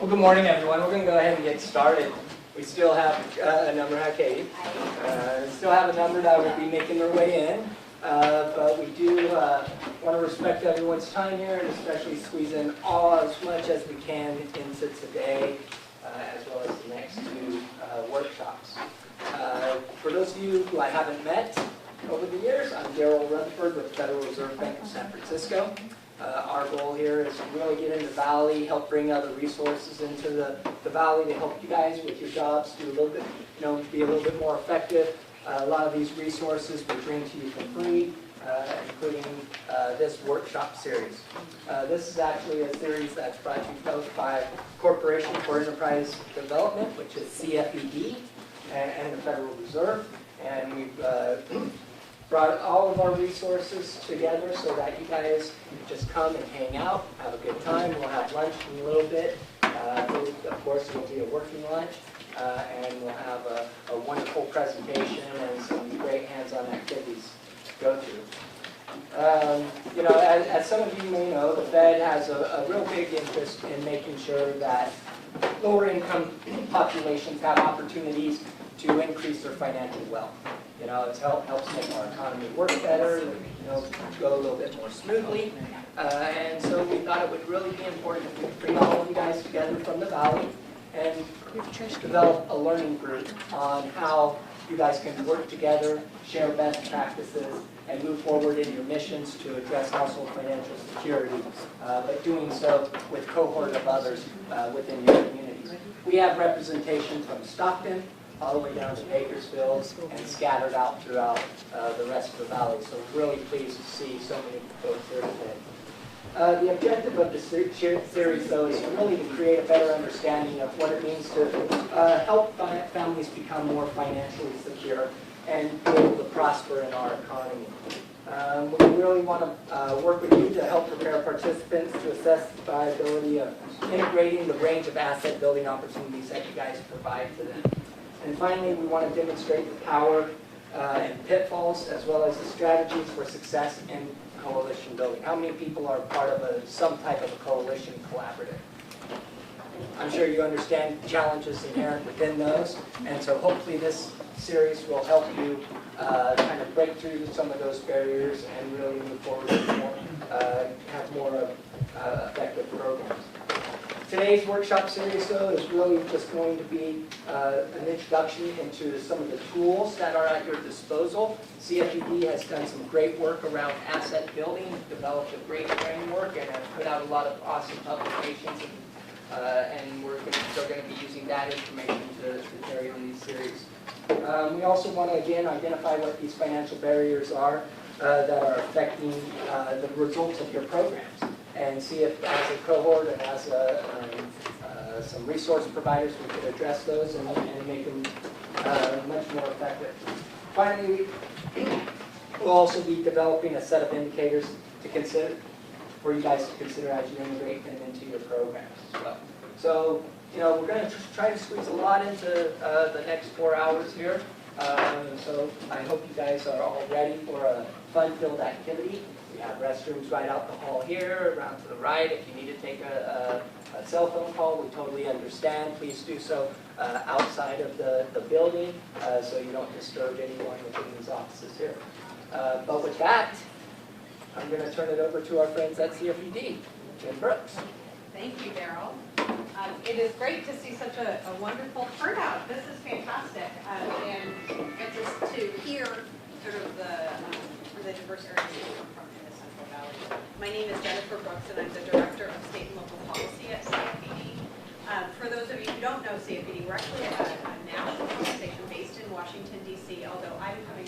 Well, good morning, everyone. We're going to go ahead and get started. We still have a number. Hi, Katie. Still have a number that will be making their way in. But we do want to respect everyone's time here and especially squeeze in as much as we can into today, as well as the next two workshops. For those of you who I haven't met over the years, I'm Daryl Rutherford with the Federal Reserve Bank of San Francisco. Our goal here is to really get into the Valley, help bring other resources into the Valley to help you guys with your jobs, do a little bit, be a little bit more effective. A lot of these resources we bring to you for free, including this workshop series. This is actually a series that's brought to you both by Corporation for Enterprise Development, which is CFED, and the Federal Reserve. And we've brought all of our resources together so that you guys just come and hang out, have a good time. We'll have lunch in a little bit. Of course, it will be a working lunch. And we'll have a wonderful presentation and some great hands-on activities to go through. As some of you may know, the Fed has a real big interest in making sure that lower income populations have opportunities to increase their financial wealth. It helps make our economy work better, go a little bit more smoothly. And so we thought it would really be important to bring all of you guys together from the Valley and develop a learning group on how you guys can work together, share best practices, and move forward in your missions to address household financial security, but doing so with a cohort of others within your communities. We have representation from Stockton all the way down to Bakersfield and scattered out throughout the rest of the Valley. So really pleased to see so many folks here today. The objective of the series, though, is really to create a better understanding of what it means to help families become more financially secure and be able to prosper in our economy. We really want to work with you to help prepare participants to assess the viability of integrating the range of asset building opportunities that you guys provide to them. And finally, we want to demonstrate the power and pitfalls, as well as the strategies for success in coalition building. How many people are part of some type of a coalition collaborative? I'm sure you understand challenges inherent within those, and so hopefully this series will help you kind of break through some of those barriers and really move forward and have more effective programs. Today's workshop series, though, is really just going to be an introduction into some of the tools that are at your disposal. CFED has done some great work around asset building, developed a great framework, and have put out a lot of awesome publications. And we're still going to be using that information to carry on these series. We also want to, again, identify what these financial barriers are that are affecting the results of your programs, and see if, as a cohort and as some resource providers, we could address those and make them much more effective. Finally, we'll also be developing a set of indicators to consider, for you guys to consider as you integrate them into your programs as well. So, we're going to try to squeeze a lot into the next 4 hours here. So I hope you guys are all ready for a fun-filled activity. We have restrooms right out the hall here, around to the right. If you need to take a cell phone call, we totally understand. Please do so outside of the building so you don't disturb anyone within these offices here. But with that, I'm going to turn it over to our friends at CFED, Jim Brooks. Thank you, Daryl. It is great to see such a wonderful turnout. This is fantastic, and get to hear sort of the diverse areas we come from in the Central Valley. My name is Jennifer Brooks, and I'm the Director of State and Local Policy at CFED. For those of you who don't know CFED, we're actually a national organization based in Washington, D.C., although I'm coming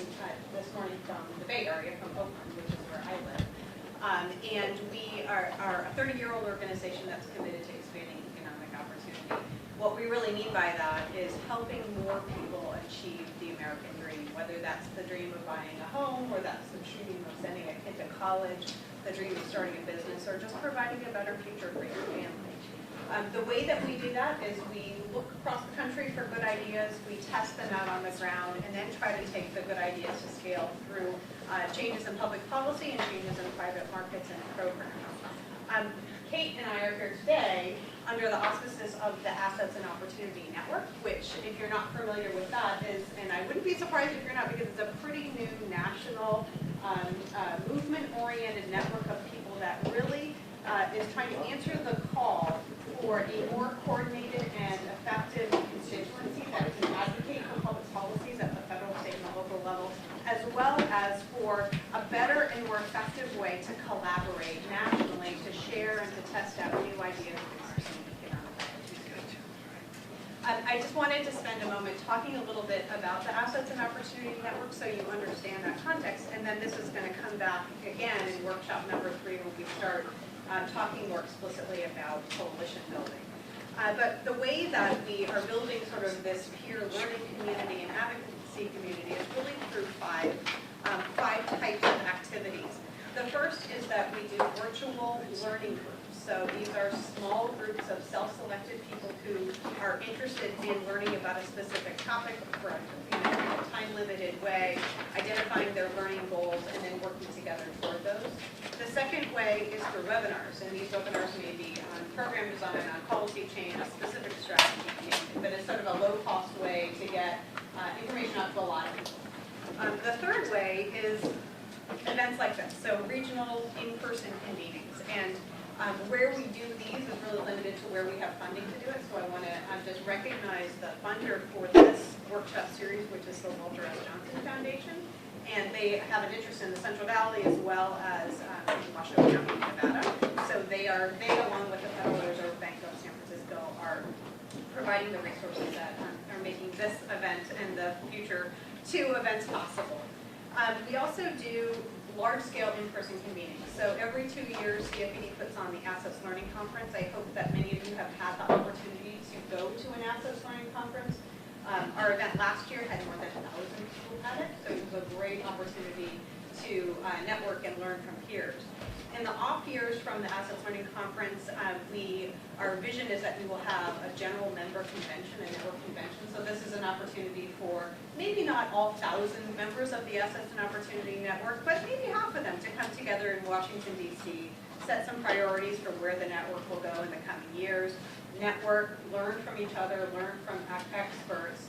this morning from the Bay Area, from Oakland, which is where I live. And we are a 30-year-old organization that's committed to expanding economic opportunity. What we really mean by that is helping more people achieve the American dream, whether that's the dream of buying a home, or that's the dream of sending a kid to college, the dream of starting a business, or just providing a better future for your family. The way that we do that is we look across the country for good ideas, we test them out on the ground, and then try to take the good ideas to scale through changes in public policy and changes in private markets and programs. Kate and I are here today under the auspices of the Assets and Opportunity Network, which, if you're not familiar with that, is, and I wouldn't be surprised if you're not, because it's a pretty new national movement-oriented network of people that really is trying to answer the call for a more coordinated and effective constituency that can advocate for public policies at the federal, state, and local level, as well as for a better and more effective way to collaborate nationally, to share and to test out new ideas. I just wanted to spend a moment talking a little bit about the Assets and Opportunity Network so you understand that context, and then this is going to come back again in workshop number 3 when we start talking more explicitly about coalition building. But the way that we are building sort of this peer learning community and advocacy community is really through five types of activities. The first is that we do virtual learning groups. So these are small groups of self-selected people who are interested in learning about a specific topic for in a time-limited way, identifying their learning goals, and then working together toward those. The second way is through webinars, and these webinars may be on program design, on policy change, a specific strategy, but it's sort of a low-cost way to get information out to a lot of people. The third way is events like this, so regional in-person convenings. And where we do these is really limited to where we have funding to do it, so I want to just recognize the funder for this workshop series, which is the Walter S. Johnson Foundation, and they have an interest in the Central Valley as well as Washoe County, Nevada. So they along with the Federal Reserve Bank of San Francisco are providing the resources that are making this event and the future 2 events possible. We also do large-scale in-person convenings. So every 2 years, CFED puts on the Assets Learning Conference. I hope that many of you have had the opportunity to go to an Assets Learning Conference. Our event last year had more than 1,000 people at it, so it was a great opportunity to network and learn from peers. In the off years from the Assets Learning Conference, our vision is that we will have a general member convention, a network convention. So this is an opportunity for maybe not all 1,000 members of the Assets and Opportunity Network, but maybe half of them to come together in Washington, D.C., set some priorities for where the network will go in the coming years, network, learn from each other, learn from experts,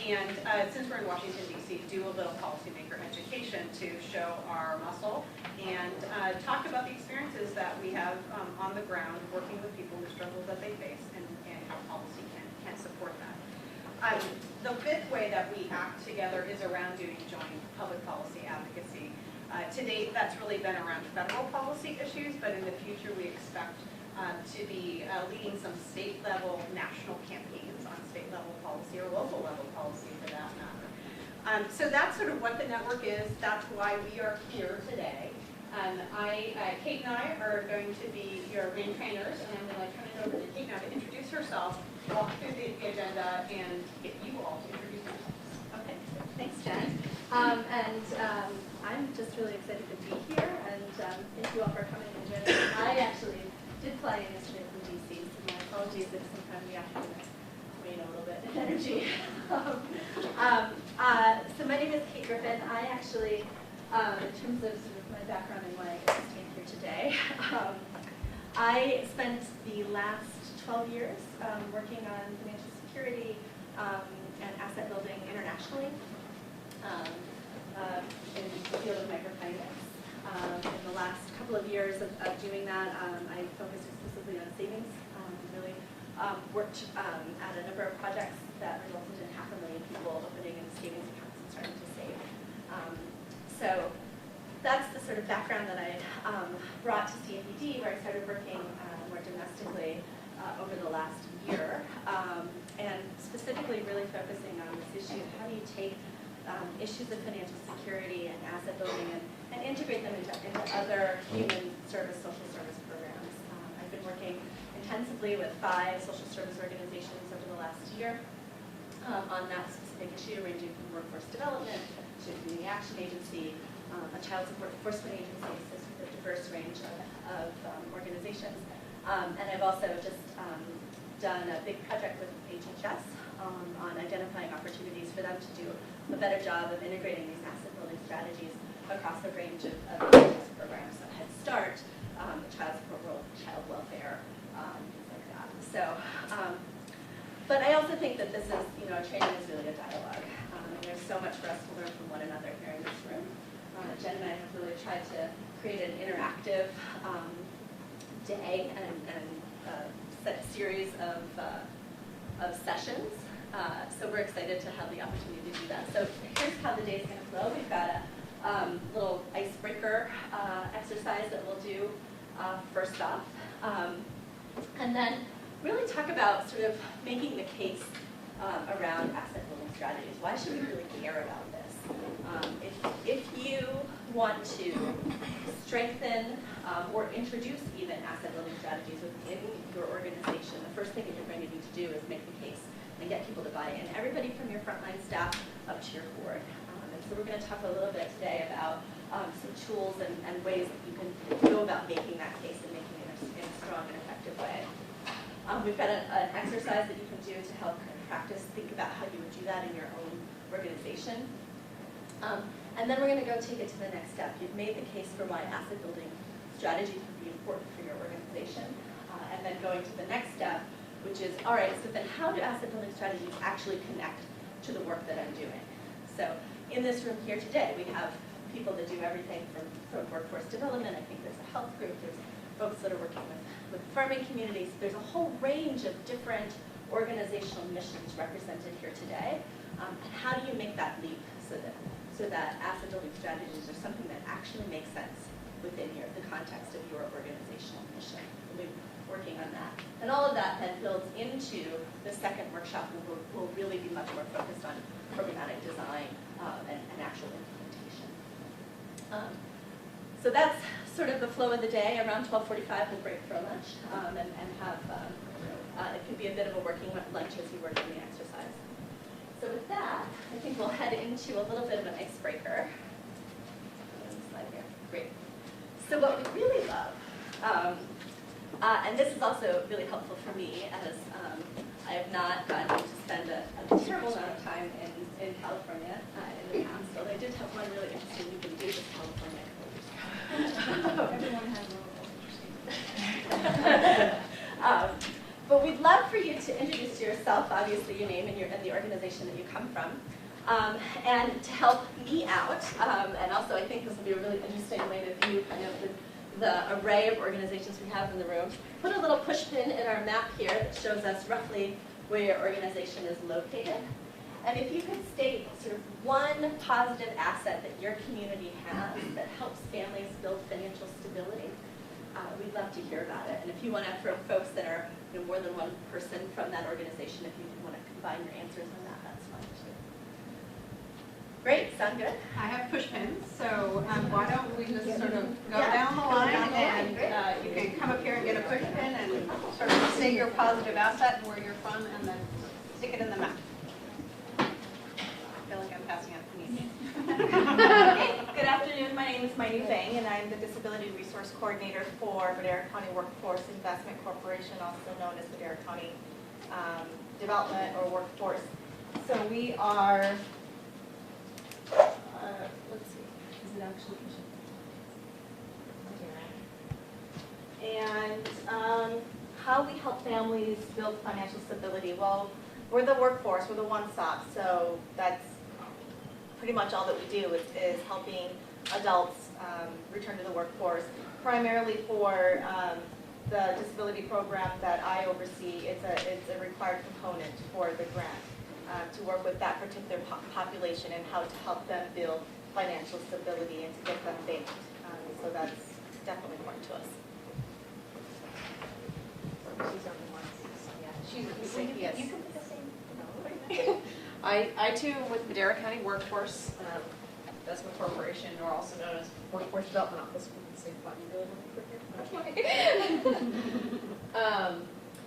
and since we're in Washington, D.C., do a little policymaker education to show our muscle and talk about the experiences that we have on the ground working with people who struggles that they face and how policy can support that. The fifth way that we act together is around doing joint public policy advocacy. To date, that's really been around federal policy issues, but in the future we expect to be leading some state-level national campaigns on state-level policy or local-level policy for that matter. So that's sort of what the network is. That's why we are here today. Kate and I are going to be your main trainers, and I'm going to turn it over to Kate now to introduce herself, walk through the agenda, and get you all to introduce yourselves. Okay, thanks, Jen. I'm just really excited to be here, and thank you all for coming and joining us. I actually did fly in yesterday from DC, so my apologies if sometimes we have to wane a little bit in energy. So my name is Kate Griffin. I actually, in terms of sort of my background and why I came here today, I spent the last 12 years working on financial security and asset building internationally in the field of microfinance. In the last couple of years of doing that, I focused exclusively on savings. Really worked at a number of projects that resulted in 500,000 people opening savings accounts and starting to save. So that's the sort of background that I brought to CFED, where I started working more domestically over the last year, and specifically really focusing on this issue of how do you take issues of financial security and asset building and integrate them into other human service, social service programs. I've been working intensively with 5 social service organizations over the last year on that specific issue, ranging from workforce development to community action agency, a child support enforcement agency, so sort of a diverse range of organizations. And I've also just done a big project with HHS on identifying opportunities for them to do a better job of integrating these asset building strategies across a range of HHS programs. So Head Start, the child support role But I also think that this is, you know, training is really a dialogue. And there's so much for us to learn from one another here in this room. Jen and I have really tried to create an interactive day and series of sessions. So we're excited to have the opportunity to do that. So here's how the day is going to flow. We've got a little icebreaker exercise that we'll do first off. And then really talk about sort of making the case around asset building strategies. Why should we really care about this? If you want to strengthen or introduce even asset building strategies within your organization, the first thing that you're going to need to do is make the case and get people to buy in. Everybody from your frontline staff up to your board. And so we're going to talk a little bit today about some tools and ways that you can go about making that case and making it in a strong and effective way. We've got an exercise that you can do to help practice, think about how you would do that in your own organization. And then we're going to go take it to the next step. You've made the case for why asset building strategies would be important for your organization. And then going to the next step, which is, all right, so then how do asset building strategies actually connect to the work that I'm doing? So in this room here today, we have people that do everything from workforce development. I think there's a health group. There's folks that are working with farming communities. There's a whole range of different organizational missions represented here today. And how do you make that leap so that asset building strategies are something that actually makes sense within the context of your organizational mission? We'll be working on that. And all of that then builds into the second workshop, and we'll really be much more focused on programmatic design and actual implementation. So that's sort of the flow of the day. Around 12:45, we'll break for lunch and have, it could be a bit of a working lunch as you work on the exercise. So with that, I think we'll head into a little bit of an icebreaker. Slide here. Great. So what we really love, and this is also really helpful for me as I have not gotten to spend a terrible amount of time in California in the past, although I did have one really interesting week in Davis, California. Everyone has a little but we'd love for you to introduce yourself, obviously your name and the organization that you come from, and to help me out. And also I think this will be a really interesting way to view kind of the array of organizations we have in the room. Put a little push pin in our map here that shows us roughly where your organization is located. And if you could state sort of one positive asset that your community has that helps families build financial stability, we'd love to hear about it. And if you want to, for folks that are more than one person from that organization, if you want to combine your answers on that, that's fine too. Great, sound good? I have push pins, so why don't we just sort of go down the line, and you can come up here and get a push pin and sort of say your positive asset and where you're from, and then stick it in the map. I feel like I'm passing out the news. Good afternoon, my name is Mainu Bang, and I'm the Disability Resource Coordinator for Madera County Workforce Investment Corporation, also known as Madera County Development or Workforce. So we are, let's see, is it actually? And how we help families build financial stability. Well, we're the workforce, we're the one-stop, so that's pretty much all that we do is helping adults return to the workforce, primarily for the disability program that I oversee. It's a required component for the grant to work with that particular population and how to help them build financial stability and to get them banked. So that's definitely important to us. She's the same, yes. You can put the same. I too am with Madera County Workforce Investment Corporation, or also known as Workforce Development Office.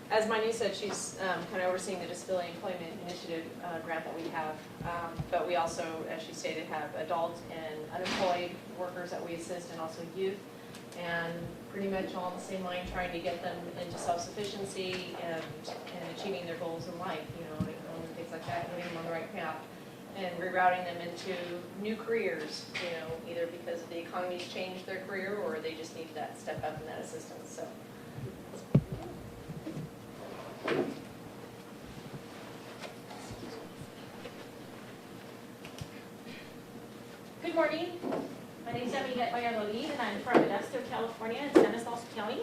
As Mainu said, she's kind of overseeing the Disability Employment Initiative grant that we have. But we also, as she stated, have adult and unemployed workers that we assist, and also youth. And pretty much all in the same line, trying to get them into self-sufficiency and achieving their goals in life, and things like that, getting them on the right path, and rerouting them into new careers, either because the economy's changed their career or they just need that step up in that assistance. So. Valladolid, and I'm from Modesto, California, in Stanislaus County.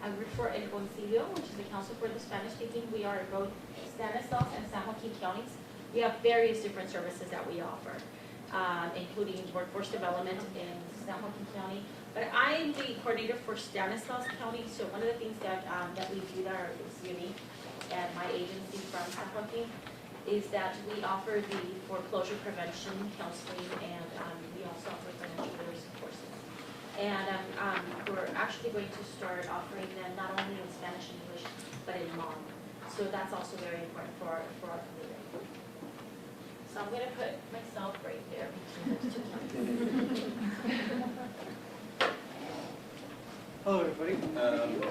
I work for El Concilio, which is the Council for the Spanish Speaking. We are in both Stanislaus and San Joaquin counties. We have various different services that we offer, including workforce development in San Joaquin County. But I'm the coordinator for Stanislaus County, so one of the things that we do that is unique at my agency from San Joaquin is that we offer the foreclosure prevention counseling, and we also offer financial literacy courses. And we're actually going to start offering them not only in Spanish and English, but in Hmong. So that's also very important for our community. So I'm going to put myself right there between those two counties. Hello, everybody.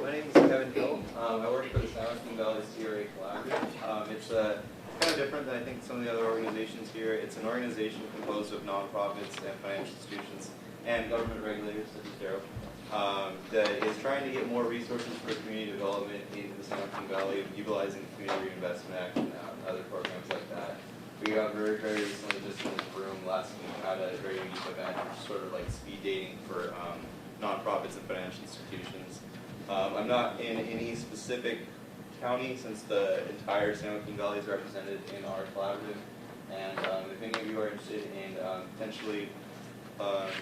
My name is Kevin Hill. I work for the San Joaquin Valley CRA Collaborative. It's kind of different than I think some of the other organizations here. It's an organization composed of nonprofits and financial institutions and government regulators such as DARO that is trying to get more resources for community development in the San Joaquin Valley, utilizing the Community Reinvestment Act and other programs like that. We got very recently, just in this room last week, had a very unique event, which is sort of like speed dating for nonprofits and financial institutions. I'm not in any specific county since the entire San Joaquin Valley is represented in our collaborative. And if any of you are interested in potentially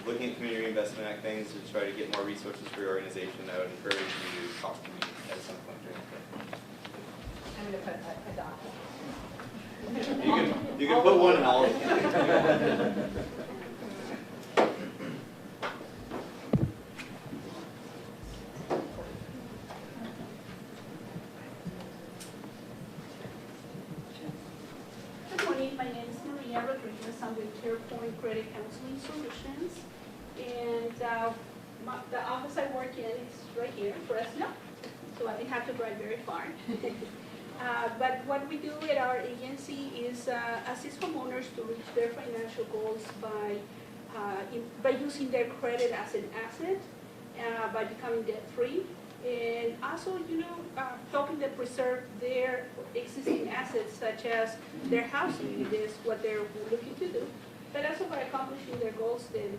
looking at Community Reinvestment Act things to try to get more resources for your organization, I would encourage you to talk to me at some point during the day. I'm going to put a dot. You can put one in all of them. Good morning, my name is Maria Rodriguez. I'm with CarePoint Credit Counseling Solutions. And the office I work in is right here in Fresno, so I didn't have to drive very far. But what we do at our agency is assist homeowners to reach their financial goals by using their credit as an asset, by becoming debt-free, and also, helping them preserve their existing assets, such as their housing is what they're looking to do. But also by accomplishing their goals, then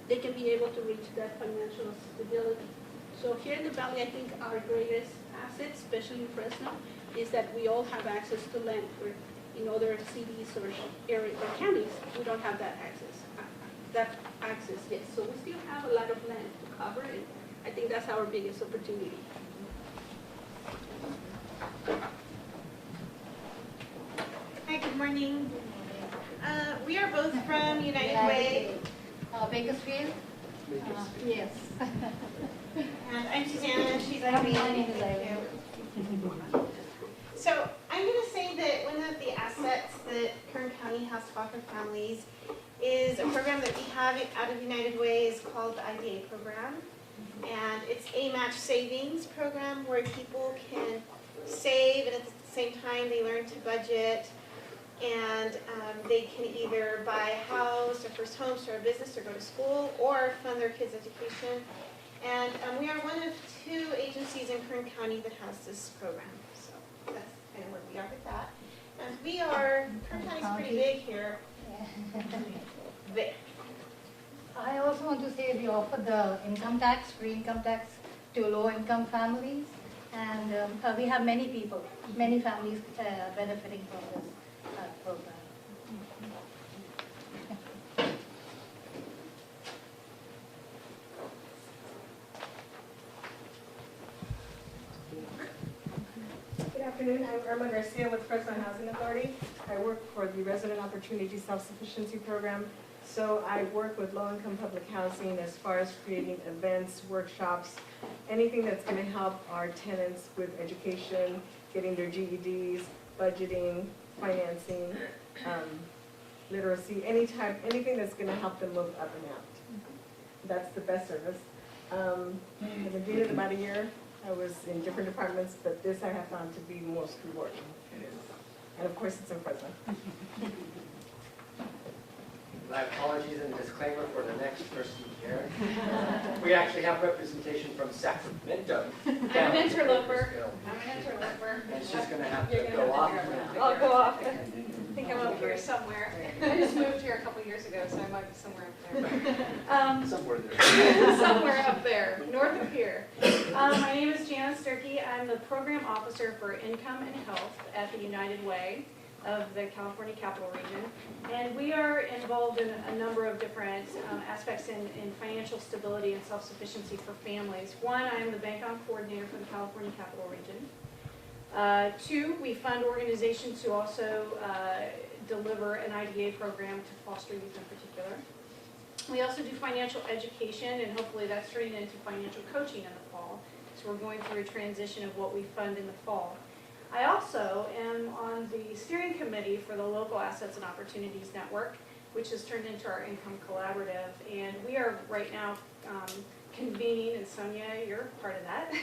they can be able to reach that financial stability. So here in the Valley, I think our greatest asset, especially in Fresno, is that we all have access to land. Where in other cities or counties, we don't have that access yet. So we still have a lot of land to cover, and I think that's our biggest opportunity. Hi, good morning. We are both from United Way. Bakersfield? Yes. And I'm Susanna, she's Irene. Thank you. So I'm going to say that one of the assets that Kern County has to offer families is a program that we have out of United Way is called the IDA program. And it's a match savings program where people can save and at the same time they learn to budget, and they can either buy a house, their first home, start a business, or go to school, or fund their kids' education. And we are one of 2 agencies in Kern County that has this program. So that's kind of where we are with that. And we are, Kern County's pretty big here. Big. I also want to say we offer the income tax, free income tax to low-income families, and we have many people, many families benefiting from this program. Good afternoon, I'm Irma Garcia with Fresno Housing Authority. I work for the Resident Opportunity Self-Sufficiency Program. So I work with low-income public housing as far as creating events, workshops, anything that's going to help our tenants with education, getting their GEDs, budgeting, financing, literacy, anything that's going to help them move up and out. That's the best service. I've been doing it about a year. I was in different departments, but this I have found to be most rewarding. And of course, it's in Fresno. My apologies and disclaimer for the next person here. We actually have representation from Sacramento. I'm an interloper. I'm an interloper. And she's going to have to go off now. I'll go off. I think I'm up here somewhere. I just moved here a couple years ago, so I might be somewhere up there. Somewhere there. Somewhere up there, north of here. My name is Janice Sturkey. I'm the Program Officer for Income and Health at the United Way of the California Capital Region. And we are involved in a number of different aspects in financial stability and self-sufficiency for families. One, I am the Bank On Coordinator for the California Capital Region. Two, we fund organizations who also deliver an IDA program to foster youth in particular. We also do financial education, and hopefully that's turning into financial coaching in the fall. So we're going through a transition of what we fund in the fall. I also am on the steering committee for the Local Assets and Opportunities Network, which has turned into our Income Collaborative. And we are right now convening, and Sonia, you're part of that.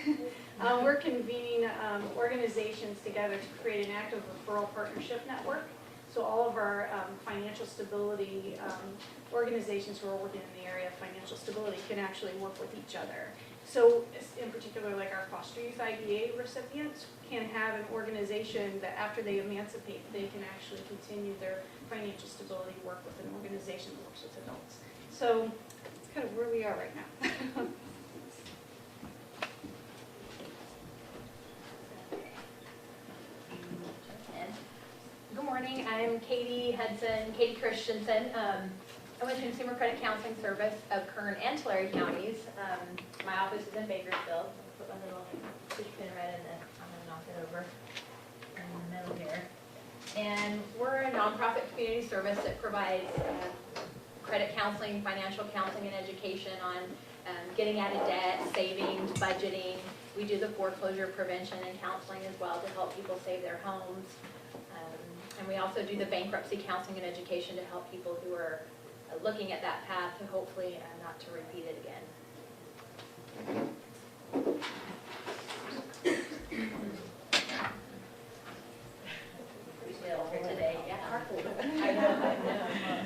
We're convening organizations together to create an active referral partnership network. So all of our financial stability organizations who are working in the area of financial stability can actually work with each other. So in particular, like our foster youth IDA recipients can have an organization that after they emancipate, they can actually continue their financial stability work with an organization that works with adults. So it's kind of where we are right now. Good morning, I'm Katie Christensen. I'm with Consumer Credit Counseling Service of Kern and Tulare counties. My office is in Bakersfield. I'll put my little push pin right in this. I'm going to knock it over in the middle here. And we're a nonprofit community service that provides credit counseling, financial counseling, and education on getting out of debt, savings, budgeting. We do the foreclosure prevention and counseling as well to help people save their homes. And we also do the bankruptcy counseling and education to help people who are looking at that path to hopefully not to repeat it again. Today, yeah. I know.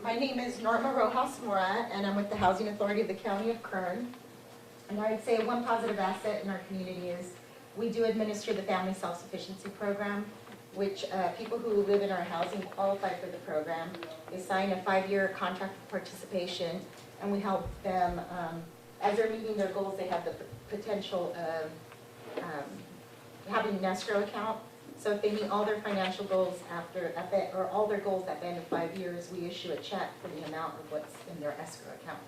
My name is Norma Rojas Morat, and I'm with the Housing Authority of the County of Kern. And I'd say one positive asset in our community is we do administer the Family Self-Sufficiency Program, which people who live in our housing qualify for the program. They sign a 5-year contract of participation, and we help them, as they're meeting their goals, they have the potential of having an escrow account. So if they meet all their financial goals or all their goals at the end of 5 years, we issue a check for the amount of what's in their escrow account.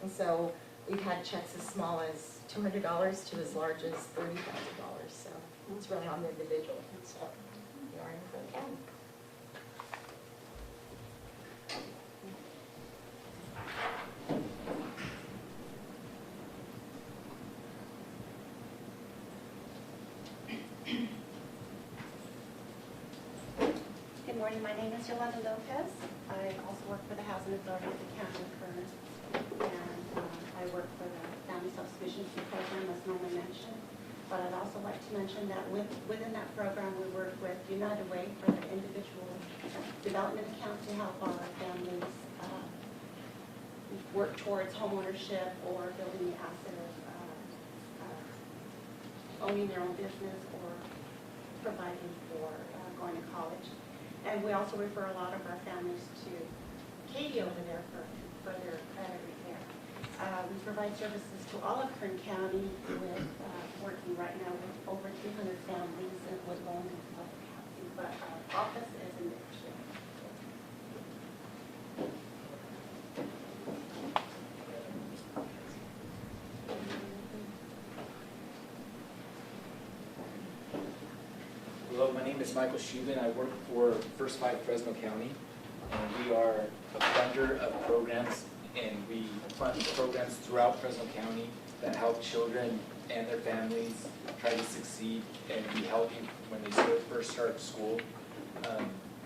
And so we've had checks as small as $200 to as large as $30,000. So it's really on the individual. And so we are in Kern County. Good morning, my name is Yolanda Lopez. I also work for the Housing Authority of the County of Kern, and I work for the Family Self-Sufficiency Program, as Norma mentioned. But I'd also like to mention that within that program, we work with United Way for the individual development account to help our families work towards homeownership or building the asset of owning their own business or providing for going to college. And we also refer a lot of our families to Katie over there for their credit repair. We provide services to all of Kern County with working right now with over 300 families and with low and public housing, but our office is in Bakersfield. Hello, my name is Michael Shubin. I work for First Five Fresno County, and we are a funder of programs, and we fund programs throughout Fresno County that help children and their families try to succeed and be healthy when they first start school.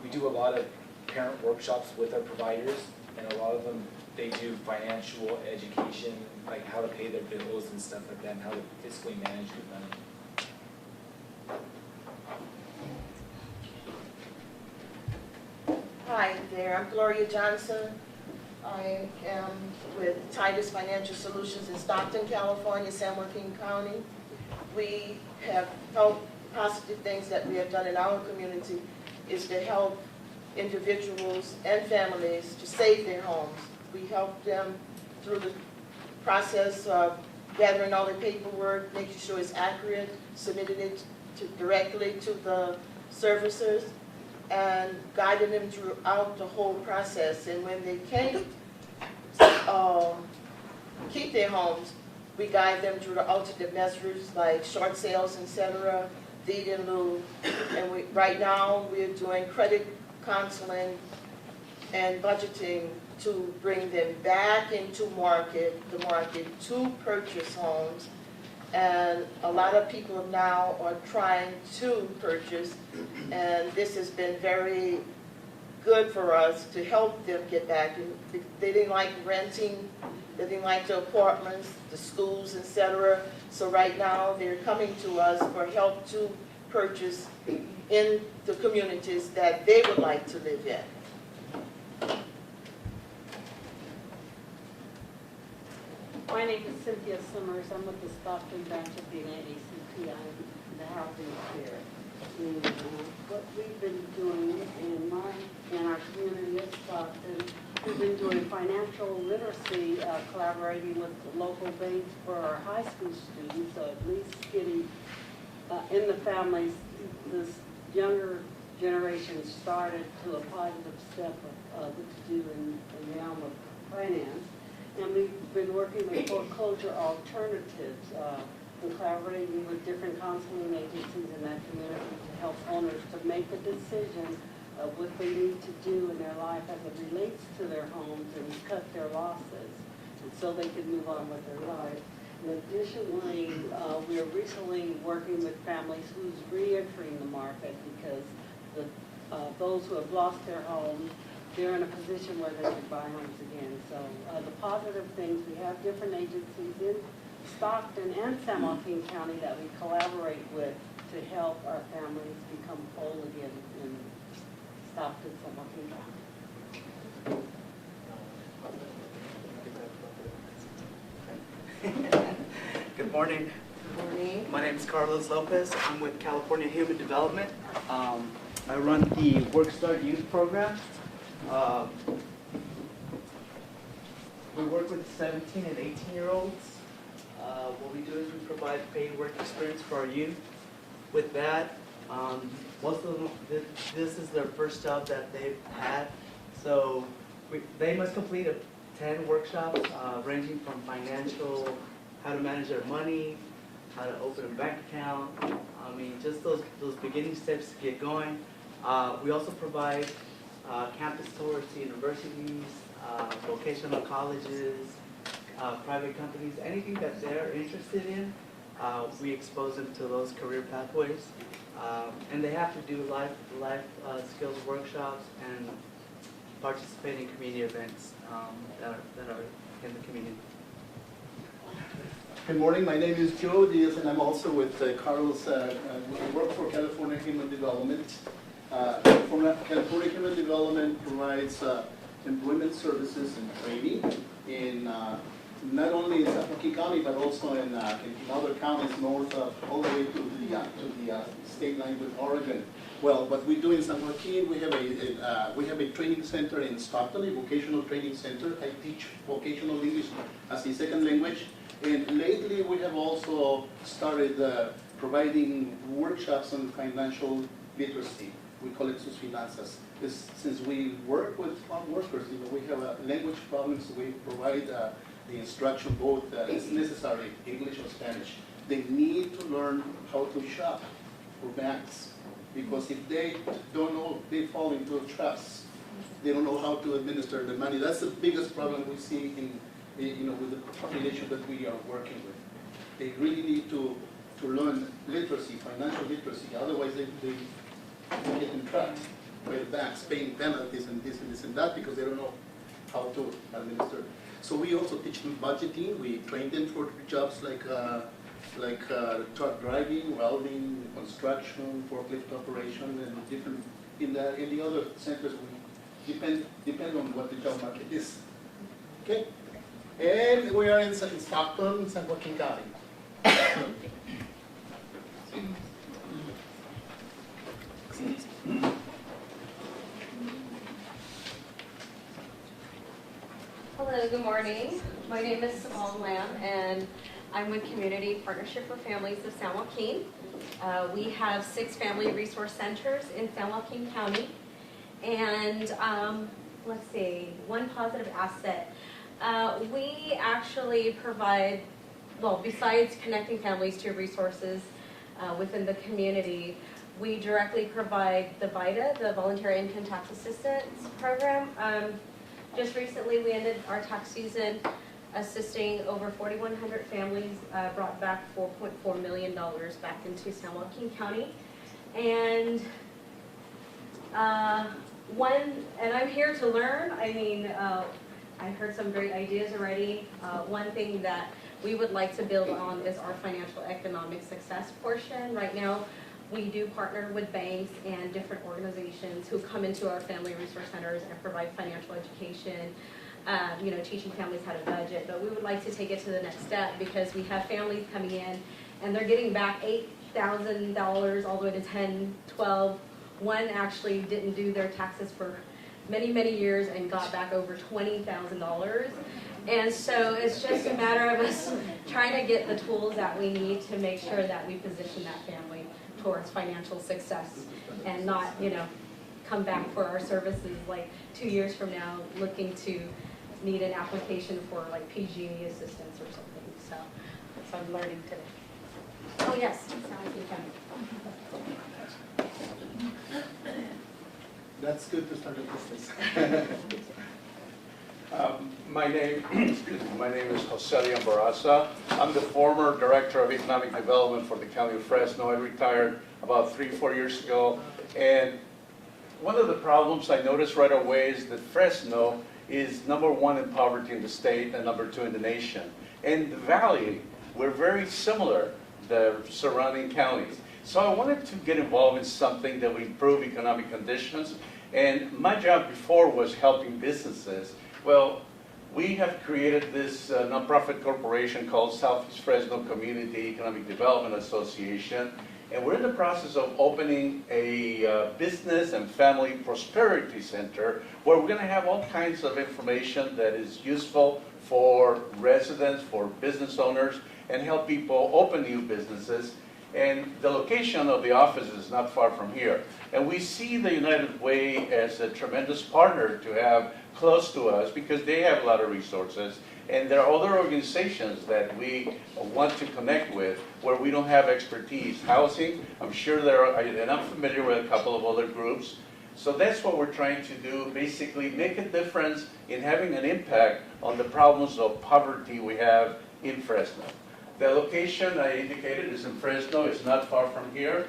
We do a lot of parent workshops with our providers, and a lot of them, they do financial education, like how to pay their bills and stuff like that, and how to fiscally manage your money. Hi there, I'm Gloria Johnson. I am with Titus Financial Solutions in Stockton, California, San Joaquin County. We have helped positive things that we have done in our community is to help individuals and families to save their homes. We help them through the process of gathering all the paperwork, making sure it's accurate, submitting it directly to the servicers, and guiding them throughout the whole process. And when they can't keep their homes, we guide them through the alternative measures like short sales, etc., deed in lieu. And right now we're doing credit counseling and budgeting to bring them back into the market to purchase homes. And a lot of people now are trying to purchase, and this has been very good for us to help them get back. They didn't like renting, they didn't like the apartments, the schools, etc. So right now they're coming to us for help to purchase in the communities that they would like to live in. My name is Cynthia Summers. I'm with the Stockton branch of the NAACP. I'm the housing chair. And what we've been doing in our community of Stockton, we've been doing financial literacy, collaborating with the local banks for our high school students, so at least getting in the families, this younger generation started to a positive step of what to do in the realm of finance. And we've been working with foreclosure alternatives and collaborating with different counseling agencies in that community to help owners to make a decision of what they need to do in their life as it relates to their homes and cut their losses, and so they can move on with their life. And additionally, we are recently working with families who's re-entering the market because those who have lost their homes, they're in a position where they can buy homes again. So the positive things, we have different agencies in Stockton and San Joaquin County that we collaborate with to help our families become whole again in Stockton, San Joaquin County. Good morning. Good morning. My name is Carlos Lopez. I'm with California Human Development. I run the Work Start Youth Program. We work with 17 and 18-year-olds. What we do is we provide paid work experience for our youth. With that, most of them, this is their first job that they've had. So they must complete 10 workshops ranging from financial, how to manage their money, how to open a bank account. I mean, just those beginning steps to get going. We also provide campus tours to universities, vocational colleges, private companies, anything that they're interested in. We expose them to those career pathways. And they have to do life skills workshops and participate in community events that are in the community. Good morning, my name is Joe Diaz and I'm also with Carlos. I work for California Human Development. California Human Development provides employment services and training in not only in San Joaquin County but also in other counties north of all the way to the state line with Oregon. Well, what we do in San Joaquin, we have a training center in Stockton, a vocational training center. I teach vocational English as a second language. And lately we have also started providing workshops on financial literacy. We call it Sus Finanzas. Since we work with farm workers, we have language problems. We provide the instruction both is necessary, English or Spanish. They need to learn how to shop for banks because if they don't know, they fall into traps. They don't know how to administer the money. That's the biggest problem we see in with the population that we are working with. They really need to learn literacy, financial literacy. Otherwise, they get in trapped by the banks, paying penalties and this and that because they don't know how to administer. So we also teach them budgeting. We train them for jobs like truck driving, welding, construction, forklift operation, and different. In the other centers, we depend on what the job market is. Okay. And we are in Stockton, San Joaquin County. Good morning. My name is Simone Lamb, and I'm with Community Partnership for Families of San Joaquin. We have 6 family resource centers in San Joaquin County. And let's see, one positive asset. We actually provide, well, besides connecting families to resources within the community, we directly provide the VITA, the Voluntary Income Tax Assistance Program. Just recently, we ended our tax season assisting over 4,100 families, brought back $4.4 million back into San Joaquin County. And and I'm here to learn. I mean, I heard some great ideas already. One thing that we would like to build on is our financial economic success portion. Right now, we do partner with banks and different organizations who come into our family resource centers and provide financial education, you know, teaching families how to budget. But we would like to take it to the next step because we have families coming in and they're getting back $8,000 all the way to 10, 12. One actually didn't do their taxes for many, many years and got back over $20,000. And so it's just a matter of us trying to get the tools that we need to make sure that we position that family towards financial success and not, you know, come back for our services like 2 years from now looking to need an application for like PG&E assistance or something. So I'm learning today. Oh yes, That's good to start a business. My name is Joselian Barraza. I'm the former Director of Economic Development for the County of Fresno. I retired about 3-4 years ago. And one of the problems I noticed right away is that Fresno is #1 in poverty in the state and #2 in the nation. And the Valley, we're very similar, the surrounding counties. So I wanted to get involved in something that would improve economic conditions. And my job before was helping businesses. Well, we have created this nonprofit corporation called Southeast Fresno Community Economic Development Association. And we're in the process of opening a business and family prosperity center where we're going to have all kinds of information that is useful for residents, for business owners, and help people open new businesses. And the location of the office is not far from here. And we see the United Way as a tremendous partner to have close to us because they have a lot of resources. And there are other organizations that we want to connect with where we don't have expertise. Housing, I'm sure there are, and I'm familiar with a couple of other groups. So that's what we're trying to do, basically make a difference in having an impact on the problems of poverty we have in Fresno. The location I indicated is in Fresno. It's not far from here.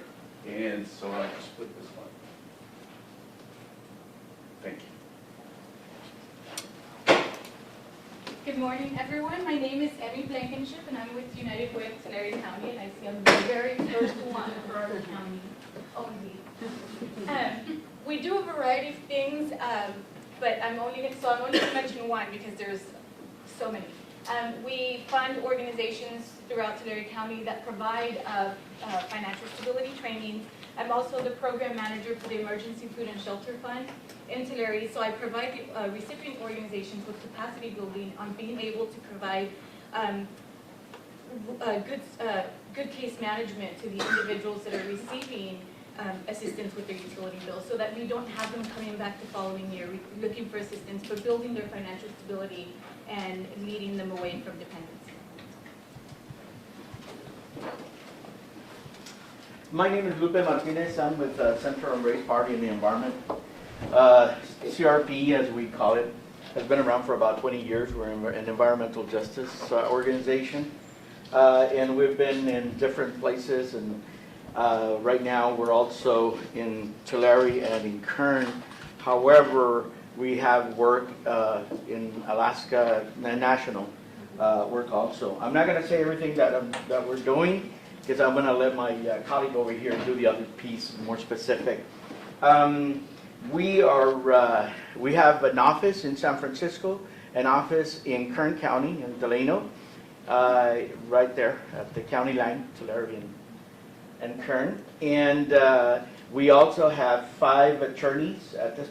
And so I just put this one. Thank you. Good morning, everyone. My name is Emmy Blankenship, and I'm with United Way of Tulare County, and I see I'm the very first one for our county only. We do a variety of things, but I'm only going to mention one because there's so many. We fund organizations throughout Tulare County that provide financial stability training. I'm also the program manager for the Emergency Food and Shelter Fund in Tulare, so I provide recipient organizations with capacity building on being able to provide good case management to the individuals that are receiving assistance with their utility bills so that we don't have them coming back the following year looking for assistance, but building their financial stability and leading them away from dependence. My name is Lupe Martinez. I'm with Center on Race, Party, and the Environment. CRP, as we call it, has been around for about 20 years. We're an environmental justice organization. And we've been in different places. And right now, we're also in Tulare and in Kern. However, we have work in Alaska, national work also. I'm not going to say everything that we're doing because I'm going to let my colleague over here do the other piece more specific. We have an office in San Francisco, an office in Kern County in Delano, right there at the county line, Tulare and Kern. And we also have 5 attorneys at this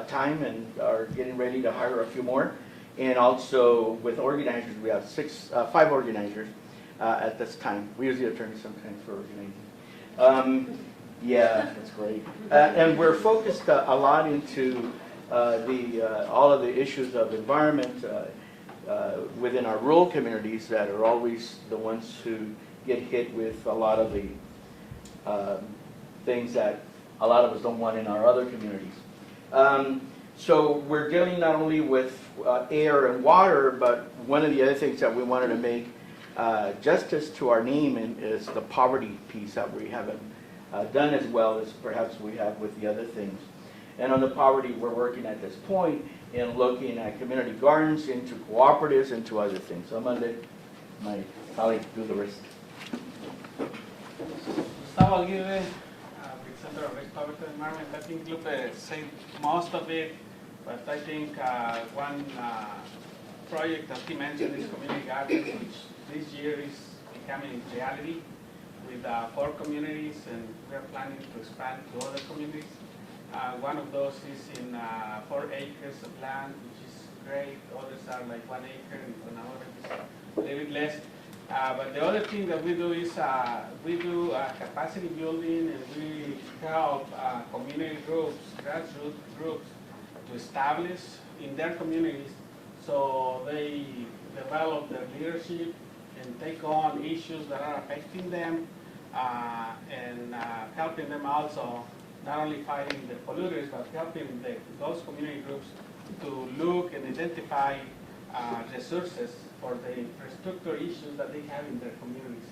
time and are getting ready to hire a few more And also with organizers, we have 5 organizers at this time. We use the attorney sometimes for organizing. Yeah, that's great. And we're focused a lot into all of the issues of environment within our rural communities that are always the ones who get hit with a lot of the things that a lot of us don't want in our other communities. So we're dealing not only with air and water, but one of the other things that we wanted to make justice to our name is the poverty piece that we haven't done as well as perhaps we have with the other things. And on the poverty, we're working at this point in looking at community gardens, into cooperatives, into other things. So I'm going to let my colleague do the rest. Gustavo Aguirre, with Center of Public Environment. I think Lupe said most of it, but I think one project that he mentioned is community garden, which this year is becoming reality with 4 communities, and we are planning to expand to other communities. One of those is in 4 acres of land, which is great. Others are like 1 acre, and another is a little bit less. But the other thing that we do is we do capacity building, and we help community groups, grassroots groups, to establish in their communities so they develop their leadership and take on issues that are affecting them, and helping them also not only fighting the polluters, but helping those community groups to look and identify resources for the infrastructure issues that they have in their communities.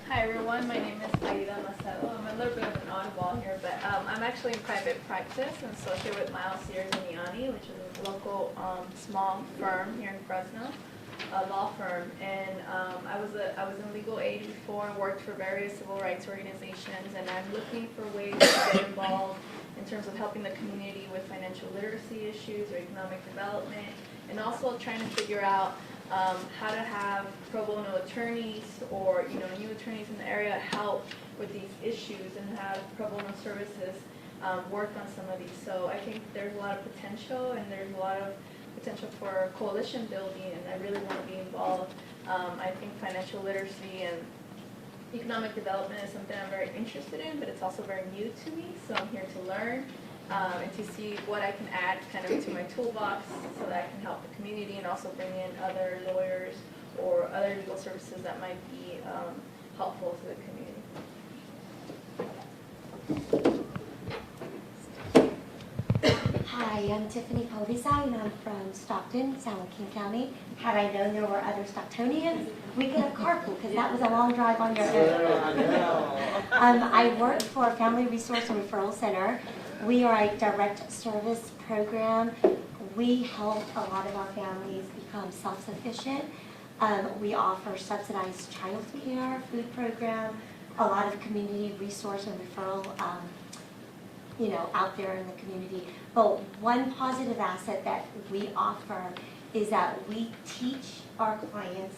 Hi everyone, my name is Aida Macedo. I'm a little bit of an oddball here, but I'm actually in private practice and associated with Miles Sears and Yanni, which is a local small firm here in Fresno, a law firm. And I was in legal aid before and worked for various civil rights organizations, and I'm looking for ways to get involved in terms of helping the community with financial literacy issues or economic development, and also trying to figure out how to have pro bono attorneys or new attorneys in the area help with these issues and have pro bono services work on some of these. So I think there's a lot of potential, and there's a lot of potential for coalition building, and I really want to be involved. I think financial literacy and economic development is something I'm very interested in, but it's also very new to me, so I'm here to learn and to see what I can add kind of to my toolbox so that I can help the community and also bring in other lawyers or other legal services that might be helpful to the community. Hi, I'm Tiffany Povisa, and I'm from Stockton, San Joaquin County. Had I known there were other Stocktonians, we could have carpool, because that was a long drive on your own. I work for Family Resource and Referral Center. We are a direct service program. We help a lot of our families become self-sufficient. We offer subsidized child care, food program, a lot of community resource and referral out there in the community. But one positive asset that we offer is that we teach our clients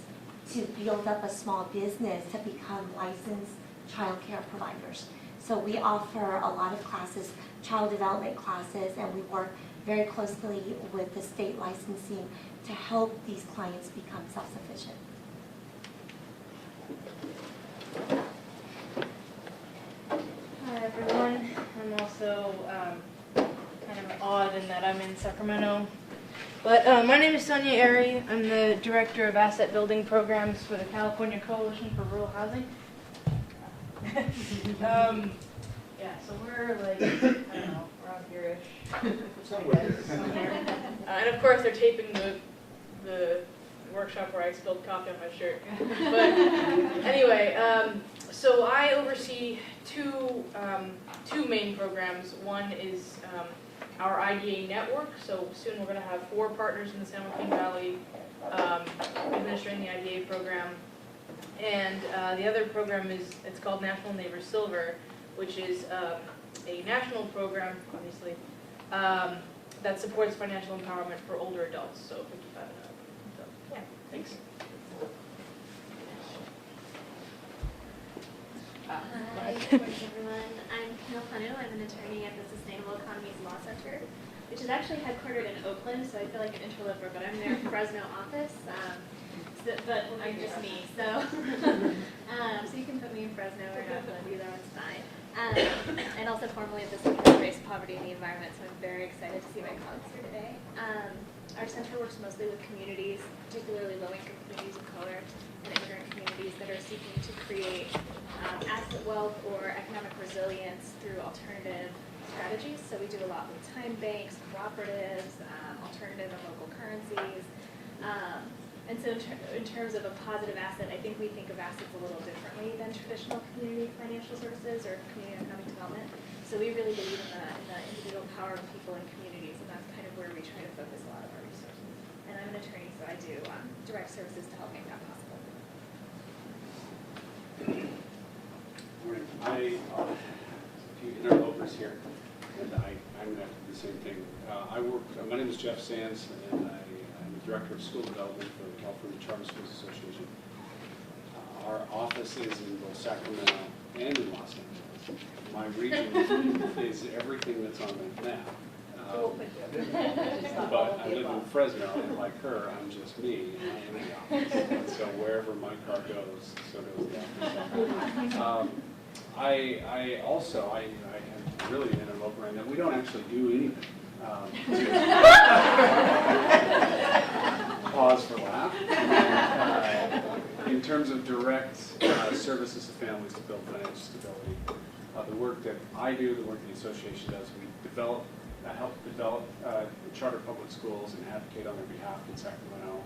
to build up a small business to become licensed child care providers. So we offer a lot of classes, child development classes, and we work very closely with the state licensing to help these clients become self-sufficient. Hi everyone. I'm also kind of odd in that I'm in Sacramento. But my name is Sonia Airy. I'm the Director of Asset Building Programs for the California Coalition for Rural Housing. Yeah, so we're like, I don't know, around here-ish. Somewhere. And of course they're taping the workshop where I spilled coffee on my shirt. But anyway, so I oversee two main programs. One is our IDA network. So soon we're going to have 4 partners in the San Joaquin Valley administering the IDA program. And the other program it's called National Neighbor Silver, which is a national program, obviously, that supports financial empowerment for older adults, so 55 and up. So, yeah, thanks. Hi, good morning, everyone. I'm Camille Panu. I'm an attorney at the Sustainable Economies Law Center, which is actually headquartered in Oakland, so I feel like an interloper, but I'm their Fresno office. But I'm just me, so so you can put me in Fresno or Oakland, either one's fine. And also formerly at the Center for Race, Poverty, and the Environment, so I'm very excited to see my colleagues here today. Our center works mostly with communities, particularly low-income communities of color and immigrant communities that are seeking to create asset wealth or economic resilience through alternative strategies. So we do a lot with time banks, cooperatives, alternative and local currencies. And so in terms of a positive asset, I think we think of assets a little differently than traditional community financial services or community economic development. So we really believe in the individual power of people and communities, and that's kind of where we try to focus a lot of our resources. And I'm an attorney, so I do direct services to help make that possible. Morning. I have a few interlopers here, and I'm going to do the same thing. My name is Jeff Sands, and I'm the Director of School Development for the California Charter Schools Association. Our office is in both Sacramento and in Los Angeles. My region is everything that's on the map. But I live in Fresno, and like her, I'm just me, and I am the office. And so wherever my car goes, so goes the office. I am really an interloper right now. We don't actually do anything. Pause for laugh. In terms of direct services to families to build financial stability, the work that I do, the work the association does, we help develop charter public schools and advocate on their behalf in Sacramento,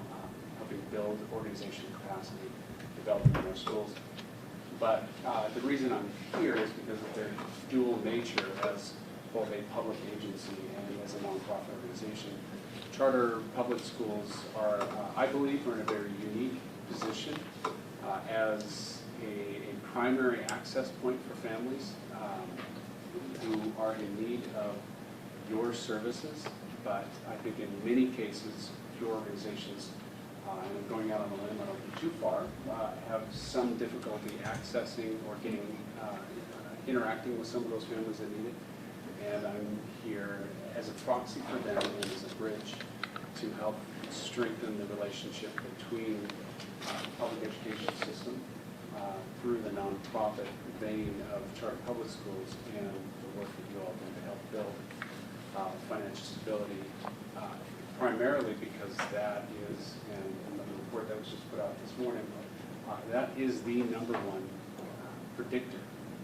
helping build organizational capacity, developing more schools. But the reason I'm here is because of their dual nature as both a public agency and as a nonprofit organization. Charter public schools are, I believe, are in a very unique position as a primary access point for families who are in need of your services. But I think in many cases, your organizations, and I'm going out on a limb, I don't go too far, have some difficulty accessing or getting, interacting with some of those families that need it. And I'm here as a proxy for them and as a bridge to help strengthen the relationship between the public education system through the nonprofit vein of charter public schools and the work that you all do to help build financial stability, primarily because that is, and the report that was just put out this morning, that is the #1 predictor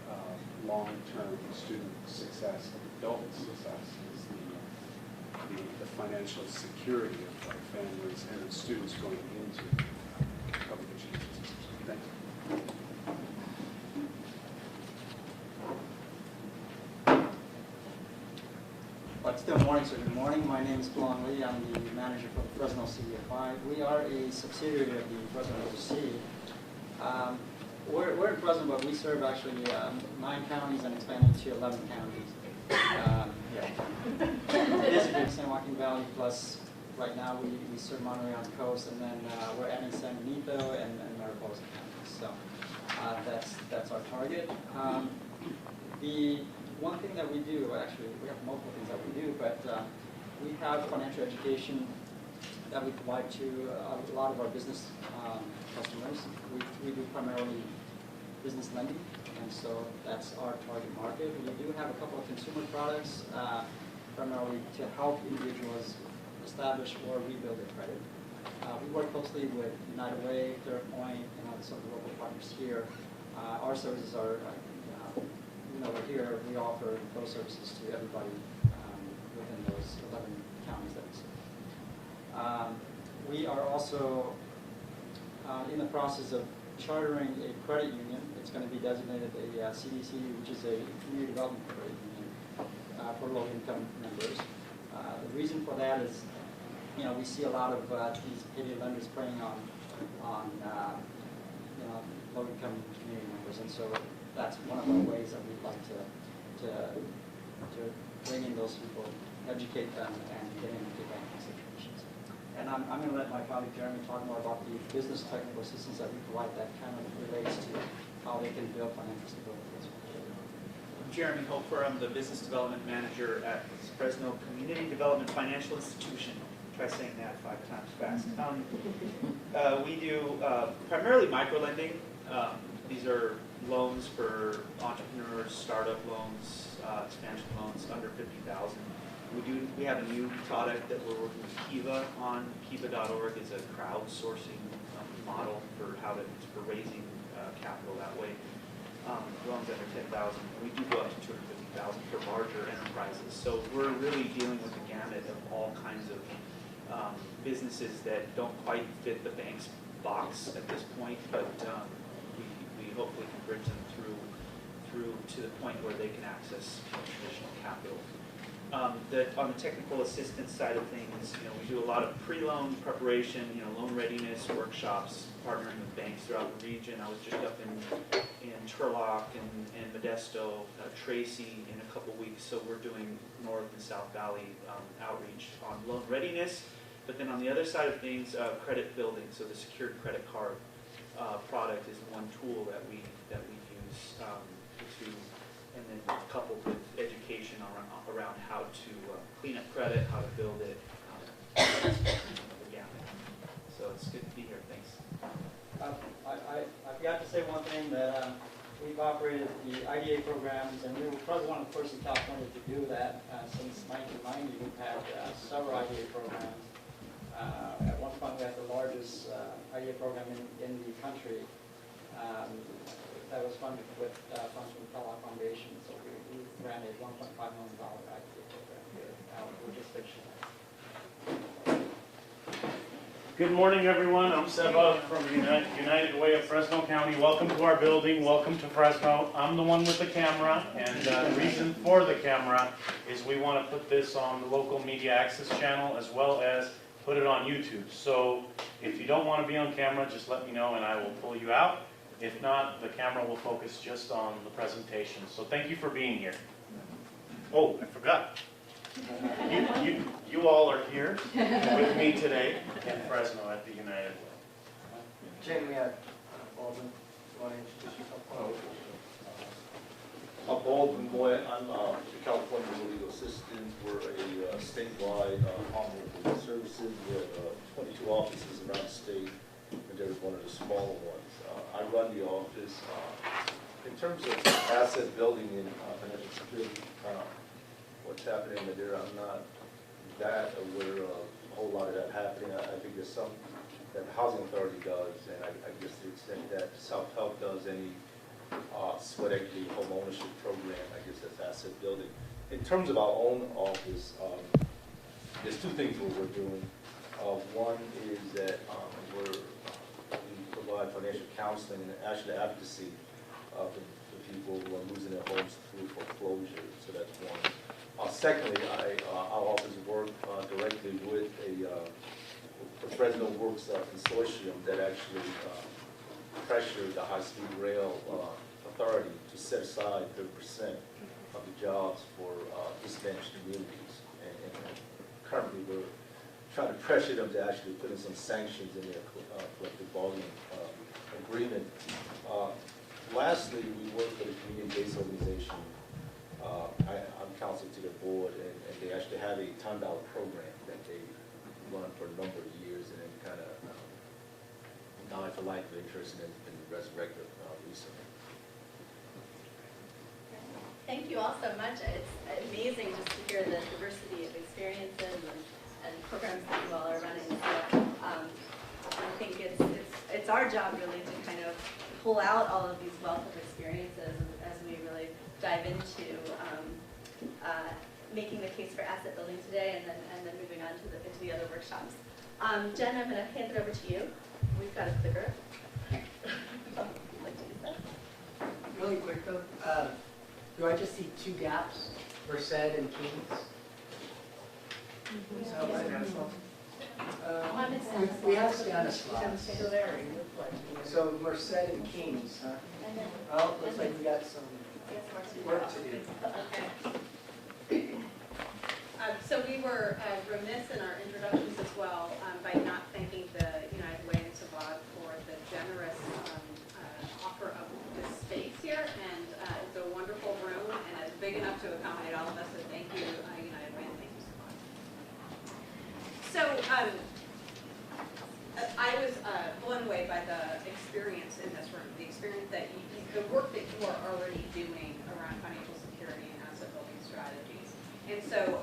of long-term student success, adult success, is the financial security of families and of students going into public education systems. Thank you. Well, it's still morning, so good morning. My name is Blong Lee. I'm the manager for the Fresno CFI. We are a subsidiary of the Fresno OC. We're in Fresno, but we serve actually 9 counties and expanding to 11 counties. Basically, San Joaquin Valley, plus right now we serve Monterey on the coast, and then we're adding San Benito and Mariposa counties. So that's our target. The one thing that we do, actually, we have multiple things that we do, but we have financial education that we provide to a lot of our business customers. We do primarily business lending, and so that's our target market. We do have a couple of consumer products, primarily to help individuals establish or rebuild their credit. We work closely with United Way, Third Point, and some of the local partners here. Our services are we're here, we offer those services to everybody within those 11 counties that we serve. We are also in the process of chartering a credit union. It's going to be designated a CDC, which is a community development credit union for low-income members. The reason for that is, we see a lot of these payday lenders preying on low-income community members, and so that's one of our ways that we'd like to bring in those people, educate them, and get into banking situations. And I'm going to let my colleague Jeremy talk more about the business technical assistance that we provide that kind of relates to how they can build financial stability as well. I'm Jeremy Hofer. I'm the Business Development Manager at Fresno Community Development Financial Institution. Try saying that 5 times fast. We do primarily micro-lending. These are loans for entrepreneurs, startup loans, expansion loans under $50,000. We have a new product that we're working with Kiva on. Kiva.org is a crowdsourcing model for raising capital that way. Loans under $10,000. We do go up to $250,000 for larger enterprises. So we're really dealing with the gamut of all kinds of businesses that don't quite fit the bank's box at this point, but we hopefully can bridge them through to the point where they can access traditional capital. On the technical assistance side of things, we do a lot of pre-loan preparation, loan readiness workshops, partnering with banks throughout the region. I was just up in Turlock and Modesto, Tracy in a couple weeks, so we're doing North and South Valley outreach on loan readiness. But then on the other side of things, credit building, so the secured credit card product is one tool that we use and then coupled with education around how to clean up credit, how to build it, the gamut. So it's good to be here. Thanks. I forgot to say one thing, that we've operated the IDA programs, and we were probably one of the first in California to do that. Since 1990, we've had several IDA programs. At one point, we had the largest IDA program in the country. That was funded with funds from the Kellogg Foundation. So we ran a $1.5 million IDA program here. We're just finishing that. Good morning, everyone. I'm Seba from United Way of Fresno County. Welcome to our building. Welcome to Fresno. I'm the one with the camera, and the reason for the camera is we want to put this on the local media access channel as well as put it on YouTube. So if you don't want to be on camera, just let me know and I will pull you out. If not, the camera will focus just on the presentation. So thank you for being here. Oh, I forgot. You all are here with me today in Fresno at the United Way. Jane, we have Baldwin. You want to introduce yourself? I'm Baldwin Boy. I'm the California Legal Assistant. We're a statewide arm of legal services. We have 22 offices around the state, and there's one of the smaller ones. I run the office. In terms of asset building in financial security, what's happening in Madeira, I'm not that aware of a whole lot of that happening. I think there's some that the Housing Authority does, and I guess to the extent that South Health does any sweat equity home ownership program, I guess that's asset building. In terms of our own office, there's two things we're doing. One is that we provide financial counseling and actually advocacy for people who are losing their homes through foreclosure. So that's one. Secondly, our office works directly with the Fresno Works consortium that actually pressured the high-speed rail authority to set aside 30% of the jobs for disadvantaged communities. And currently, we're trying to pressure them to actually put in some sanctions in their collective bargaining agreement. Lastly, we work with a community-based organization. I'm counsel to their board, and they actually have a $10 program that they run for a number of years, and then kind of died for lack of interest and been resurrected recently. Thank you all so much. It's amazing just to hear the diversity of experiences and programs that you all are running. So I think it's our job really to kind of pull out all of these wealth of experiences as we really dive into making the case for asset building today, and then moving on to into the other workshops. Jen, I'm going to hand it over to you. We've got a clicker. Really quick though, do I just see two gaps, Merced and Kings? Is that right? We have Stanislaus. So Merced and Kings, huh? Well, looks like we got some work to do. So we were remiss in our introductions as well by not thanking the United Way and Savard for the generous offer of this So I was blown away by the experience in this room, the experience that the work that you are already doing around financial security and asset building strategies. And so,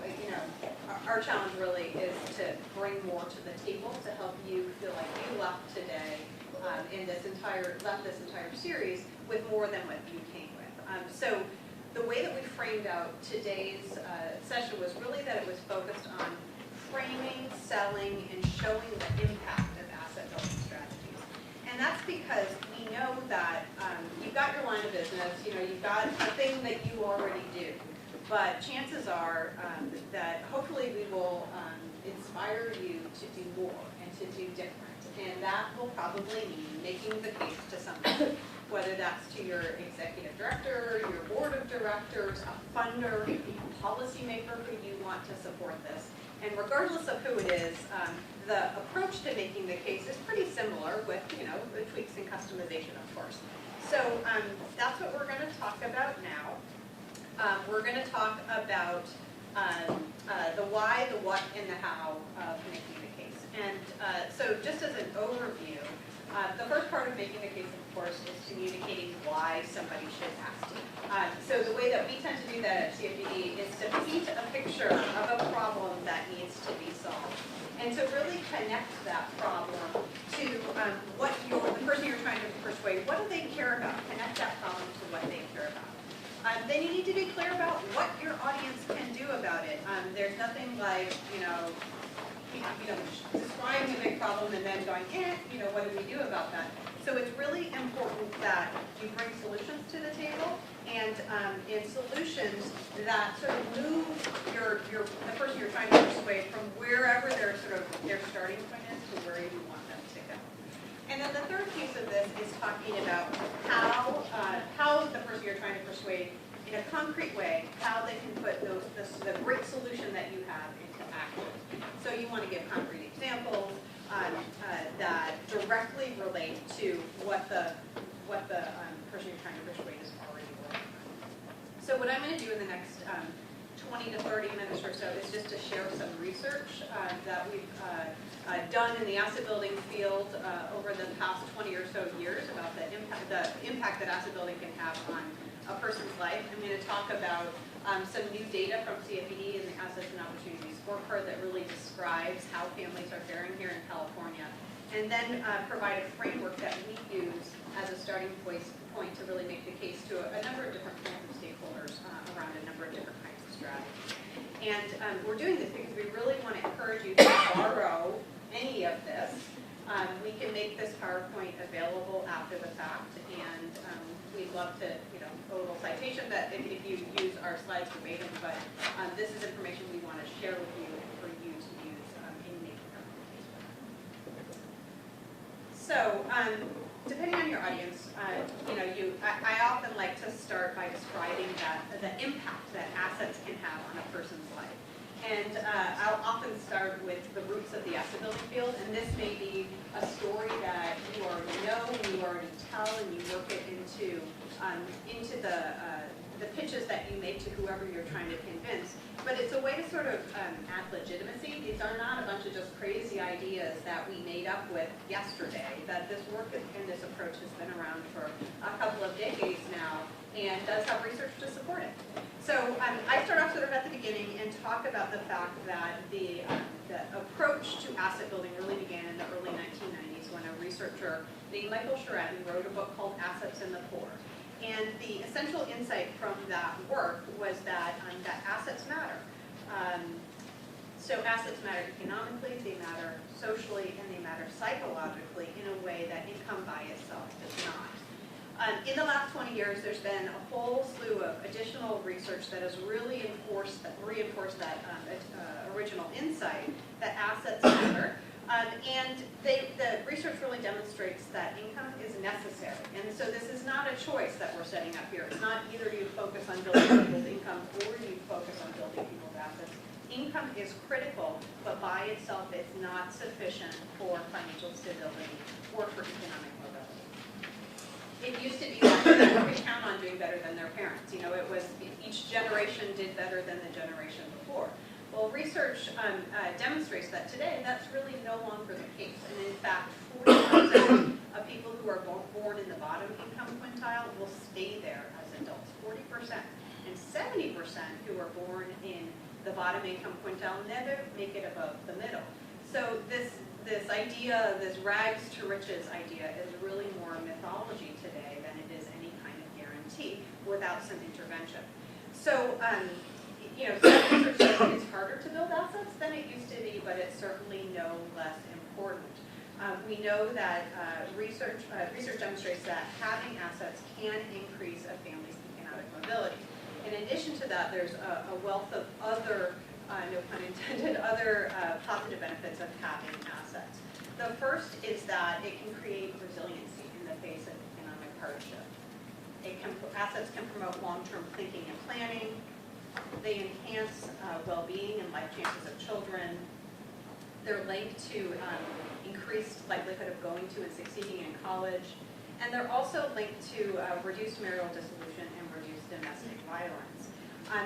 our challenge really is to bring more to the table to help you feel like you left today left this entire series with more than what you came with. So the way that we framed out today's session was really that it was focused on framing, selling, and showing the impact of asset building strategies. And that's because we know that you've got your line of business, you've got a thing that you already do. But chances are that hopefully we will inspire you to do more and to do different. And that will probably mean making the case to somebody, whether that's to your executive director, your board of directors, a funder, a policymaker who you want to support this. And regardless of who it is, the approach to making the case is pretty similar with, the tweaks and customization, of course. So that's what we're going to talk about now. We're going to talk about the why, the what, and the how of making the case. And so just as an overview, the first part of making the case, of course, is communicating why somebody should ask you. So the way that we tend to do that at CFED is to paint a picture of a problem that needs to be solved. And to really connect that problem to what the person you're trying to persuade, what do they care about? Connect that problem to what they care about. Then you need to be clear about what your audience can do about it. There's nothing like, describing a big problem and then going, what do we do about that? So it's really important that you bring solutions to the table and solutions that sort of move the person you're trying to persuade from wherever their starting point is to where you want them to go. And then the third piece of this is talking about how the person you're trying to persuade, in a concrete way, how they can put the great solution that you have into action. So you want to give concrete examples that directly relate to what the person you're trying to persuade is already working on. So what I'm going to do in the next 20 to 30 minutes or so is just to share some research that we've done in the asset building field over the past 20 or so years about the impact that asset building can have on a person's life. I'm going to talk about some new data from CFED and the Assets and Opportunities Scorecard that really describes how families are faring here in California, and then provide a framework that we use as a starting point to really make the case to a number of different kinds of stakeholders around a number of different kinds of strategies. And we're doing this because we really want to encourage you to borrow any of this. We can make this PowerPoint available after the fact, and we'd love to, a little citation that if you use our slides verbatim, but this is information we want to share with you for you to use in making our case. So, depending on your audience, I often like to start by describing the impact that assets can have on a person's life. And I'll often start with the roots of the asset building field, and this may be a story that you already know, you already tell, and you work it into the pitches that you make to whoever you're trying to convince. But it's a way to sort of add legitimacy. These are not a bunch of just crazy ideas that we made up with yesterday, that this work and this approach has been around for a couple of decades now and does have research to support it. So I start off sort of at the beginning and talk about the fact that the approach to asset building really began in the early 1990s when a researcher named Michael Sheraton wrote a book called Assets and the Poor. And the essential insight from that work was that assets matter. So assets matter economically, they matter socially, and they matter psychologically in a way that income by itself does not. In the last 20 years, there's been a whole slew of additional research that has really reinforced that original insight that assets matter. And the research really demonstrates that income is necessary. And so this is not a choice that we're setting up here. It's not either you focus on building people's income or you focus on building people's assets. Income is critical, but by itself it's not sufficient for financial stability or for economic mobility. It used to be that people could count on doing better than their parents. It was each generation did better than the generation before. Well, research demonstrates that today that's really no longer the case. And in fact, 40% of people who are born in the bottom income quintile will stay there as adults, 40%. And 70% who are born in the bottom income quintile never make it above the middle. So this idea, this rags to riches idea, is really more mythology today than it is any kind of guarantee without some intervention. So, you know, some research says it's harder to build assets than it used to be, but it's certainly no less important. We know that research demonstrates that having assets can increase a family's economic mobility. In addition to that, there's a wealth of other, no pun intended, other positive benefits of having assets. The first is that it can create resiliency in the face of economic hardship. Assets can promote long-term thinking and planning. They enhance well-being and life chances of children. They're linked to increased likelihood of going to and succeeding in college. And they're also linked to reduced marital dissolution and reduced domestic violence.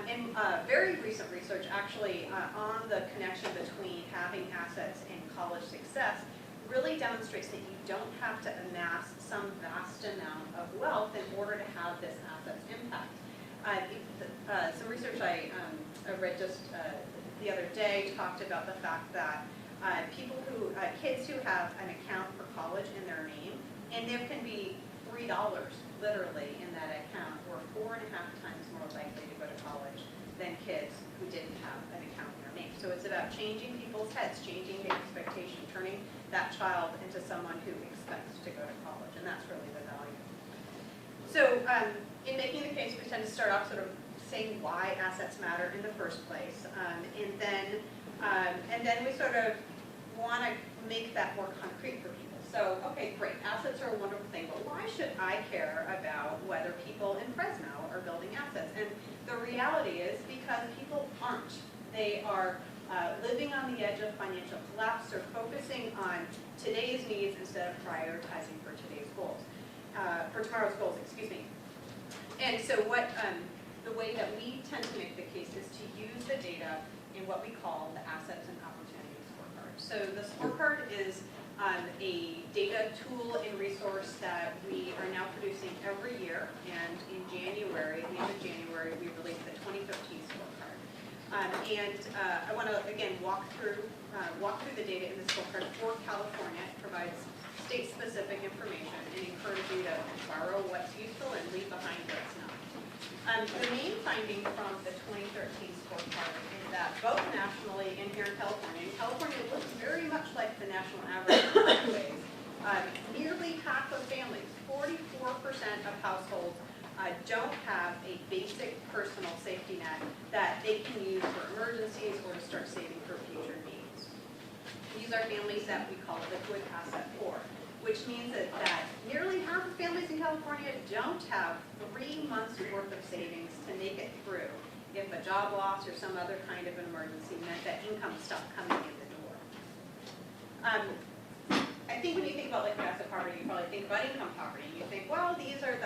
And very recent research actually on the connection between having assets and college success really demonstrates that you don't have to amass some vast amount of wealth in order to have this asset's impact. Some research I read just the other day talked about the fact that kids who have an account for college in their name, and there can be $3 literally in that account, were 4.5 times more likely to go to college than kids who didn't have an account in their name. So it's about changing people's heads, changing the expectation, turning that child into someone who expects to go to college, and that's really the value. So in making the case, we tend to start off sort of saying why assets matter in the first place, and then we sort of want to make that more concrete for people. So, okay, great, assets are a wonderful thing, but why should I care about whether people in Fresno are building assets? And the reality is because people aren't. They are living on the edge of financial collapse. They're focusing on today's needs instead of prioritizing for today's goals, for tomorrow's goals, excuse me. And so the way that we tend to make the case is to use the data in what we call the assets and opportunities scorecard. So the scorecard is a data tool and resource that we are now producing every year, and in January, at the end of January, we released the 2013 scorecard. I want to again walk through the data in the scorecard for California. It provides state-specific information and encourage you to borrow what's useful and leave behind what's not. The main finding from the 2013 scorecard is that both nationally and here in California looks very much like the national average in many ways. Nearly half of families, 44% of households, don't have a basic personal safety net that they can use for emergencies or to start saving for future needs. These are families that we call liquid asset poor, which means that nearly half of families in California don't have 3 months worth of savings to make it through if a job loss or some other kind of an emergency meant that income stopped coming in the door. I think when you think about liquid asset poverty, you probably think about income poverty. You think, well, these are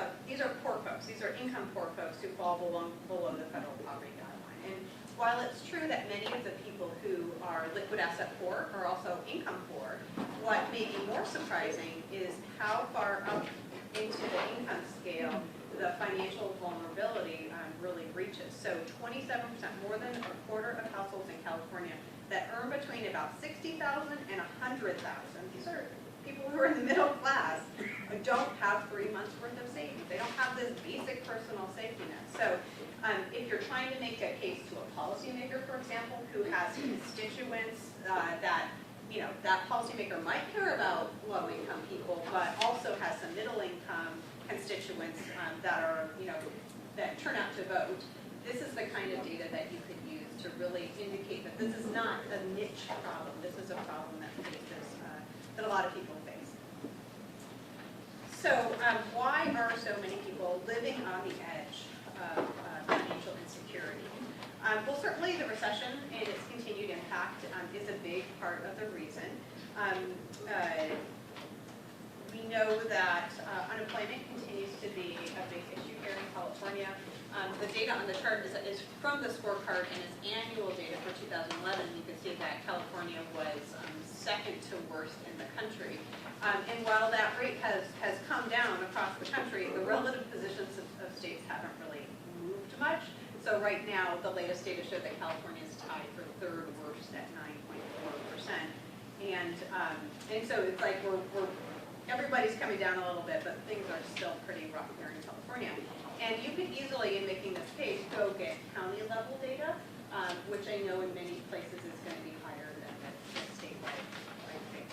poor folks. These are income poor folks who fall below the federal poverty guideline. And while it's true that many of the people who are liquid asset poor are also income poor, what may be more surprising is how far up into the income scale the financial vulnerability really reaches. So 27%, more than a quarter of households in California that earn between about $60,000 and $100,000. These are people who are in the middle class who don't have 3 months worth of savings. They don't have this basic personal safety net. So if you're trying to make a case to a policymaker, for example, who has constituents that policymaker might care about low-income people, but also has some middle-income constituents that turn out to vote, this is the kind of data that you could use to really indicate that this is not a niche problem. This is a problem that a lot of people face. So why are so many people living on the edge of financial insecurity? Well, certainly the recession and its continued impact is a big part of the reason. We know that unemployment continues to be a big issue here in California. The data on the chart is from the scorecard and is annual data for 2011. You can see that California was second to worst in the country. And while that rate has come down across the country, the relative positions of states haven't really moved much. So right now, the latest data show that California is tied for third worst at 9.4%. And so it's like everybody's coming down a little bit, but things are still pretty rough here in California. And you could easily, in making this case, go get county level data, which I know in many places is going to be higher than the statewide rate.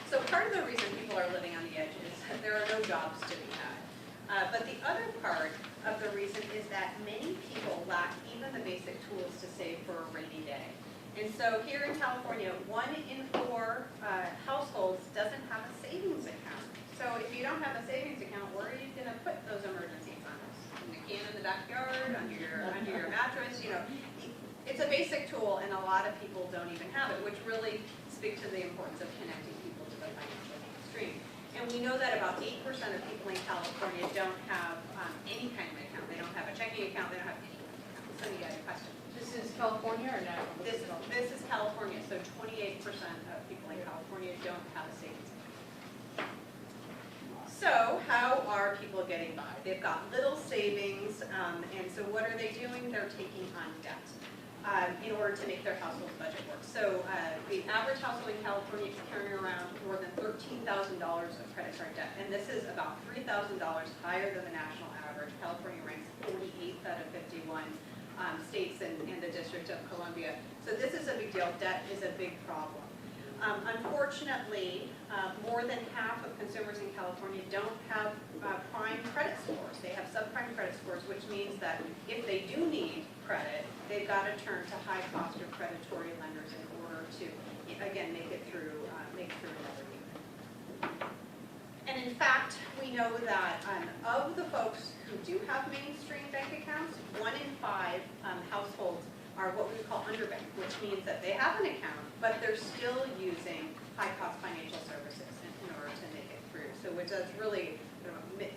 So part of the reason people are living on the edge is that there are no jobs to be had. But the other part of the reason is that many people lack even the basic tools to save for a rainy day. And so here in California, 1 in 4 households doesn't have a savings account. So if you don't have a savings account, where are you going to put those emergency funds? In the can in the backyard, under your mattress? You know, it's a basic tool, and a lot of people don't even have it, which really speaks to the importance of connecting people to the financial mainstream. And we know that about 8% of people in California don't have any kind of account. They don't have a checking account. They don't have any kind of account. So you got a question. This is California or national? This is California. So 28% of people in California don't have a savings account. So how are people getting by? They've got little savings, and so what are they doing? They're taking on debt in order to make their household budget work. So the average household in California is carrying around more than $13,000 of credit card debt, and this is about $3,000 higher than the national average. California ranks 48th out of 51 states and the District of Columbia. So this is a big deal. Debt is a big problem. Unfortunately, more than half of consumers in California don't have prime credit scores. They have subprime credit scores, which means that if they do need credit, they've got to turn to high-cost or predatory lenders in order to, again, make it through another year. And in fact, we know that of the folks who do have mainstream bank accounts, 1 in 5 households are what we would call underbanked, which means that they have an account, but they're still using high-cost financial services in order to make it through. So which does really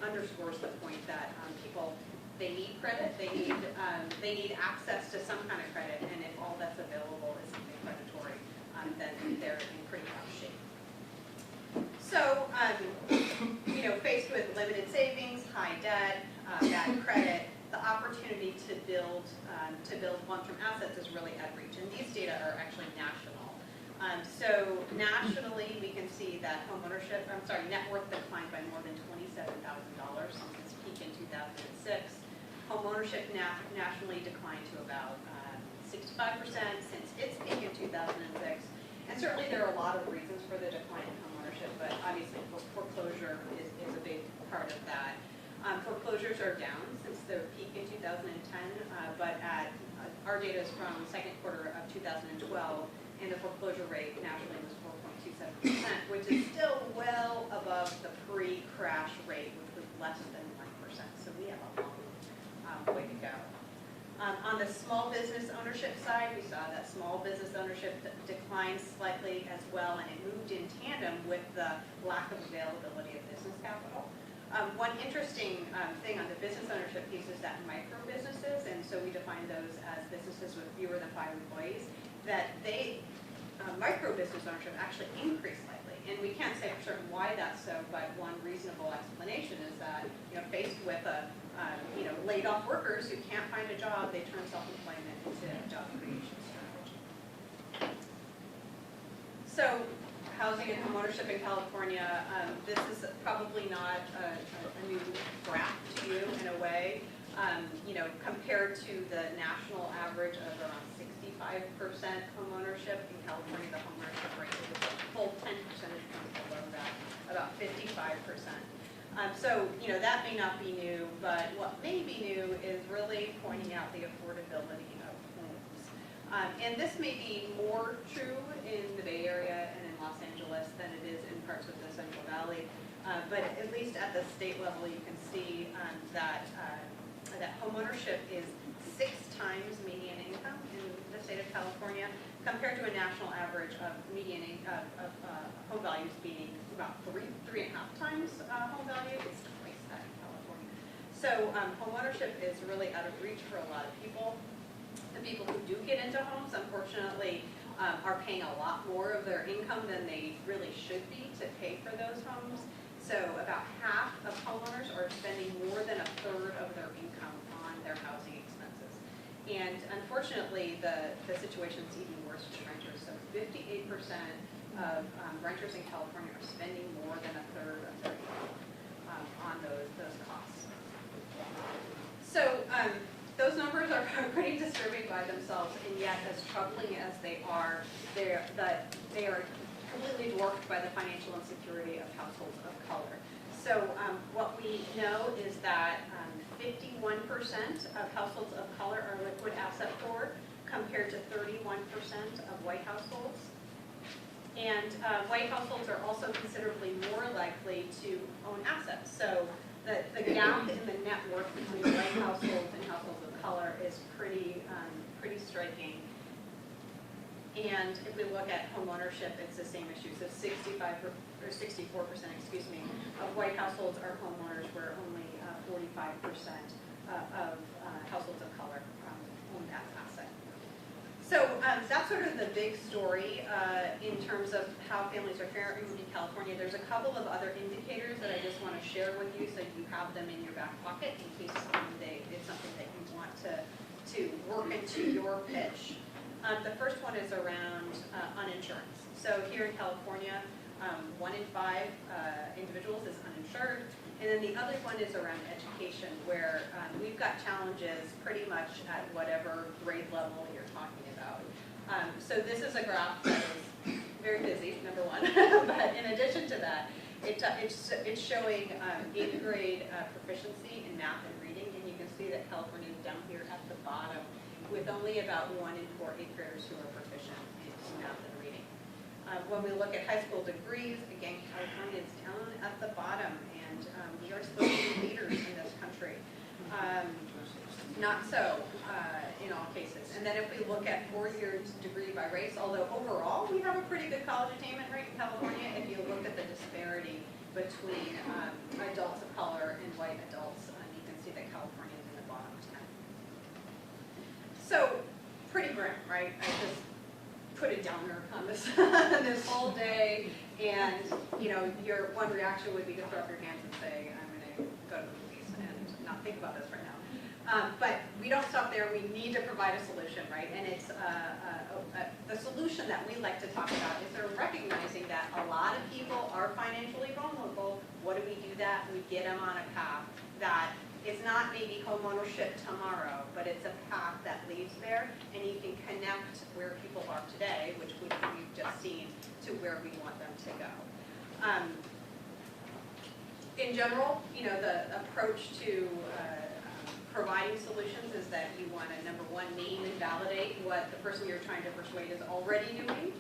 underscores the point that people, they need credit, they need access to some kind of credit, and if all that's available is something predatory, then they're in pretty rough shape. So, faced with limited savings, high debt, bad credit, the opportunity to build long-term assets is really at reach, and these data are actually national. So nationally, we can see that net worth declined by more than $27,000 since its peak in 2006. Home ownership nationally declined to about 65% since its peak in 2006. And certainly there are a lot of reasons for the decline in home ownership, but obviously foreclosure is a big part of that. Foreclosures are down since their peak in 2010, but our data is from the second quarter of 2012, and the foreclosure rate nationally was 4.27%, which is still well above the pre-crash rate, which was less than 1%. So we have a long way to go. On the small business ownership side, we saw that small business ownership declined slightly as well, and it moved in tandem with the lack of availability of business capital. One interesting thing on the business ownership piece is that micro businesses, and so we define those as businesses with fewer than 5 employees, that micro business ownership actually increased slightly. And we can't say for certain why that's so, but one reasonable explanation is that, faced with laid off workers who can't find a job, they turn self-employment into a job creation strategy. So, housing and homeownership in California, this is probably not a new graph to you in a way. Compared to the national average of around 65% homeownership, in California the homeownership rate is a full 10 percentage points below that, about 55%. So, that may not be new, but what may be new is really pointing out the affordability of homes. And this may be more true in the Bay Area and in Los Angeles than it is in parts of the Central Valley. But at least at the state level, you can see that homeownership is 6 times median income in the state of California, compared to a national average of median home values being about 3.5 times home value. It's twice that in California. So home ownership is really out of reach for a lot of people. The people who do get into homes, unfortunately, are paying a lot more of their income than they really should be to pay for those homes. So about half of homeowners are spending more than 1/3 of their income on their housing expenses. And unfortunately, the situation is even worse for renters. So 58% of renters in California are spending more than 1/3 of their income on those costs. So those numbers are pretty disturbing by themselves, and yet as troubling as they are, they are completely dwarfed by the financial insecurity of households of color. So what we know is that 51% of households of color are liquid asset poor, compared to 31% of white households. And white households are also considerably more likely to own assets. So the gap in the net worth between white households and households of color is pretty striking. And if we look at home ownership, it's the same issue. So 64%, excuse me, of white households are homeowners, where only 45% of households of color own that asset. So that's sort of the big story in terms of how families are faring in California. There's a couple of other indicators that I just want to share with you so you have them in your back pocket in case it's something that you want to work into your pitch. The first one is around uninsurance. So here in California, 1 in 5 individuals is uninsured. And then the other one is around education, where we've got challenges pretty much at whatever grade level you're talking about. So this is a graph that is very busy, number one. But in addition to that, it's showing 8th grade proficiency in math and reading. And you can see that California is down here at the bottom, with only about 1 in 4 8th graders who are proficient in math and reading. When we look at high school degrees, again, California is down at the bottom, and we are supposed to be leaders in this country. Not so in all cases. And then if we look at 4-year degree by race, although overall we have a pretty good college attainment rate in California, if you look at the disparity between adults of color and white adults, you can see that California is in the bottom 10. So, pretty grim, right? I just put a downer on this this whole day, and your one reaction would be to throw up your hands and say, I'm going to go to the police and not think about this right now. But we don't stop there. We need to provide a solution, right? And it's the solution that we like to talk about is they're recognizing that a lot of people are financially vulnerable. What do we do that? We get them on a path that is not maybe home ownership tomorrow, but it's a path that leads there, and you can connect where people are today, which we've just seen, to where we want them to go. In general, the approach to providing solutions is that you want to, number one, name and validate what the person you're trying to persuade is already doing,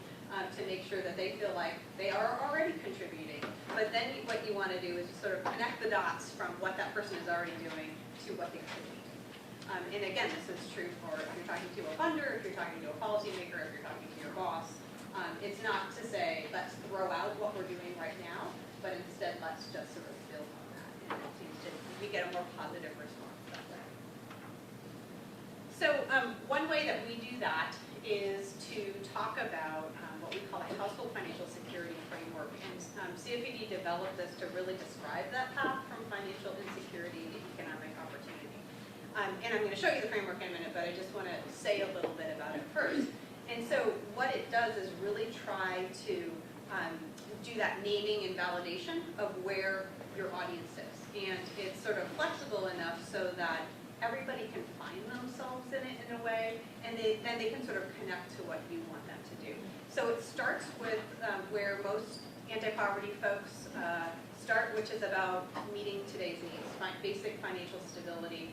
to make sure that they feel like they are already contributing. But then what you want to do is sort of connect the dots from what that person is already doing to what they could be. And again, this is true for if you're talking to a funder, if you're talking to a policymaker, if you're talking to your boss. It's not to say, let's throw out what we're doing right now, but instead let's just sort of build on that. And it seems to, we get a more positive response that way. So one way that we do that is to talk about what we call a household financial security framework. And CFED developed this to really describe that path from financial insecurity to economic opportunity. And I'm going to show you the framework in a minute, but I just want to say a little bit about it first. And so what it does is really try to do that naming and validation of where your audience is. And it's sort of flexible enough so that everybody can find themselves in it in a way, and then they can sort of connect to what you want them to do. So it starts with where most anti-poverty folks start, which is about meeting today's needs, basic financial stability,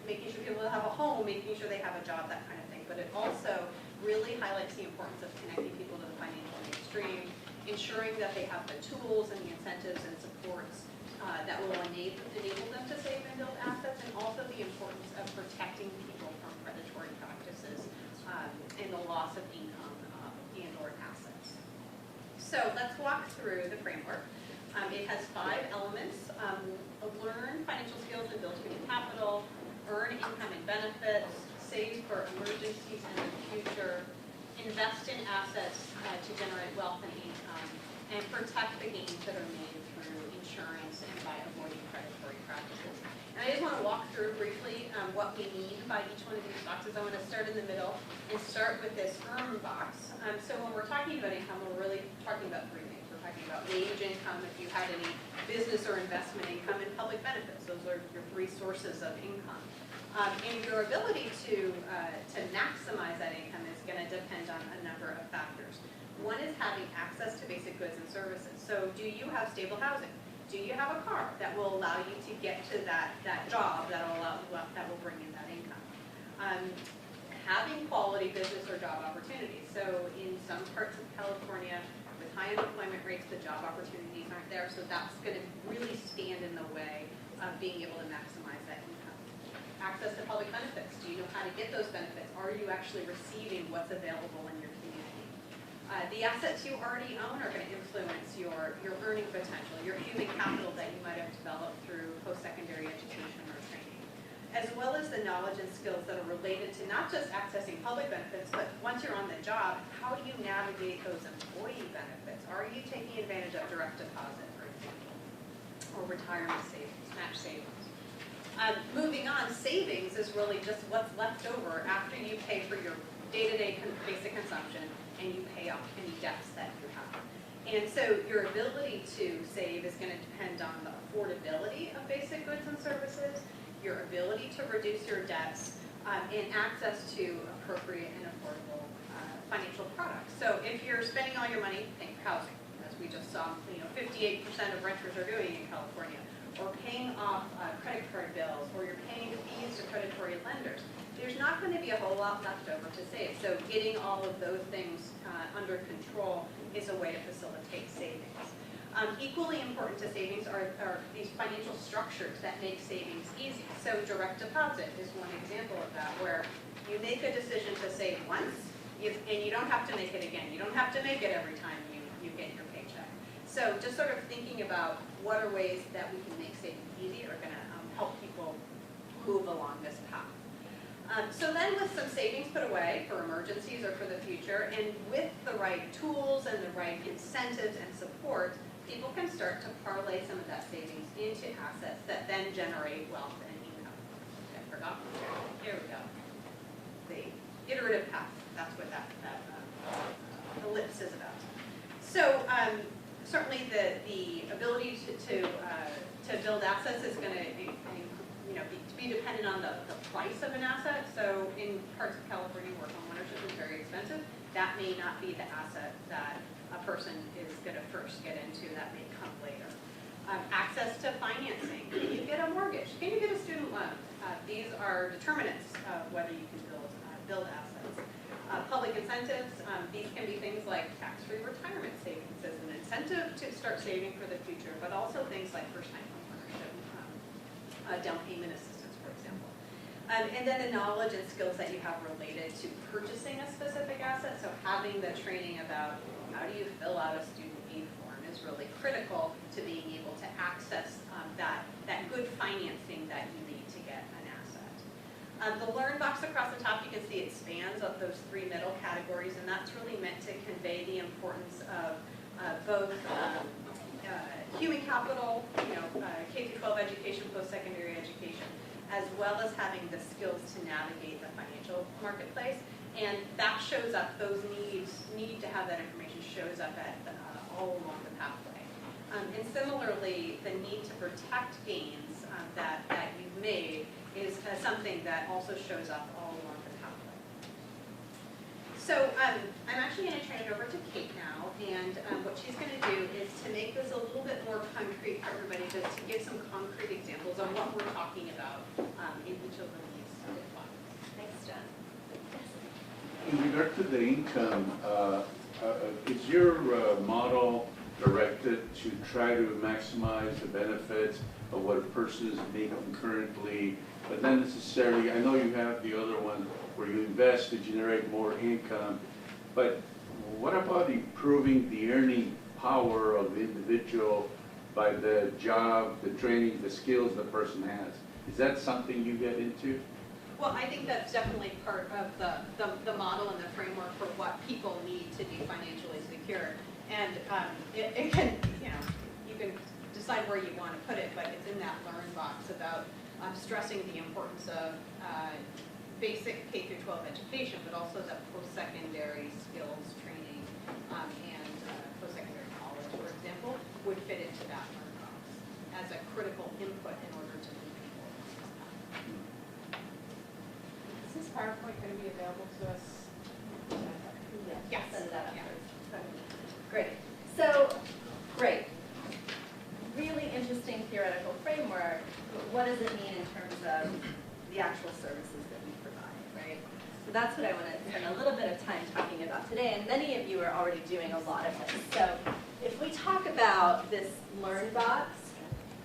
making sure people have a home, making sure they have a job, that kind of thing. But it also really highlights the importance of connecting people to the financial mainstream, ensuring that they have the tools and the incentives and supports that will enable them to save and build assets, and also the importance of protecting people from predatory practices and the loss of income and or assets. So let's walk through the framework. It has 5 elements: learn financial skills and build human capital, earn income and benefits, save for emergencies and the future, invest in assets to generate wealth and income, and protect the gains that are made through insurance and by avoiding predatory practices. And I just want to walk through briefly what we mean by each one of these boxes. I want to start in the middle and start with this earn box. So when we're talking about income, we're really talking about 3 things. We're talking about wage income, if you had any business or investment income, and public benefits. Those are your 3 sources of income. And your ability to maximize that income is going to depend on a number of factors. One is having access to basic goods and services. So do you have stable housing? Do you have a car that will allow you to get to that job that will bring in that income? Having quality business or job opportunities. So in some parts of California, with high unemployment rates, the job opportunities aren't there. So that's going to really stand in the way of being able to maximize that income. Access to public benefits. Do you know how to get those benefits? Are you actually receiving what's available in your community? The assets you already own are going to influence your earning potential, your human capital that you might have developed through post-secondary education or training, as well as the knowledge and skills that are related to not just accessing public benefits, but once you're on the job, how do you navigate those employee benefits? Are you taking advantage of direct deposit, for example, or retirement savings, match savings? Moving on, savings is really just what's left over after you pay for your day-to-day basic consumption and you pay off any debts that you have. And so your ability to save is going to depend on the affordability of basic goods and services, your ability to reduce your debts, and access to appropriate and affordable financial products. So if you're spending all your money paying for housing, as we just saw, 58% of renters are doing in California, or paying off credit card bills, or you're paying fees to predatory lenders, there's not going to be a whole lot left over to save. So getting all of those things under control is a way to facilitate savings. Equally important to savings are these financial structures that make savings easy. So direct deposit is one example of that, where you make a decision to save once, and you don't have to make it again. You don't have to make it every time you get your paycheck. So just sort of thinking about what are ways that we can make savings easy are going to help people move along this path. So then with some savings put away for emergencies or for the future, and with the right tools and the right incentives and support, people can start to parlay some of that savings into assets that then generate wealth and income. I forgot. Here we go. The iterative path. That's what that ellipse is about. So certainly the ability to build assets is going to be dependent on the price of an asset. So in parts of California where homeownership is very expensive, that may not be the asset that a person is going to first get into. That may come later. Access to financing. Can you get a mortgage? Can you get a student loan? These are determinants of whether you can build assets. Public incentives. These can be things like tax-free retirement savings as an incentive to start saving for the future, but also things like first-time homeownership, down payment assistance, for example. And then the knowledge and skills that you have related to purchasing a specific asset. So having the training about how do you fill out a student aid form is really critical to being able to access that good financing that you need to get an asset. The learn box across the top, you can see it spans up those 3 middle categories, and that's really meant to convey the importance of both human capital, K-12 education, post-secondary education, as well as having the skills to navigate the financial marketplace. And that shows up, those need to have that information shows up at all along the pathway. And similarly, the need to protect gains that you've made is something that also shows up all along the pathway. So I'm actually going to turn it over to Kate now, and what she's going to do is to make this a little bit more concrete for everybody, to give some concrete examples of what we're talking about in each of these blocks. Thanks, Jen. In regard to the income, is your model directed to try to maximize the benefits of what a person is making currently, but not necessarily, I know you have the other one where you invest to generate more income, but what about improving the earning power of the individual by the job, the training, the skills the person has? Is that something you get into? Well, I think that's definitely part of the model and the framework for what people need to be financially secure. And it can, you can decide where you want to put it, but it's in that learn box about stressing the importance of basic K through 12 education, but also the post-secondary skills training and post-secondary college, for example, would fit into that learn box as a critical input in order to move people. Is this PowerPoint going to be available to us? Yes. Send it out afterwards. Great. So, great. Really interesting theoretical framework. What does it mean in terms of the actual services that we provide, right? So that's what I want to spend a little bit of time talking about today, and many of you are already doing a lot of this. So if we talk about this learn box,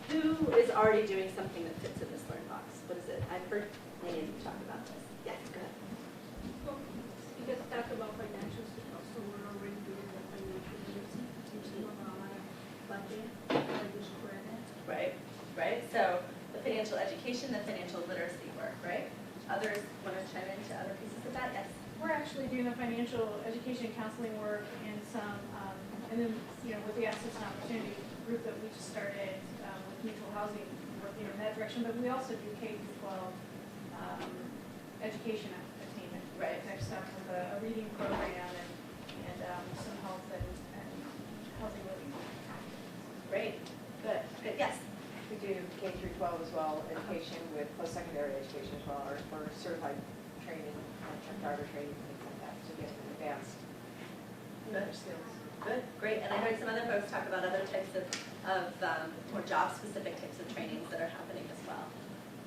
who is already doing something that fits in this learn box? What is it? I've heard many of you talk about this. Yes, go ahead. Well, you guys talk about financials, but also we're already doing the financial literacy, teaching about budget, reduce credit. Right, right. So the financial education, the financial literacy work, right? Others want to chime into other pieces of that? Yes. We're actually doing the financial education and counseling work and some, and then, with the Access and Opportunity group that we just started with mutual housing, working in that direction, but we also do K through 12 education attainment. Right. Type stuff with a reading program and some health and healthy living. Great. Good. Good. Yes. We do K through 12 as well, education with post-secondary education as well, or certified training, truck driver training, things like that, to get advanced skills. Good. Great. And I heard some other folks talk about other types of more job-specific types of trainings that are happening as well.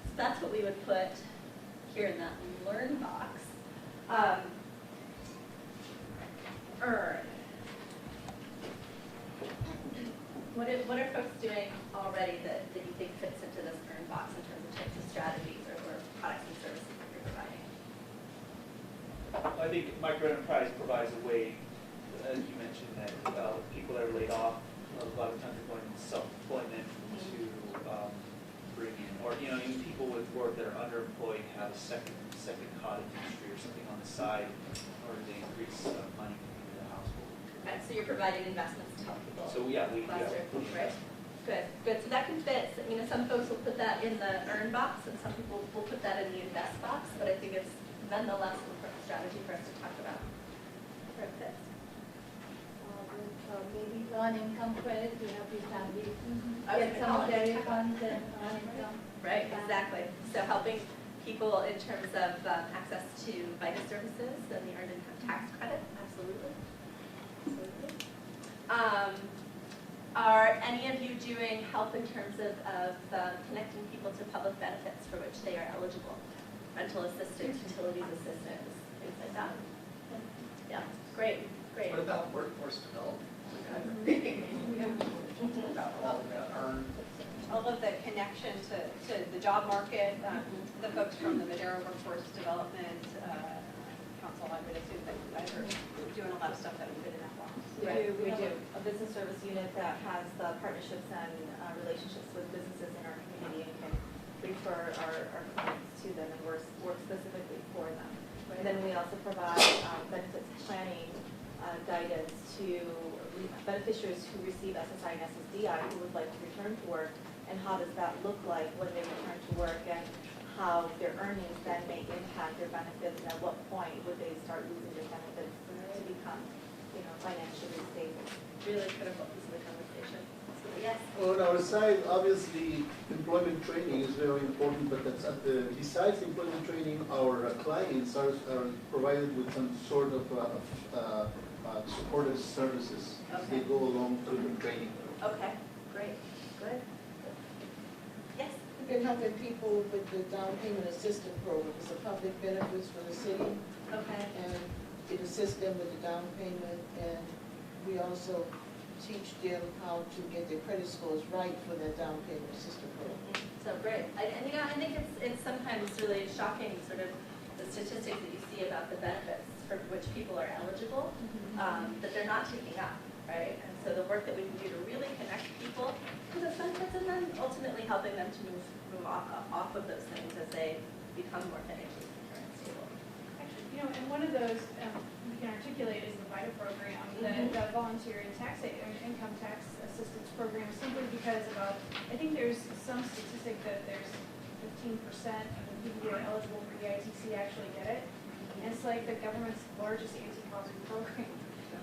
So that's what we would put here in that learn box. Earn. What are folks doing already that you think fits into this earn box in terms of types of strategies or products and services that you're providing? I think microenterprise provides a way, as you mentioned, that people that are laid off, a lot of times are going into self-employment to bring in, or even people with work that are underemployed have a second cottage industry or something on the side in order to increase money into the household. Right, so you're providing investments to help people. So yeah, Right. Good. Good. So that can fit. Some folks will put that in the earn box, and some people will put that in the invest box. But I think it's nonetheless an important strategy for us to talk about. Where it fits. Maybe non-income credit to help your family Get get some of their funds and non-income. Right. Exactly. So helping people in terms of access to VITA services and the earned income tax credit. Absolutely. Absolutely. Are any of you doing help in terms of connecting people to public benefits for which they are eligible? Rental assistance, utilities assistance, things like that? Yeah, great, great. What about workforce development? All of the connection to the job market, the folks from the Madera Workforce Development Council, I would assume that you guys are doing a lot of stuff that would fit in that box. We do a business service unit that has the partnerships and relationships with businesses in our community and can refer our clients to them and work specifically for them. And then we also provide benefits planning guidance to beneficiaries who receive SSI and SSDI who would like to return to work, and how does that look like when they return to work, and how their earnings then may impact their benefits, and at what point would they start losing their benefits to become financially stable. Really critical piece of the conversation. So, yes. On our side, obviously, employment training is very important, but that's besides employment training, our clients are provided with some sort of supportive services as they go along through the training. Okay, great, good. Yes? We've been helping people with the down payment assistance program. It's a public benefits for the city. Okay. And it assists them with the down payment, and we also teach them how to get their credit scores right for their down payment assistance program. So great. And you know, I think it's sometimes really shocking, sort of the statistics that you see about the benefits for which people are eligible, that they're not taking up, right? And so the work that we can do to really connect people to those benefits and then ultimately helping them to move off of those things as they become more financially secure and stable. Actually, you know, and one of those we can articulate is the VITA program, the volunteer and income tax assistance program, simply because I think there's some statistic that there's 15% of the people who are eligible for EITC actually get it. And it's like the government's largest anti-poverty program.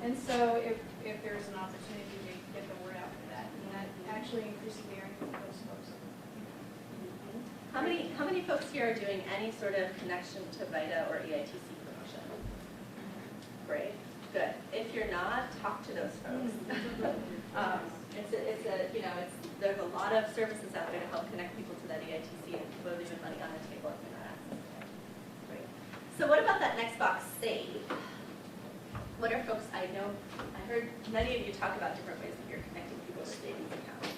And so if there's an opportunity to get the word out for that, and that actually increases the earnings of those folks. How many folks here are doing any sort of connection to VITA or EITC promotion? Great, good. If you're not, talk to those folks. There's a lot of services out there to help connect people to that EITC, and people are leaving money on the table if they're not accessing it. Great. So what about that next box, save? What are folks, I heard many of you talk about different ways that you're connecting people with savings accounts.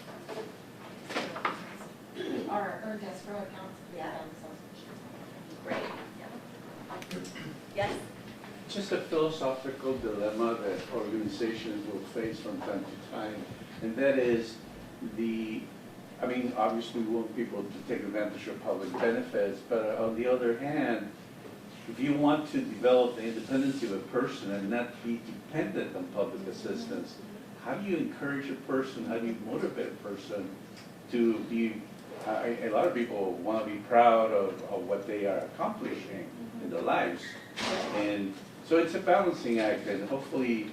Our earned escrow accounts. Yeah. Great. Yeah. Yes? Just a philosophical dilemma that organizations will face from time to time, and that is obviously we want people to take advantage of public benefits, but on the other hand, if you want to develop the independence of a person and not be dependent on public assistance, how do you encourage a person, how do you motivate a person to be, a lot of people want to be proud of what they are accomplishing in their lives. And so it's a balancing act, and hopefully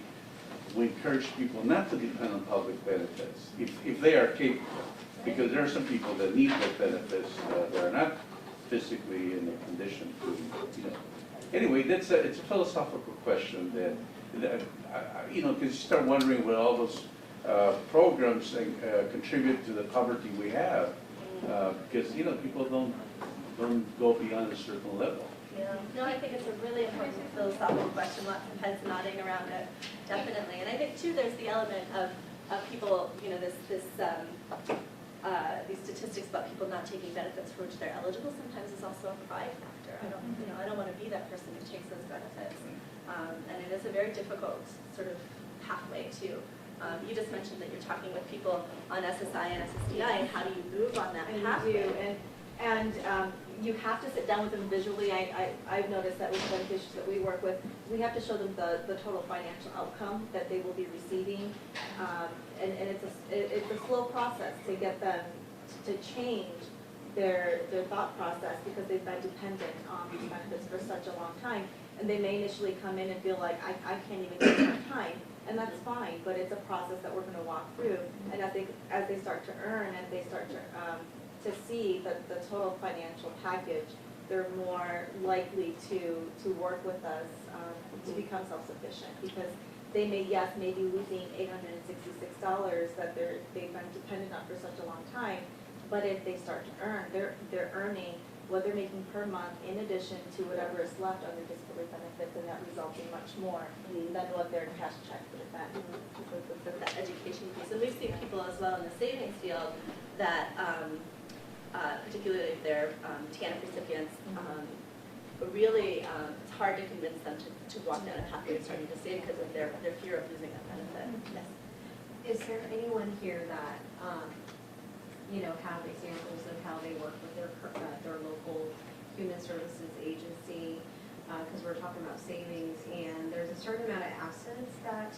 we encourage people not to depend on public benefits if they are capable, because there are some people that need the benefits that are not physically in a condition to, Anyway, it's a philosophical question that because you start wondering will all those programs contribute to the poverty we have, because people don't go beyond a certain level. Yeah. No, I think it's a really important philosophical question. Lots of heads nodding around it, definitely. And I think too, there's the element of people, these statistics about people not taking benefits for which they're eligible sometimes is also a pride factor. I don't want to be that person who takes those benefits. And it is a very difficult sort of pathway too. You just mentioned that you're talking with people on SSI and SSDI, and how do you move on that pathway? And you have to sit down with them visually. I've noticed that with beneficiaries that we work with, we have to show them the total financial outcome that they will be receiving. And it's a slow process to get them to change their thought process, because they've been dependent on these benefits for such a long time. And they may initially come in and feel like, I can't even get enough time. And that's fine, but it's a process that we're going to walk through. And as they start to earn, and they start to see the total financial package, they're more likely to work with us to become self-sufficient, because they may be losing $866 that they've been dependent on for such a long time, but if they start to earn, they're earning what they're making per month in addition to whatever is left on their disability benefits, and that results in much more than what their cash check would have been. That education piece. And we've seen people as well in the savings field that particularly if they're TANF recipients, really it's hard to convince them to walk down a pathway of starting to save because of their fear of losing that benefit. Yes. Is there anyone here that have examples of how they work with their local human services agency? Because we're talking about savings, and there's a certain amount of assets that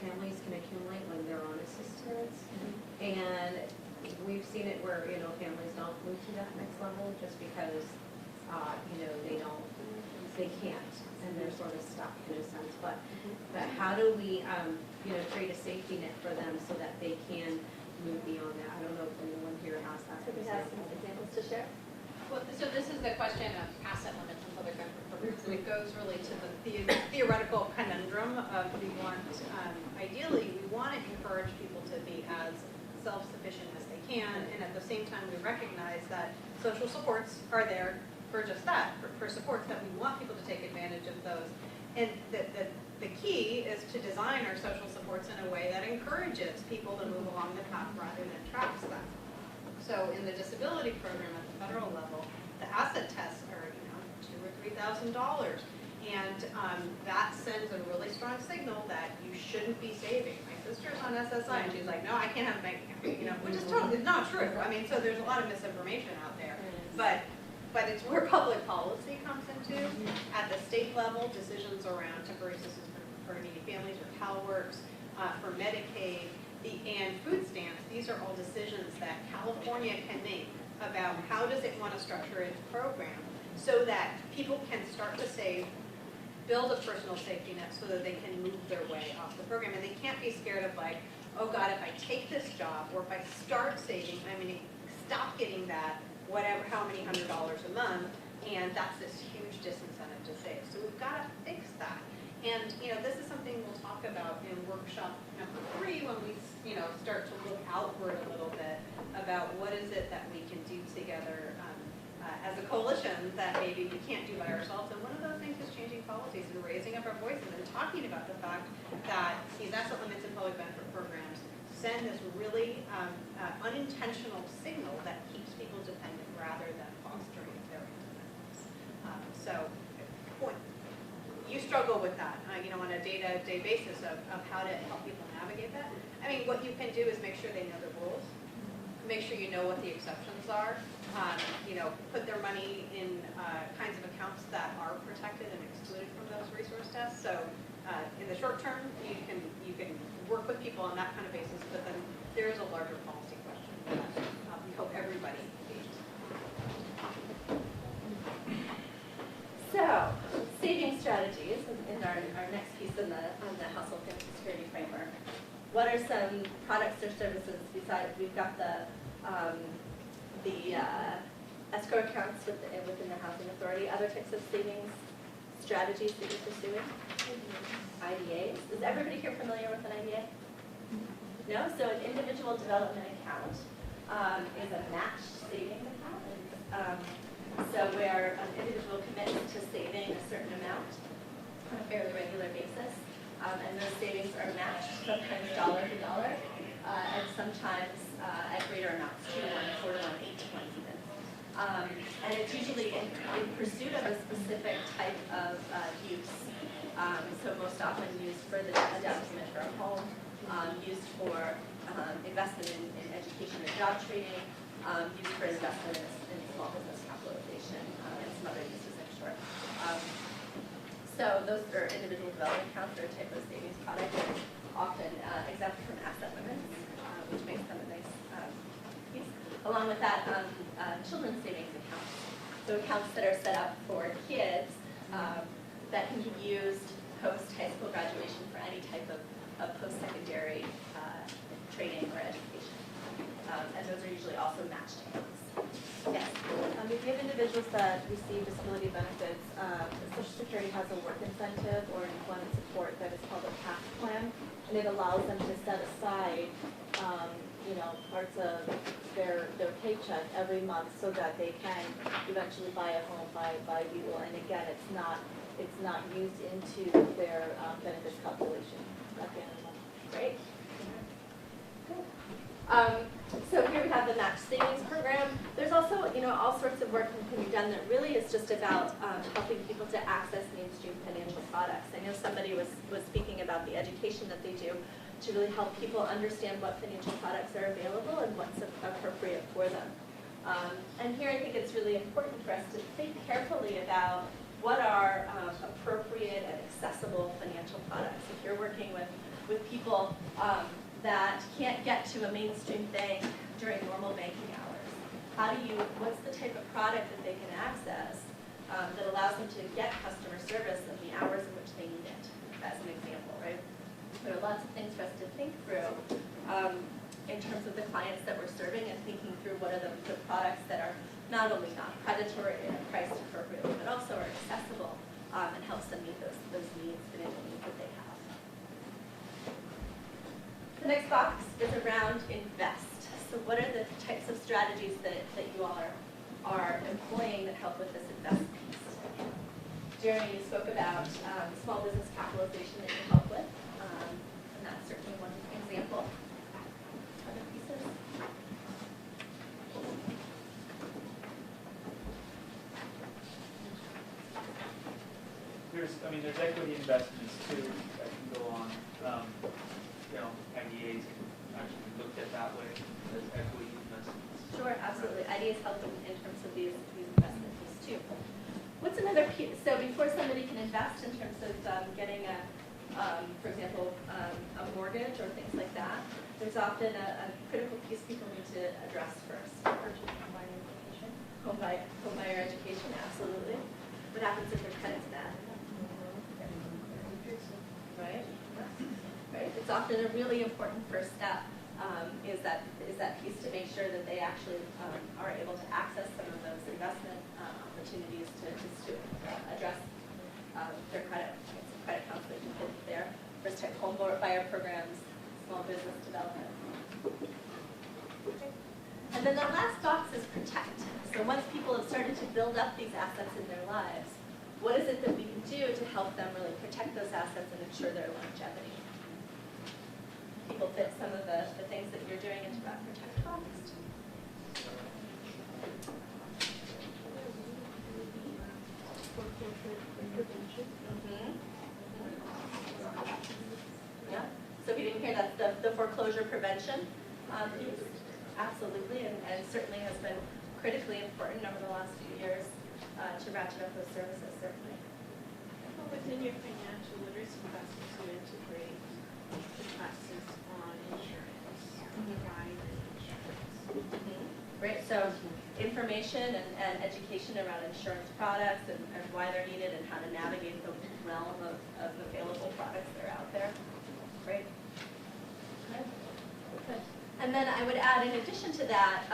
families can accumulate when they're on assistance, and we've seen it where families don't move to that next level just because they can't, and they're sort of stuck in a sense. But how do we create a safety net for them so that they can move beyond that? I don't know if anyone here has that. So we have some examples to share. Well, so this is the question of asset limits on public benefit programs, and it goes really to the theoretical conundrum of ideally we want to encourage people to be as self-sufficient as they can, and at the same time we recognize that social supports are there for just that, for supports, that we want people to take advantage of those, and that the key is to design our social supports in a way that encourages people to move along the path rather than traps them. So in the disability program at the federal level, the asset tests are, $2,000 or $3,000. And that sends a really strong signal that you shouldn't be saving. My sister's on SSI and she's like, no, I can't have a bank account, which is totally not true. I mean, so there's a lot of misinformation out there. But it's where public policy comes into. At the state level, decisions around temporary assistance for needy families or CalWORKs, for Medicaid, and food stamps, these are all decisions that California can make about how does it want to structure its program so that people can start to save, build a personal safety net so that they can move their way off the program. And they can't be scared of like, oh God, if I take this job or if I start saving, I'm going to stop getting that whatever, how many $100s a month, and that's this huge disincentive to save. So we've got to fix that. And this is something we'll talk about in workshop number 3 when we start to look outward a little bit about what is it that we can do together as a coalition that maybe we can't do by ourselves. And one of those things is changing policies and raising up our voices and talking about the fact that these asset limits and public benefit programs send this really unintentional signal that keeps people dependent rather than fostering their independence. So you struggle with that, on a day-to-day basis of how to help people navigate that. I mean, what you can do is make sure they know the rules, make sure you know what the exceptions are, put their money in kinds of accounts that are protected and excluded from those resource tests. So in the short term, you can work with people on that kind of basis, but then there is a larger policy question that we hope everybody engages. So, saving strategies is our next piece on the household financial security framework. What are some products or services besides, we've got the escrow accounts within the housing authority, other types of savings strategies that you're pursuing? IDAs. Is everybody here familiar with an IDA? No? So an individual development account is a matched savings account. So where an individual commits to saving a certain amount on a fairly regular basis, and those savings are matched, sometimes dollar to dollar, and sometimes at greater amounts, 2-to-1, 4-to-1, 8-to-1 even. And it's usually in pursuit of a specific type of use. So most often used for the establishment for a home, used for investment in education or job training, used for investment in small business capitalization, and some other uses, I'm sure. So those are individual development accounts or a type of savings product that is often exempt from asset limits, which makes them a nice piece. Along with that, children's savings accounts. So accounts that are set up for kids that can be used post-high school graduation for any type of post-secondary training or education. And those are usually also matched accounts. Yes? If you have individuals that receive disability benefits, Social Security has a work incentive or an employment support that is called a PAC plan, and it allows them to set aside parts of their paycheck every month so that they can eventually buy a home, buy vehicle, and again, it's not used into their benefits calculation at the end of the month. Great. So here we have the matched savings program. There's also, all sorts of work that can be done that really is just about helping people to access mainstream financial products. I know somebody was speaking about the education that they do to really help people understand what financial products are available and what's appropriate for them. And here I think it's really important for us to think carefully about what are appropriate and accessible financial products. If you're working with people that can't get to a mainstream bank during normal banking hours, what's the type of product that they can access that allows them to get customer service in the hours in which they need it, as an example, right? There are lots of things for us to think through in terms of the clients that we're serving and thinking through what are the products that are not only not predatory and priced appropriately, but also are accessible and helps them meet those needs, financial needs that they have. The next box is around invest. So what are the types of strategies that you all are employing that help with this invest piece? Jeremy, you spoke about small business capitalization that you help with, and that's certainly one example. Other pieces? There's equity investments too that can go on. IDAs can actually be looked at that way as equity investments. Sure, absolutely. IDAs help in terms of these investment fees too. What's another piece? So before somebody can invest in terms of getting for example, a mortgage or things like that, there's often a critical piece people need to address first. Home buyer education, absolutely. What happens if their credit's bad? Right? Right? It's often a really important first step is that piece to make sure that they actually are able to access some of those investment opportunities to address their credit. Some credit counseling there. First time home buyer programs, small business development. And then the last box is protect. So once people have started to build up these assets in their lives, what is it that we can do to help them really protect those assets and ensure their longevity? People fit some of the things that you're doing into that protect box. Yeah. So if you didn't hear that, the foreclosure prevention piece, absolutely, and certainly has been critically important over the last few years to ratchet up those services, certainly. Well, within your financial literacy classes, you integrate the classes on insurance, private insurance. Great, so information and education around insurance products and why they're needed and how to navigate the realm of available products that are out there. Great. Okay. Good. And then I would add, in addition to that,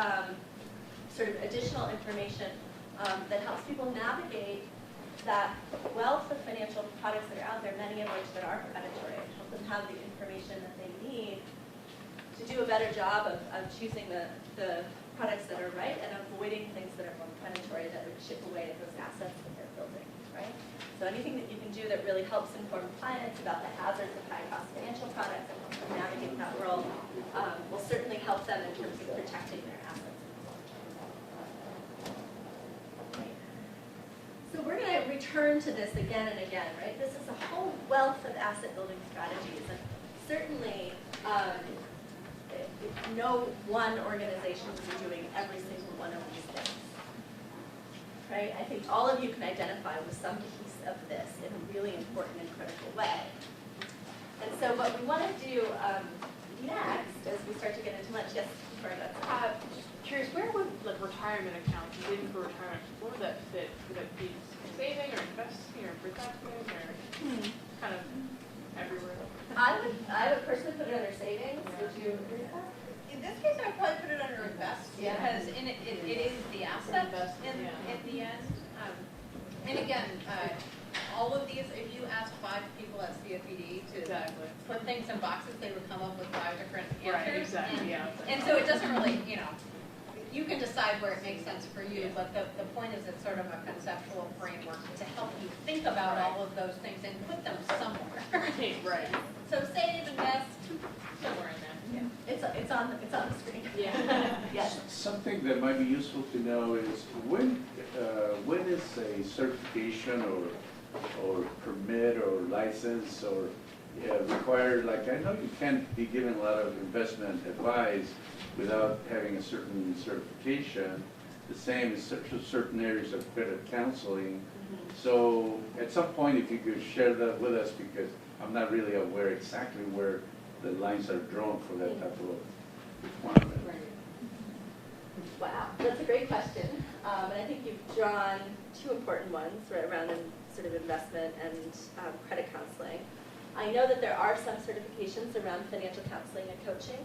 sort of additional information that helps people navigate that wealth of financial products that are out there, many of which that are predatory, help them have the information that they need to do a better job of choosing the products that are right and avoiding things that are more predatory that would chip away at those assets that they're building, right? So anything that you can do that really helps inform clients about the hazards of high-cost financial products and help them navigate that world will certainly help them in terms of protecting their assets. So we're going to return to this again and again, right? This is a whole wealth of asset building strategies, and certainly no one organization will be doing every single one of these things, right? I think all of you can identify with some piece of this in a really important and critical way. And so what we want to do next, as we start to get into lunch, yes, just curious, where would like retirement accounts, saving for retirement, where would that fit? Would it be saving or investing or protecting or kind of everywhere? I would personally put it under savings. Would you agree with that? In this case, I'd probably put it under invest, because it is the asset in the end. And again, all of these, if you ask 5 people at CFED to put things in boxes, they would come up with 5 different answers. Right, exactly, And so it doesn't really, you can decide where it makes sense for you, but the point is it's sort of a conceptual framework to help you think about all of those things and put them somewhere. Right. So save, invest, somewhere in there. Yeah. It's on the screen. Yeah. Yes. Something that might be useful to know is when is a certification or permit or license or required? Like, I know you can't be given a lot of investment advice without having a certain certification. The same is certain areas of credit counseling. So at some point, if you could share that with us, because I'm not really aware exactly where the lines are drawn for that type of requirement. Wow, that's a great question. And I think you've drawn 2 important ones right around sort of investment and credit counseling. I know that there are some certifications around financial counseling and coaching,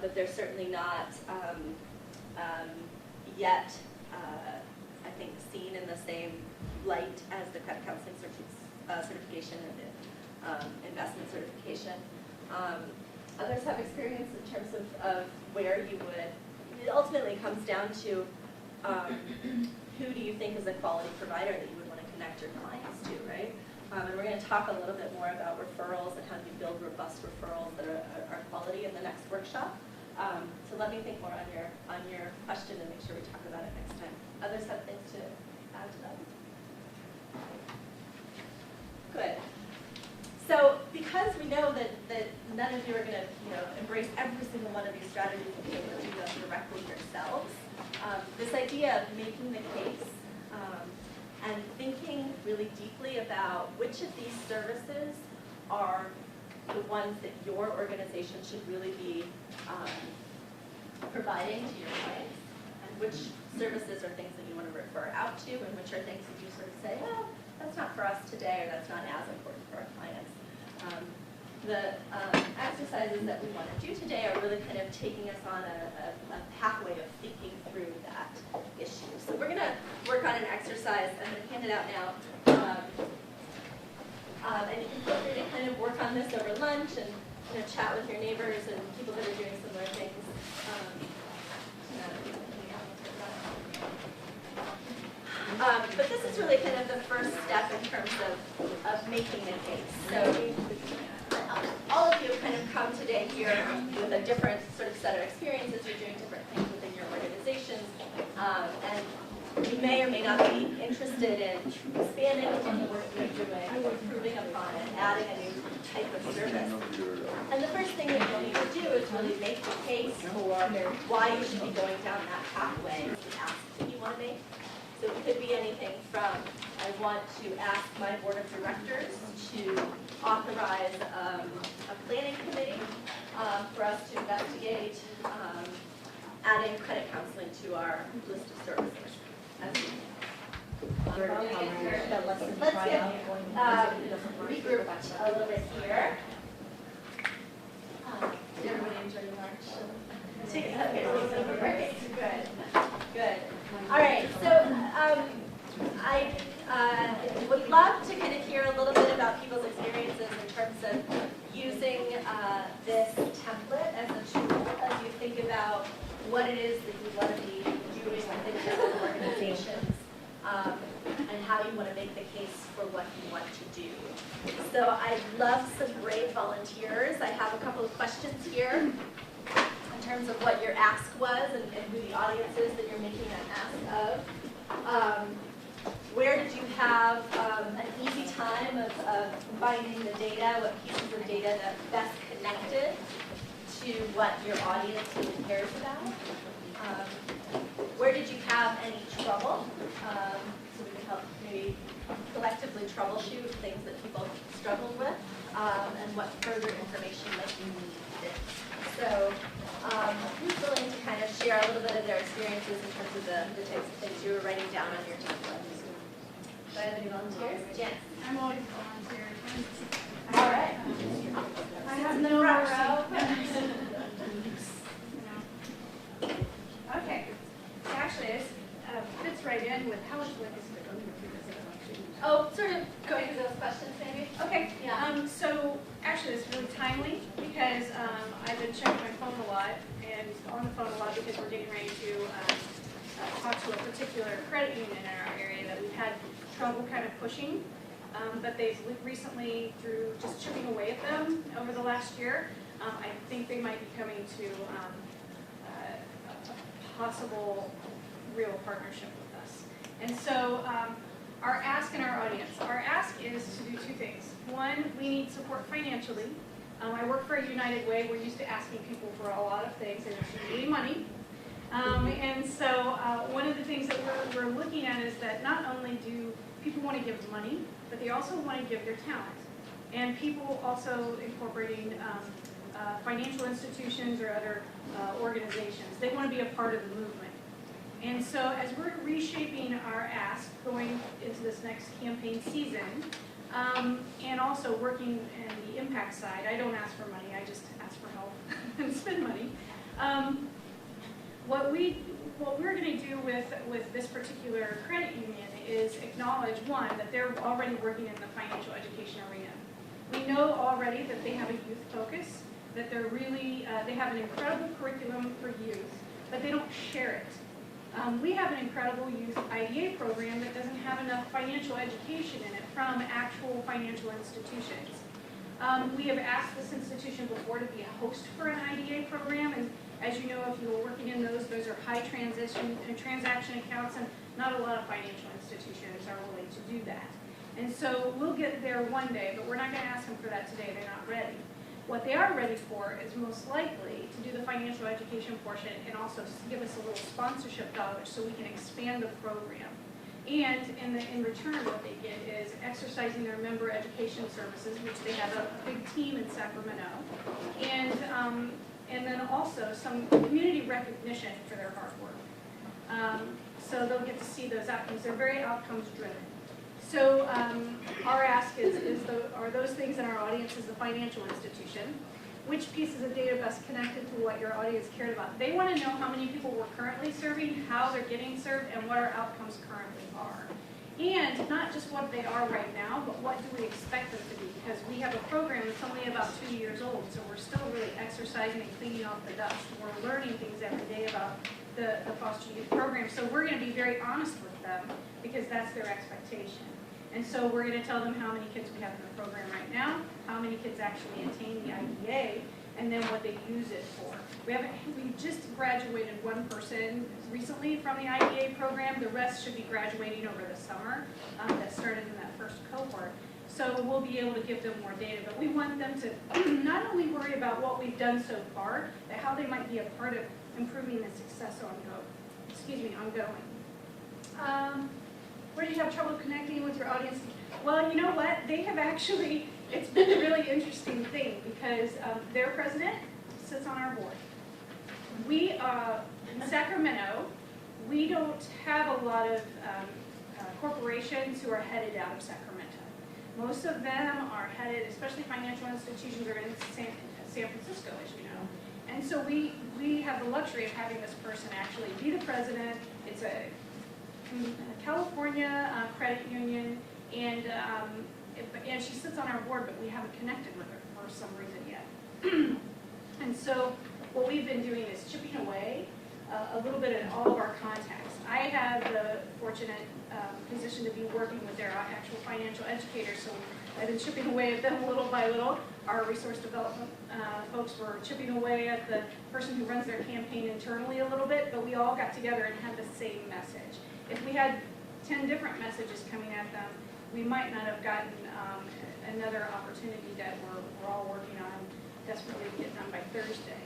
but they're certainly not yet, I think, seen in the same light as the credit counseling certification and the investment certification. Others have experience in terms of where you would. It ultimately comes down to who do you think is a quality provider that you would want to connect your clients to, right? And we're going to talk a little bit more about referrals and how do you build robust referrals that are quality in the next workshop. So let me think more on your question and make sure we talk about it next time. Others have things to add to that? Good. So because we know that none of you are going to embrace every single one of these strategies and be able to do them directly yourselves, this idea of making the case and thinking really deeply about which of these services are the ones that your organization should really be providing to your clients, and which services are things that you want to refer out to, and which are things that you sort of say, oh, that's not for us today, or that's not as important for our clients. The exercises that we want to do today are really kind of taking us on a pathway of thinking through that issue. So we're going to work on an exercise. I'm going to hand it out now. And you can feel free to kind of work on this over lunch and chat with your neighbors and people that are doing similar things. But this is really kind of the first step in terms of making a case. So all of you have kind of come today here with a different sort of set of experiences. You're doing different things within your organizations. And you may or may not be interested in expanding upon the work you're doing, or improving upon it, adding a new type of service. And the first thing that you'll need to do is really make the case for why you should be going down that pathway. The asks that you want to make. So it could be anything from, I want to ask my board of directors to authorize a planning committee for us to investigate adding credit counseling to our list of services. Let's get regrouped a little bit here. Did everybody enjoy your lunch? Okay, good. All right, so I would love to kind of hear a little bit about people's experiences in terms of using this template as a tool as you think about what it is that you want to be doing within your own organizations and how you want to make the case for what you want to do. So I'd love some brave volunteers. I have a couple of questions here in terms of what your ask was and who the audience is that you're making an ask of. Where did you have an easy time of finding the data, what pieces of data that best connected to what your audience really cares about? Where did you have any trouble? So we can help maybe collectively troubleshoot things that people struggled with, and what further information that you needed. So who's willing to kind of share a little bit of their experiences in terms of the types of things you were writing down on your template? Do I have any volunteers? Jen? I'm always volunteering. All right. I have no row. Okay. Actually, this fits right in with how much work is it going through this? Oh, sort of going through those questions maybe? Okay. Yeah. So actually, it's really timely because I've been checking my phone a lot and on the phone a lot because we're getting ready to talk to a particular credit union in our area that we've had trouble kind of pushing, but they've recently, through just chipping away at them over the last year, I think they might be coming to a possible real partnership with us. And so our ask in our audience, our ask is to do two things. One, we need support financially. I work for a United Way. We're used to asking people for a lot of things, and it's usually money. And so one of the things that we're looking at is that not only do people want to give money, but they also want to give their talent. And people also incorporating financial institutions or other organizations. They want to be a part of the movement. And so as we're reshaping our ask going into this next campaign season, and also working in the impact side, I don't ask for money, I just ask for help and spend money. What we're going to do with this particular credit union is acknowledge, one, that they're already working in the financial education arena. We know already that they have a youth focus, that they're really, they have an incredible curriculum for youth, but they don't share it. We have an incredible youth IDA program that doesn't have enough financial education in it from actual financial institutions. We have asked this institution before to be a host for an IDA program, and as you know, if you were working in those are high transaction accounts, and not a lot of financial institutions are willing to do that. And so we'll get there one day, but we're not going to ask them for that today. They're not ready. What they are ready for is most likely to do the financial education portion and also give us a little sponsorship dollars so we can expand the program. And in return, what they get is exercising their member education services, which they have a big team in Sacramento, and then also some community recognition for their hard work. So they'll get to see those outcomes. They're very outcomes driven. So our ask are those things in our audience is the financial institution? Which pieces of data best connected to what your audience cared about? They want to know how many people we're currently serving, how they're getting served, and what our outcomes currently are. And not just what they are right now, but what do we expect them to be? Because we have a program that's only about 2 years old, so we're still really exercising and cleaning off the dust. We're learning things every day about the foster youth program, so we're going to be very honest with them because that's their expectation. And so we're going to tell them how many kids we have in the program right now, how many kids actually attain the IDA, and then what they use it for. We just graduated one person recently from the IDA program. The rest should be graduating over the summer. That started in that first cohort. So we'll be able to give them more data, but we want them to not only worry about what we've done so far, but how they might be a part of improving the success ongoing. Where do you have trouble connecting with your audience? Well, you know what? They have actually, it's been a really interesting thing because their president sits on our board. We, in Sacramento, we don't have a lot of corporations who are headed out of Sacramento. Most of them are headed, especially financial institutions, are in San Francisco, as you know. And so we have the luxury of having this person actually be the president. It's a California credit union, and she sits on our board, but we haven't connected with her for some reason yet. And so what we've been doing is chipping away a little bit at all of our contacts. I have the fortunate position to be working with their actual financial educators, so I've been chipping away at them little by little. Our resource development folks were chipping away at the person who runs their campaign internally a little bit, but we all got together and had the same message. If we had 10 different messages coming at them, we might not have gotten another opportunity that we're all working on desperately to get done by Thursday.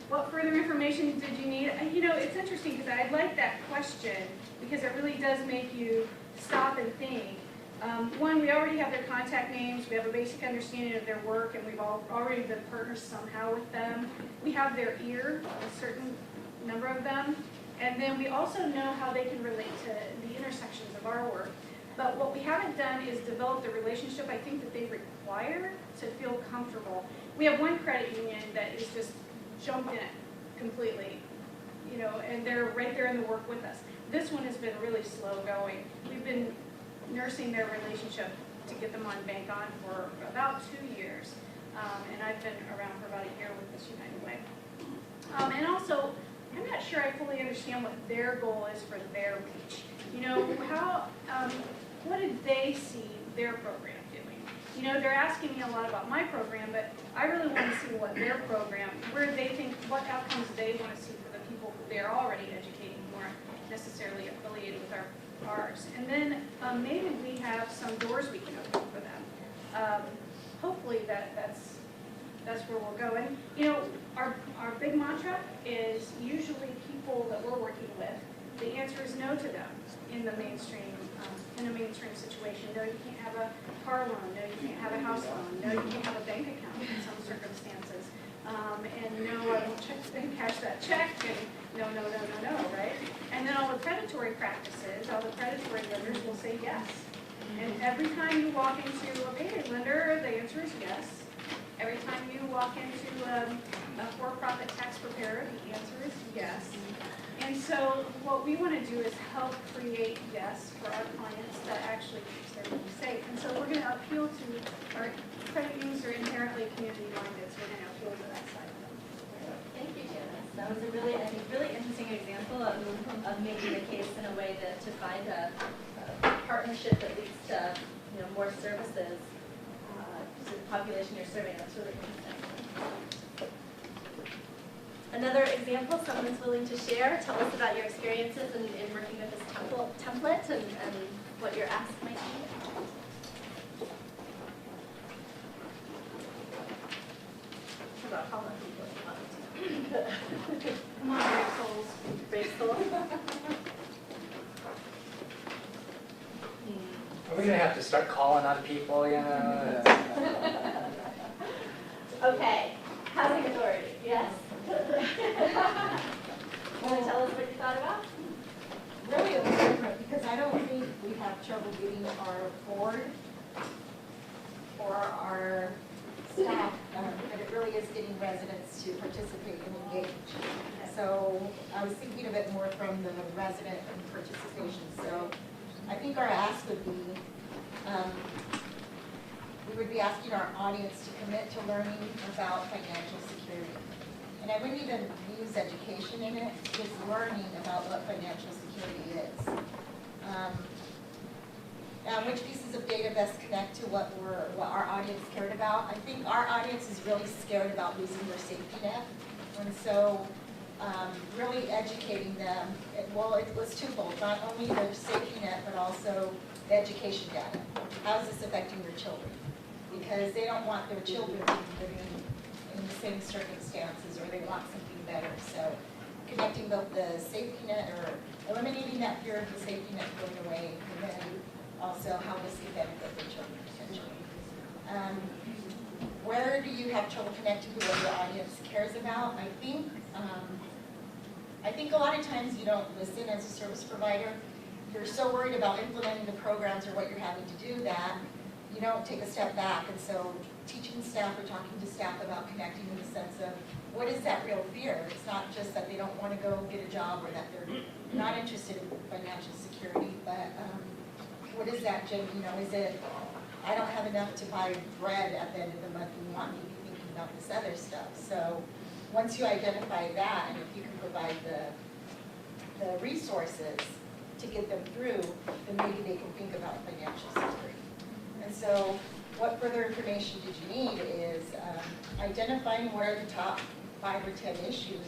What further information did you need? You know, it's interesting because I like that question because it really does make you stop and think. One, we already have their contact names, we have a basic understanding of their work, and we've already been partners somehow with them. We have their ear, a certain number of them, and then we also know how they can relate to the intersections of our work. But what we haven't done is develop the relationship I think that they require to feel comfortable. We have one credit union that is just jumped in it completely, you know, and they're right there in the work with us. This one has been really slow going. We've been nursing their relationship to get them on Bank On for about 2 years, and I've been around for about a year with this United Way. And also, I'm not sure I fully understand what their goal is for their reach. You know, what did they see their program doing? You know, they're asking me a lot about my program, but I really want to see what their program, where they think, what outcomes they want to see for the people who they're already educating who aren't necessarily affiliated with ours. And then maybe we have some doors we can open for them. Hopefully that's where we'll go. And you know, our big mantra is usually people that we're working with, the answer is no to them in a mainstream situation. No, you can't have a car loan. No, you can't have a house loan. No, you can't have a bank account in some circumstances. And no, I won't cash that check. And no, right? And then all the predatory practices, all the predatory lenders will say yes. And every time you walk into a payday lender, the answer is yes. Every time you walk into a for-profit tax preparer, the answer is yes. And so what we want to do is help create yes for our clients that actually keeps their money safe. And so we're going to appeal to our credit unions are inherently community-minded, so we're going to appeal to that side of them. Thank you, Janice. That That was a really, I think, really interesting example of making the case in a way to find a partnership that leads to, more services to the population you're serving. That's really interesting. Another example, someone's willing to share. Tell us about your experiences in working with this template and what your ask might be. About how much people you want to. Come on, brave souls. Brave souls. Are we gonna have to start calling on people, Okay, housing authority, yes? Want to tell us what you thought about? Really it was different because I don't think we have trouble getting our board or our staff, but it really is getting residents to participate and engage. So I was thinking of it more from the resident and participation. So I think our ask would be, we would be asking our audience to commit to learning about financial security. And I wouldn't even use education in it, just learning about what financial security is. Which pieces of data best connect to what our audience cared about. I think our audience is really scared about losing their safety net. And so really educating them, it was twofold, not only their safety net, but also the education data. How is this affecting their children? Because they don't want their children to be living in the same circumstances, or they want something better. So connecting both the safety net, or eliminating that fear of the safety net going away, and then also how this can benefit their children potentially. Where do you have trouble connecting to what your audience cares about? I think a lot of times you don't listen as a service provider. You're so worried about implementing the programs or what you're having to do that you don't take a step back. And so teaching staff or talking to staff about connecting in the sense of what is that real fear? It's not just that they don't want to go get a job or that they're not interested in financial security, but what is that, Jim? Is it, I don't have enough to buy bread at the end of the month and you want me to be thinking about this other stuff. So once you identify that, and if you can provide the resources to get them through, then maybe they can think about financial security. And so what further information did you need is identifying what are the top 5 or 10 issues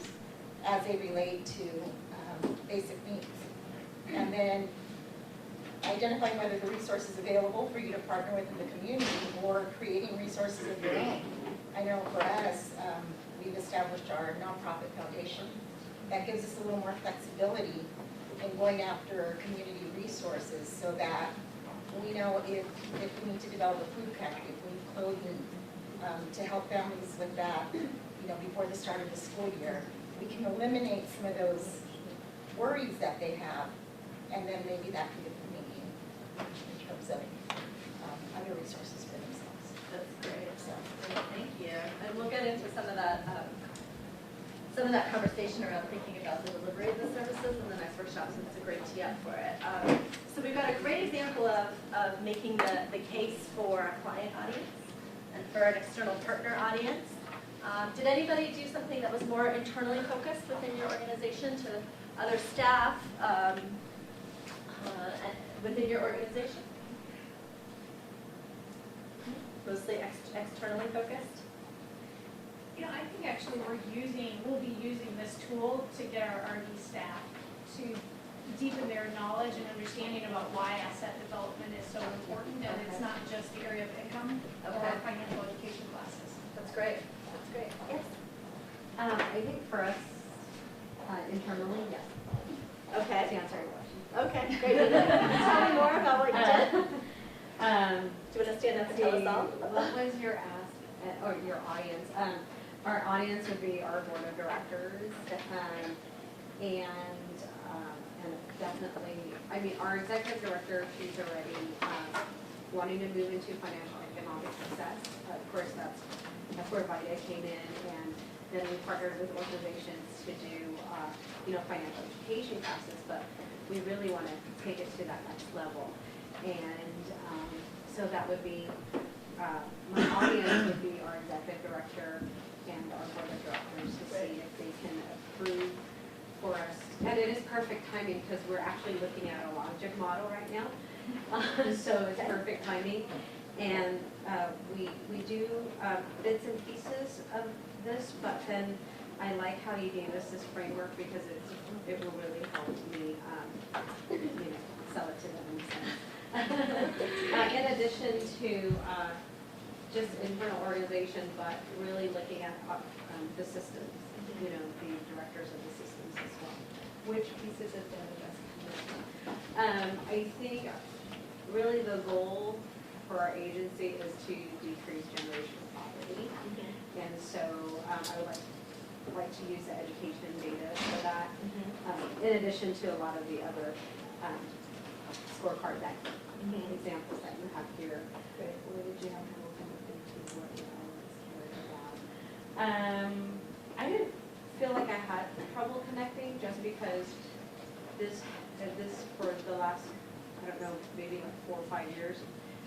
as they relate to basic needs. And then identifying whether the resources available for you to partner with in the community or creating resources of your own. I know for us, we've established our nonprofit foundation. That gives us a little more flexibility in going after community resources so that we know if we need to develop a food pantry, if we need clothing to help families with that, before the start of the school year, we can eliminate some of those worries that they have, and then maybe that can get them thinking in terms of other resources for themselves. That's great. So, thank you. And we'll get into some of that conversation around thinking about the delivery of the services in the next workshop, so it's a great tee up for it. So we've got a great example of making the case for a client audience and for an external partner audience. Did anybody do something that was more internally focused within your organization to other staff within your organization? Mostly externally focused? Yeah, I think actually we'll be using this tool to get our RD staff to deepen their knowledge and understanding about why asset development is so important, and it's not just the area of income or financial education classes. That's great. That's great. Yes? I think for us, internally, yes. Okay. To answer your question. Okay, great. Tell me more about what you did. Do you want to stand up and tell us all? What was your ask, or your audience? Our audience would be our board of directors, and definitely, our executive director, she's already wanting to move into financial and economic success. Of course, that's where VITA came in, and then we partnered with organizations to do, financial education classes, but we really want to take it to that next level. And so that would be, my audience would be our executive director and our board of directors to see if they can approve perfect timing because we're actually looking at a logic model right now. So it's perfect timing. And we do bits and pieces of this, but then I like how you gave us this framework because it will really help me sell it to them in a sense. In addition to just internal organization, but really looking at the systems, the directors of the systems as well. Which pieces of data best? I think really the goal for our agency is to decrease generational poverty. And so I would like to use the education data for that, in addition to a lot of the other scorecard examples that you have here. Where did you have to look into what I was caring about? I didn't feel like I had trouble connecting just because this for the last, I don't know, maybe like 4 or 5 years.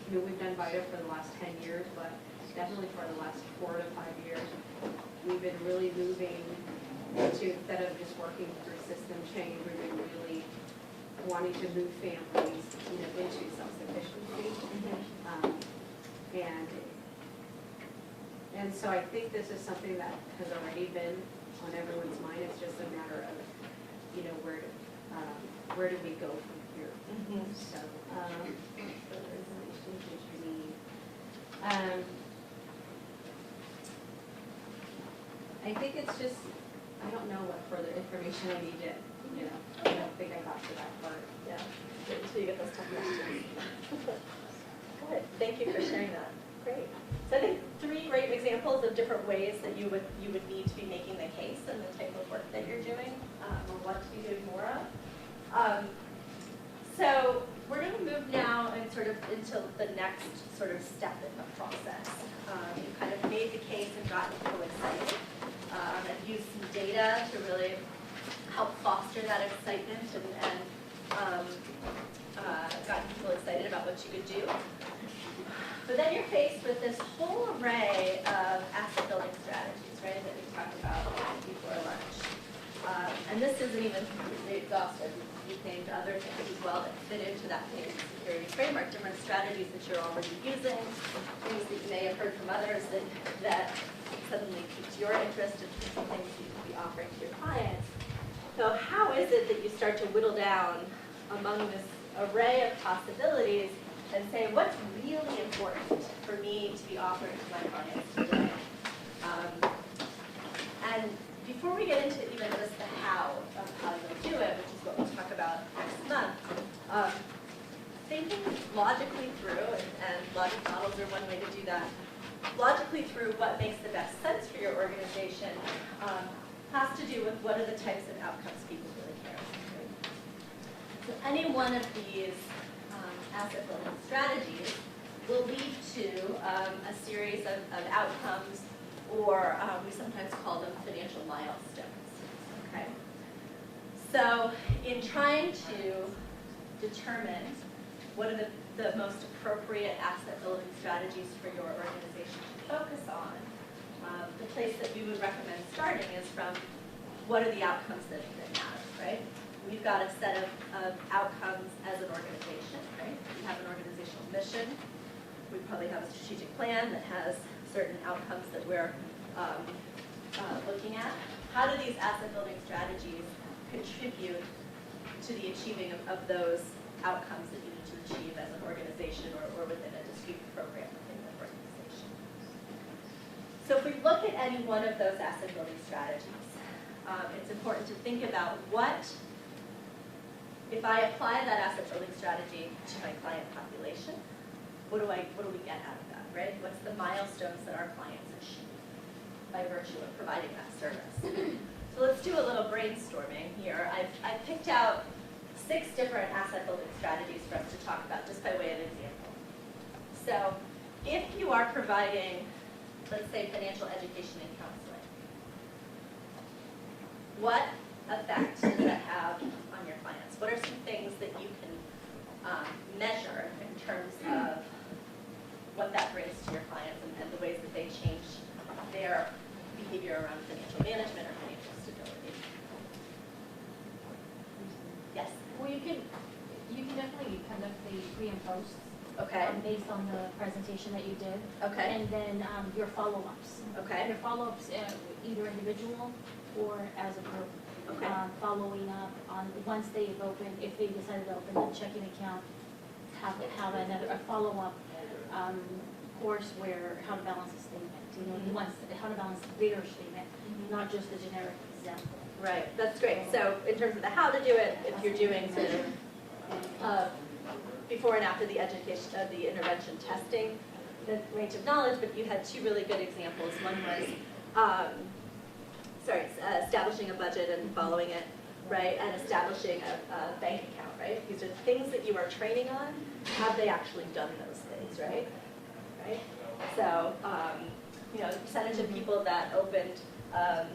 We've done VITA for the last 10 years, but definitely for the last 4 to 5 years, we've been really moving to, instead of just working through system change, we've been really wanting to move families, into self-sufficiency. And so I think this is something that has already been on everyone's mind. It's just a matter of, where do we go from here? So, further information that you need. I think it's just, I don't know what further information I need to, I don't think I got to that part. Yeah, until you get those tough questions. Good, thank you for sharing that. Great. So I think 3 great examples of different ways that you would need to be making the case and the type of work that you're doing, or what to be doing more of. So we're going to move now and sort of into the next sort of step in the process. You've kind of made the case and gotten people excited. I've used some data to really help foster that excitement and gotten people excited about what you could do. But then you're faced with this whole array of asset building strategies, right, that we talked about before lunch. And this isn't even completely exhaustive. You named other things as well that fit into that payment security framework, different strategies that you're already using, things that you may have heard from others that suddenly piqued your interest in some things you could be offering to your clients. So how is it that you start to whittle down among this array of possibilities and say, what's really important for me to be offering to my clients today? And before we get into even just the how of how you'll do it, which is what we'll talk about next month, thinking logically through, and logic models are one way to do that, logically through what makes the best sense for your organization has to do with what are the types of outcomes people really care about. So any one of these asset building strategies will lead to a series of outcomes, or we sometimes call them financial milestones. Okay. So in trying to determine what are the most appropriate asset building strategies for your organization to focus on, the place that we would recommend starting is from what are the outcomes that matter, right? We've got a set of outcomes as an organization, right? We have an organizational mission. We probably have a strategic plan that has certain outcomes that we're looking at. How do these asset building strategies contribute to the achieving of those outcomes that you need to achieve as an organization or within a discrete program within the organization? So if we look at any one of those asset building strategies, it's important to think about what, if I apply that asset building strategy to my client population, what do we get out of that, right? What's the milestones that our clients achieve by virtue of providing that service? So let's do a little brainstorming here. I've picked out 6 different asset building strategies for us to talk about, just by way of example. So if you are providing, let's say, financial education and counseling, what effect does that have on your clients? What are some things that you can measure in terms of what that brings to your clients and the ways that they change their behavior around financial management or financial stability? based on the presentation that you did. Okay. And then your follow-ups. Okay. Your follow-ups, either individual or as a group. Okay. Following up on, once they've opened, if they decided to open a checking account, have a follow-up course where how to balance a statement, you know, once, how to balance their statement, not just the generic example. Right, that's great. So in terms of the how to do it, if you're doing sort of before and after the education, the intervention testing, the range of knowledge, but you had two really good examples. One was, establishing a budget and following it, right, and establishing a bank account, right? These are things that you are training on. Have they actually done those things, right? Right? So, you know, the percentage of people that opened a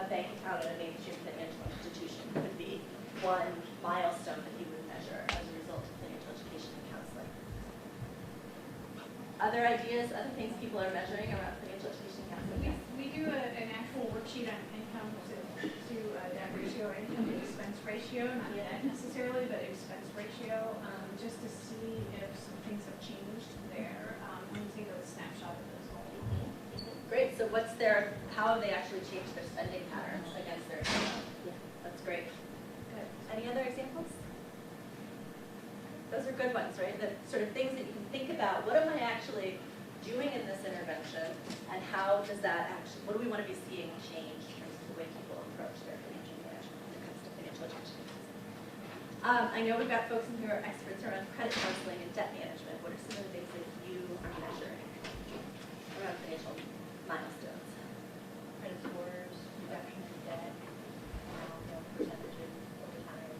bank account at a mainstream financial institution could be one milestone that you would measure as a result of financial education and counseling. Other ideas, other things people are measuring around financial education and counseling? We do an actual worksheet on income to debt ratio, income to expense ratio, not debt necessarily, but expense ratio, just to see if some things have changed there. When you take a snapshot of those all. Great. So what's their, how have they actually changed their spending patterns against their income? Yeah, that's great. Good. Any other examples? Those are good ones, right? The sort of things that you can think about. What am I actually doing in this intervention, and how does that actually, what do we want to be seeing change in terms of the way people approach their financial management when it comes to financial education? I know we've got folks in here who are experts around credit counseling and debt management. What are some of the things that you are measuring around financial milestones? Credit scores, reduction in debt, percentages over time.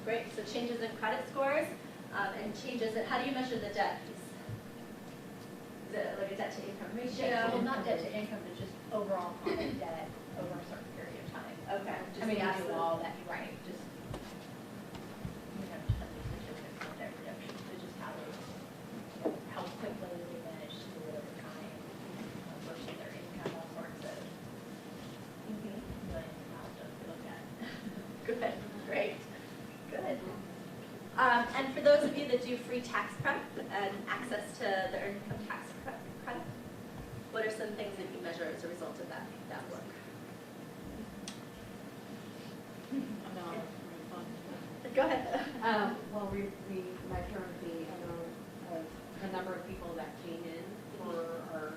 Great, so changes in credit scores and changes in, how do you measure the debt piece? Is it like a debt to income ratio? Well, not debt to income, but just overall common debt over a certain period of time. Okay. I mean, you do all that, right, just, you know, nothing specific on debt reduction, but just how they, you know, how quickly they manage to do it over time versus their income, all sorts of millions of milestones to look at. Good, great, good. And for those of you that do free tax prep and access to the earned income tax credit, what are some things that you measure as a result of that work? Go ahead. Well, we measure the number of people that came in for our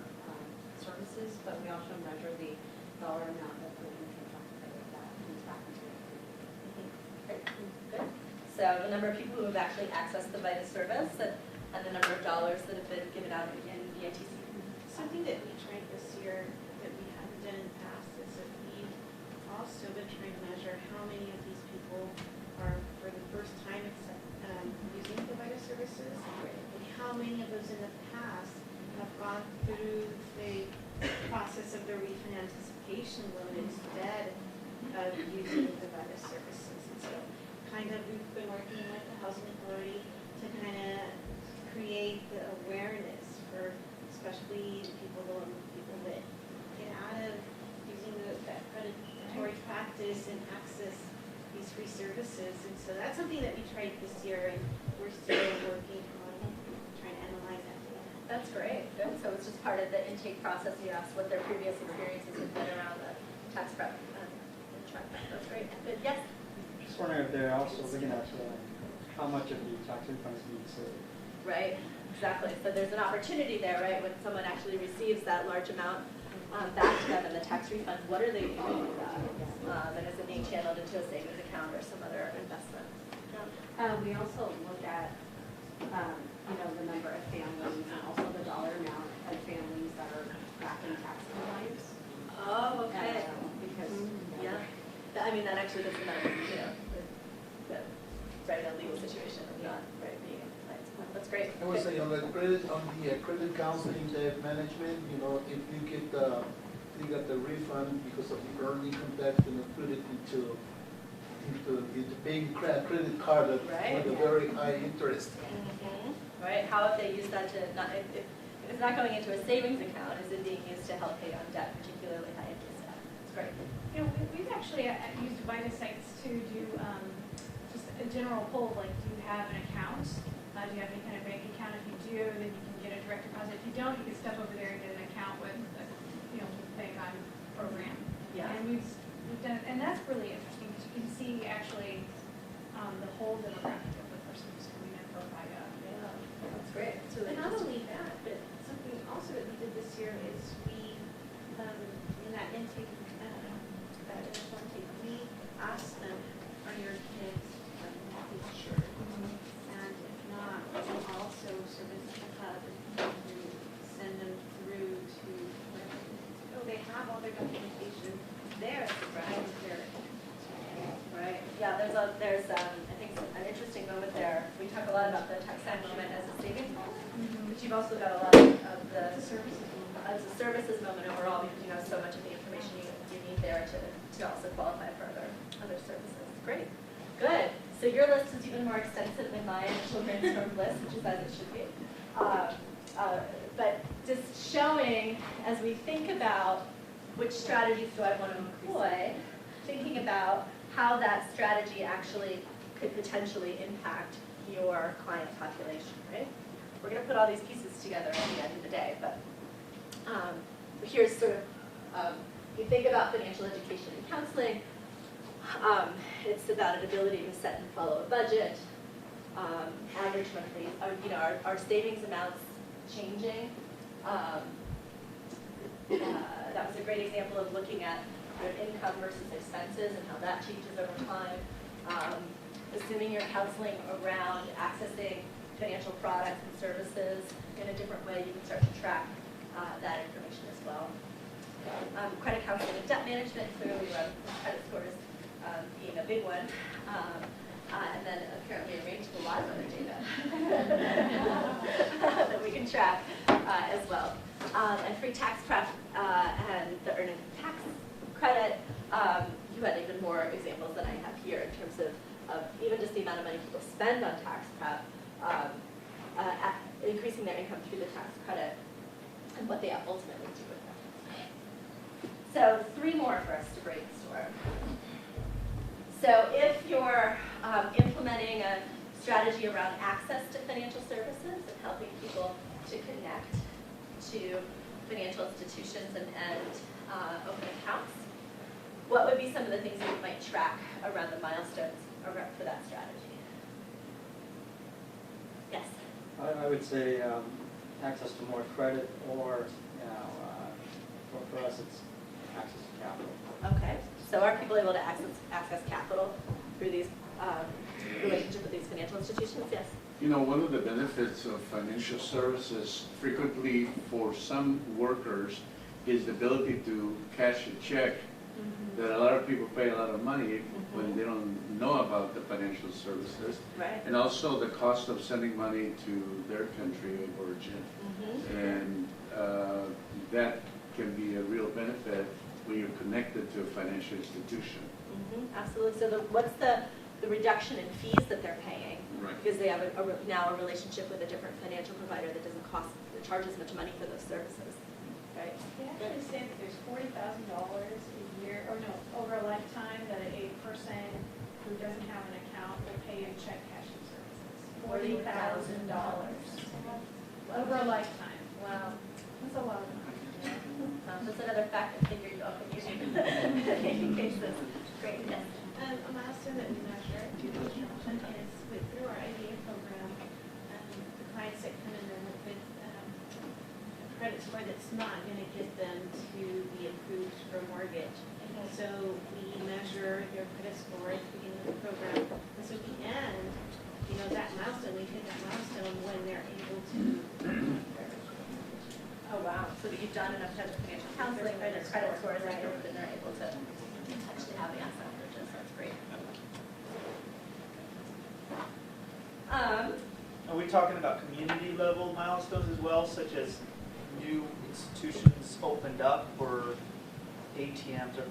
services, but we also measure the dollar amount that the income tax credit that comes back into it. Good. So the number of people who have actually accessed the VITA service and the number of dollars that have been given out in ENTC. Something that we tried this year that we haven't done in the past is that we've also been trying to measure how many of these people are for the first time using the VITA services, and how many of those in the past have gone through the process of the refund anticipation loan instead of using the VITA services. And so kind of we've been working with the Housing Authority to kind of create the awareness for especially people that get out of using that predatory practice and access these free services. And so that's something that we tried this year, and we're still working on trying to analyze that data. That's great. Good. So it's just part of the intake process. You asked what their previous experiences have been around the tax prep and track that. That's great. Good. Yes? Just wondering if they're also looking at how much of the tax refunds being saved. Right, exactly. So there's an opportunity there, right? When someone actually receives that large amount back to them in the tax refund, what are they doing with that? And is it being channeled into a savings account or some other investment? We also look at, you know, the number of families and also the dollar amount of families that are tracking tax compliance. Oh, okay. Because, yeah. I mean, that actually doesn't matter, you know, right, a legal situation of not, right, being in compliance. That's great. I would say on the credit counseling, debt management, you know, if you get the refund because of the earned income tax, you know, put it into paying credit card with a very high interest. Right? How have they used that to not, if it's not going into a savings account, is it being used to help pay on debt, particularly high interest debt? That's great. You know, we've actually used VITA sites to do just a general poll, like, do you have an account? Do you have any kind of bank account? If you do, then you can get a direct deposit. If you don't, you can step over there and get an account with, with Bank On program. Yeah. And we've done, and that's really interesting because you can see actually the whole demographic of the person who's coming in for FICA. Yeah, that's great. It's really And not interesting. only that, but something also that we did this year is we, in that intake, we asked them, are your kids insured? And if not, we also service the hub and send them through to where they have all their documentation there to provide their. Right. Yeah, there's I think an interesting moment there. We talk a lot about the tax time moment as a savings moment, but you've also got a lot of the services moment as a services moment overall, because you have so much of the information you need there to also qualify for other services. Great. Good. So your list is even more extensive than my initial brainstorm list, which is as it should be. But just showing, as we think about which strategies do I want to employ, thinking about how that strategy actually could potentially impact your client population, right? We're going to put all these pieces together at the end of the day, but here's sort of, if you think about financial education and counseling, it's about an ability to set and follow a budget, average monthly, our savings amounts changing. That was a great example of looking at income versus expenses and how that changes over time. Assuming you're counseling around accessing financial products and services in a different way, you can start to track that information as well. Credit counseling and debt management, clearly credit scores being a big one. And then apparently a range of a lot of other data that we can track as well. And free tax prep and the earning tax credit, you had even more examples than I have here in terms of even just the amount of money people spend on tax prep, increasing their income through the tax credit, and what they ultimately do with them. So 3 more for us to brainstorm. So if you're implementing a strategy around access to financial services and helping people to connect to financial institutions and open accounts, what would be some of the things that you might track around the milestones for that strategy? Yes? I would say access to more credit, or for us it's access to capital. Okay, so are people able to access capital through these relationship with these financial institutions? Yes. One of the benefits of financial services frequently for some workers is the ability to cash a check. That a lot of people pay a lot of money when they don't know about the financial services. Right. And also the cost of sending money to their country of origin. And that can be a real benefit when you're connected to a financial institution. Absolutely. So what's the reduction in fees that they're paying? Right. Because they have now a relationship with a different financial provider that doesn't charge as much money for those services. Right? They actually say that there's $40,000 a year, or no, over a lifetime, that a person who doesn't have an account will pay in check cashing services. $40,000 over a lifetime. Wow, that's a lot of money. That's another factor figure you often use in cases. Great. Yes. A milestone that we measure is through our IDA program, the clients that come in with a credit score that's not going to get them to be approved for a mortgage. So we measure their credit score at the beginning of the program. And so at the end, that milestone, we hit that milestone when they're able to. Oh, wow. So that you've done enough types of financial counseling, credit scores, and they're able to actually have the asset purchase. That's great. Are we talking about community level milestones as well, such as new institutions opened up or ATMs, or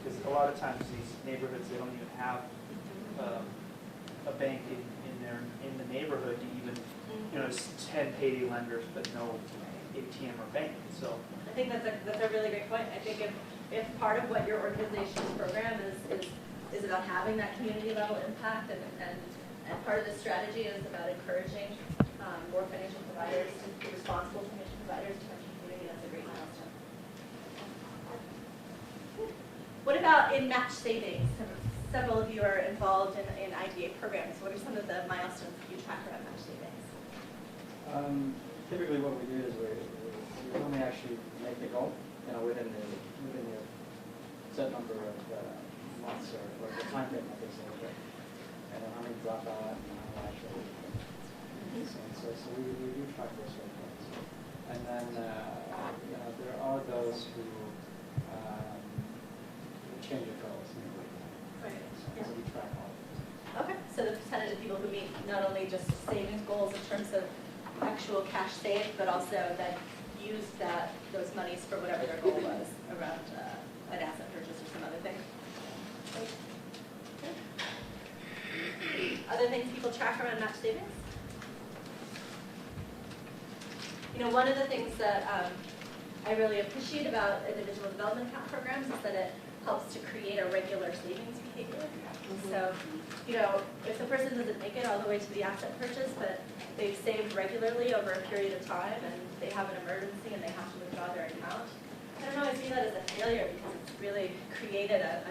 because a lot of times these neighborhoods, they don't even have a bank in the neighborhood to even, there's 10 payday lenders but no ATM or bank. So I think that's a really great point. I think if part of what your organization's program is about having that community level impact, and part of the strategy is about encouraging more financial providers, to be responsible financial providers to our community. That's a great milestone. What about in match savings? Several of you are involved in IDA programs. What are some of the milestones that you track around match savings? Typically what we do is we only actually make the goal, within the set number of months or the time frame of this little bit. And then how many drop out and how actually. So we do track those sort of things. And then, there are those who change their goals. Right. So we track all of those. Okay, so the percentage of people who meet not only just savings goals in terms of actual cash saved, but also then use those monies for whatever their goal was around an asset purchase or some other thing. Okay. Other things people track around match savings? One of the things that I really appreciate about individual development account programs is that it helps to create a regular savings behavior. So, if the person doesn't make it all the way to the asset purchase, but they've saved regularly over a period of time and they have an emergency and they have to withdraw their account, I don't know, I see that as a failure because it's really created a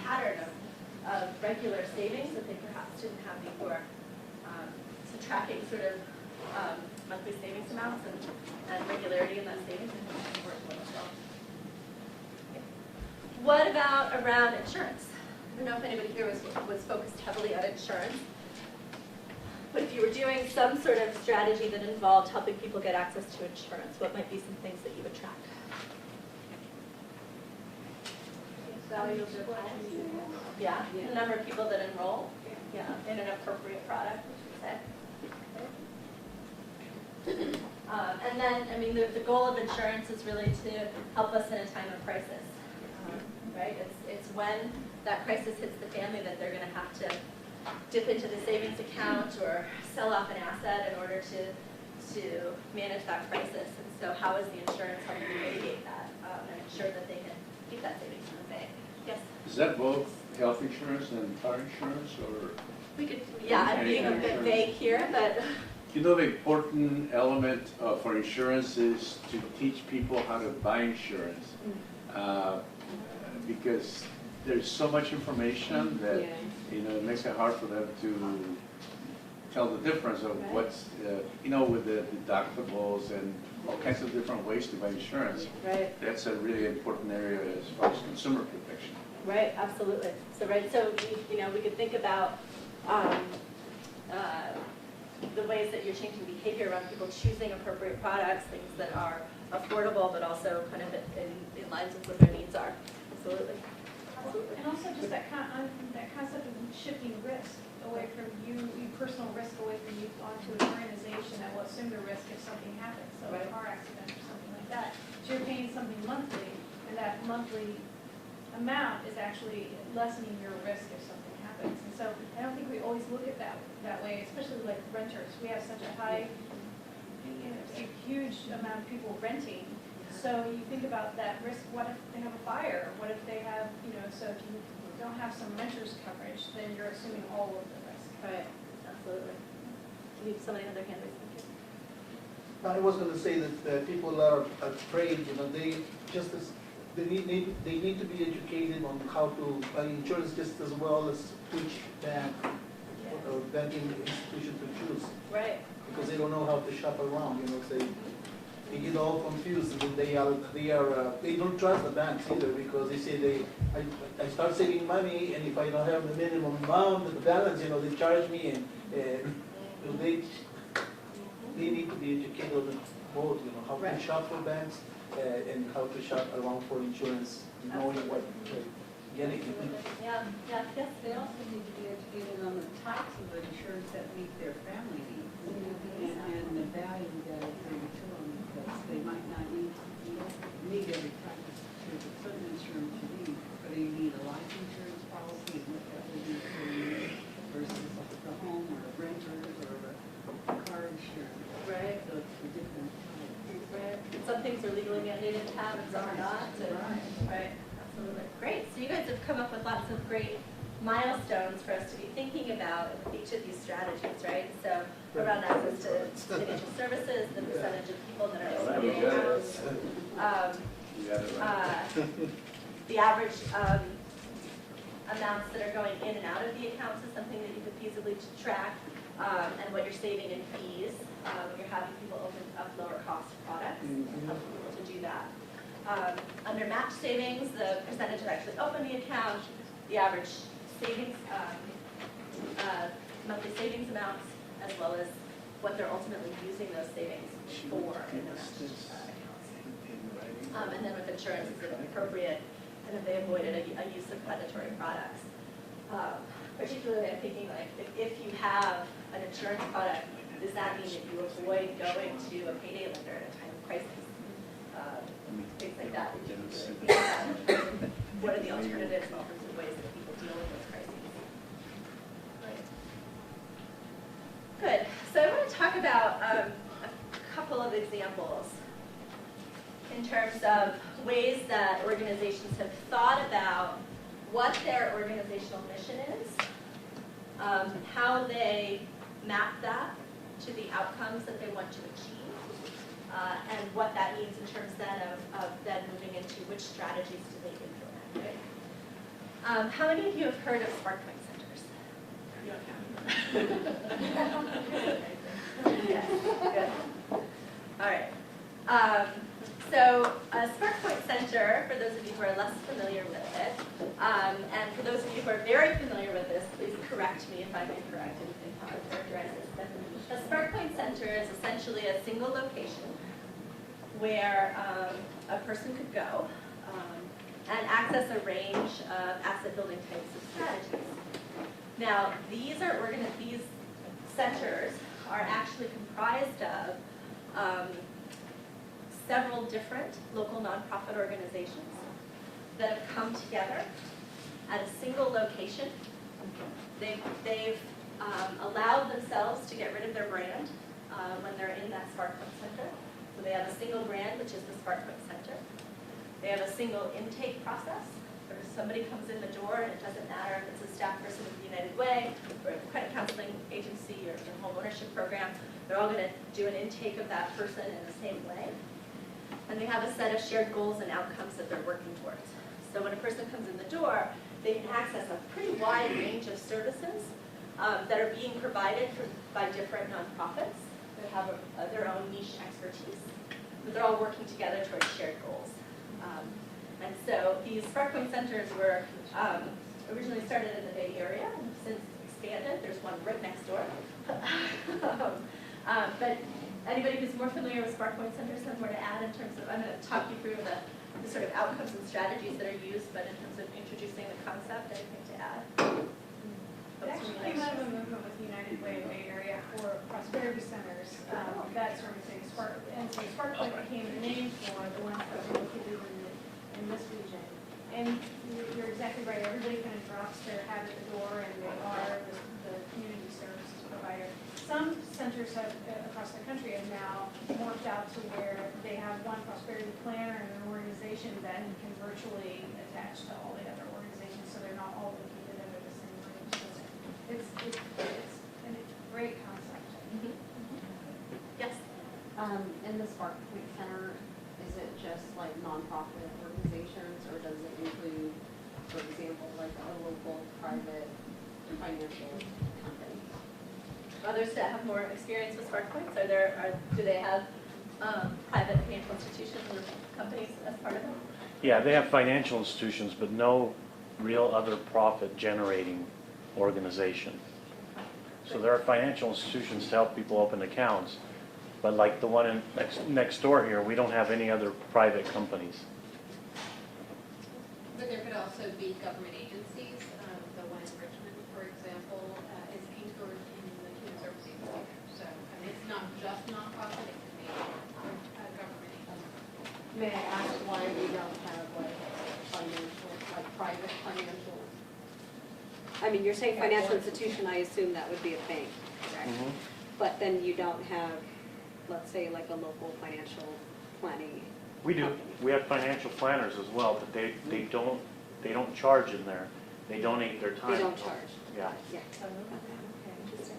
pattern of regular savings that they perhaps didn't have before. So tracking sort of monthly savings amounts and regularity in that savings is important as well. What about around insurance? I don't know if anybody here was focused heavily on insurance, but if you were doing some sort of strategy that involved helping people get access to insurance, what might be some things that you would track? Yeah, the number of people that enroll, in an appropriate product, we should say. And then, the goal of insurance is really to help us in a time of crisis, right? It's when that crisis hits the family that they're going to have to dip into the savings account or sell off an asset in order to manage that crisis. And so how is the insurance helping to mitigate that and ensure that they can keep that savings in the bank? Yes? Is that both health insurance and car insurance, or? We could, I'm being a bit vague here, but. The important element for insurance is to teach people how to buy insurance. Because there's so much information that it makes it hard for them to tell the difference of what's with the deductibles and all kinds of different ways to buy insurance. Right. That's a really important area as far as consumer protection. Right, absolutely. So we could think about the ways that you're changing behavior around people choosing appropriate products, things that are affordable but also kind of in lines with what their needs are. Absolutely. And also just that concept of shifting risk away from you personal risk away from you onto an organization that will assume the risk if something happens, so a car accident or something like that. So you're paying something monthly, and that monthly amount is actually lessening your risk if something happens. And so I don't think we always look at that way, especially like renters. We have such a high, a huge amount of people renting. So you think about that risk. What if they have a fire? What if they have, so if you don't have some renters coverage, then you're assuming all of the risk. Right, absolutely. Somebody had their hand raised. I was going to say that people are afraid, they need to be educated on how to buy insurance just as well as which banking institution to choose. Right. Because they don't know how to shop around, they get all confused, and they don't trust the banks either, because they say I start saving money, and if I don't have the minimum amount, the balance, they charge me, and they need to be educated on both, how to shop for banks and how to shop around for insurance, knowing what getting. Yes. They also need to be educated on the types of insurance that meet their family needs and the value that it brings to them, because they might not need every type of insurance that certain insurance you need, but you need a life insurance policy and what that would be for you versus the home or the renters or the car insurance. Right. So it's for different types. Right. Some things are legally mandated to have and some are not. Right. Absolutely. Great. So you guys have come up with lots of great milestones for us to be thinking about with each of these strategies, right? So around access to financial services, the percentage of people that are opening accounts, the average amounts that are going in and out of the accounts is something that you could feasibly track, and what you're saving in fees. You're having people open up lower cost products, helping people to do that. Under match savings, the percentage that actually open the account, the average savings, monthly savings amounts, as well as what they're ultimately using those savings for in the match accounts. And then with insurance, is it appropriate, and have they avoided a use of predatory products? Particularly, I'm thinking like if you have an insurance product, does that mean that you avoid going to a payday lender at a time of crisis? Things like that. What are the alternatives in terms of ways that people deal with those crises? Right. Good. So I want to talk about a couple of examples in terms of ways that organizations have thought about what their organizational mission is, how they map that to the outcomes that they want to achieve, and what that means in terms then of then moving into which strategies do they implement, right? How many of you have heard of SparkPoint centers? You don't have. Yes, good. All right. So a SparkPoint Center, for those of you who are less familiar with it, and for those of you who are very familiar with this, please correct me if I'm incorrect in how I characterize this. But a SparkPoint Center is essentially a single location where a person could go and access a range of asset building types of strategies. Now, these centers are actually comprised of several different local nonprofit organizations that have come together at a single location. They've allowed themselves to get rid of their brand when they're in that SparkPoint Center. So they have a single brand, which is the SparkPoint Center. They have a single intake process. Where somebody comes in the door, and it doesn't matter if it's a staff person with the United Way, or a credit counseling agency, or a home ownership program, they're all going to do an intake of that person in the same way. And they have a set of shared goals and outcomes that they're working towards. So when a person comes in the door, they can access a pretty wide range of services that are being provided by different nonprofits that have their own niche expertise, but they're all working together towards shared goals. And so these SparkPoint centers were originally started in the Bay Area and have since expanded. There's one right next door. But anybody who's more familiar with SparkPoint centers has more to add in terms of, I'm going to talk you through the sort of outcomes and strategies that are used, but in terms of introducing the concept, anything to add? It actually came out of a movement with United Way in the Bay Area for prosperity centers, that sort of thing. And so SparkPoint became the name for the ones that were located in this region. And you're exactly right, everybody kind of drops their hat at the door and they are the community services provider. Some centers across the country have now morphed out to where they have one prosperity planner and an organization that can virtually attach to all the other organizations, so they're not all located under the same roof. So it's a great concept. Mm-hmm. Yes. In the SparkPoint Center, is it just like nonprofit organizations, or does it include, for example, like a local private financial company? Others that have more experience with SparkPoints, do they have private financial institutions or companies as part of them? Yeah, they have financial institutions, but no real other profit generating organization. So there are financial institutions to help people open accounts, but like the one next door here, we don't have any other private companies. But there could also be government agencies. The one in Richmond, for example, is Kingsford in the Human Services sector. So I mean, it's not just nonprofit; it can be government agency. May I ask why we don't have like financial, like private financial? I mean, you're saying financial institution, I assume that would be a bank, correct? Mm-hmm. But then you don't have, let's say, like a local financial planning. We do. We have financial planners as well, but they don't charge in there. They donate their time. They don't charge. Yeah. Yeah. Okay, interesting.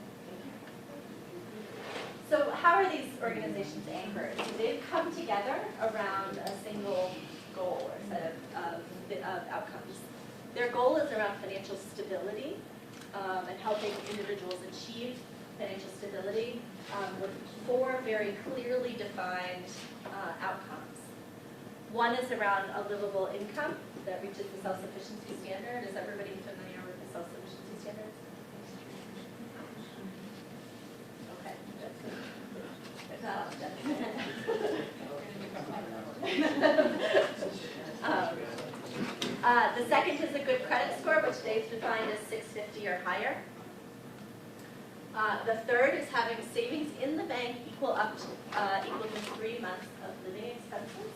So how are these organizations anchored? They've come together around a single goal or set of outcomes. Their goal is around financial stability and helping individuals achieve financial stability with 4 very clearly defined outcomes. One is around a livable income that reaches the self-sufficiency standard. Is everybody familiar with the self-sufficiency standards? Okay. The second is a good credit score, which they've defined as 650 or higher. The third is having savings in the bank equal to 3 months of living expenses.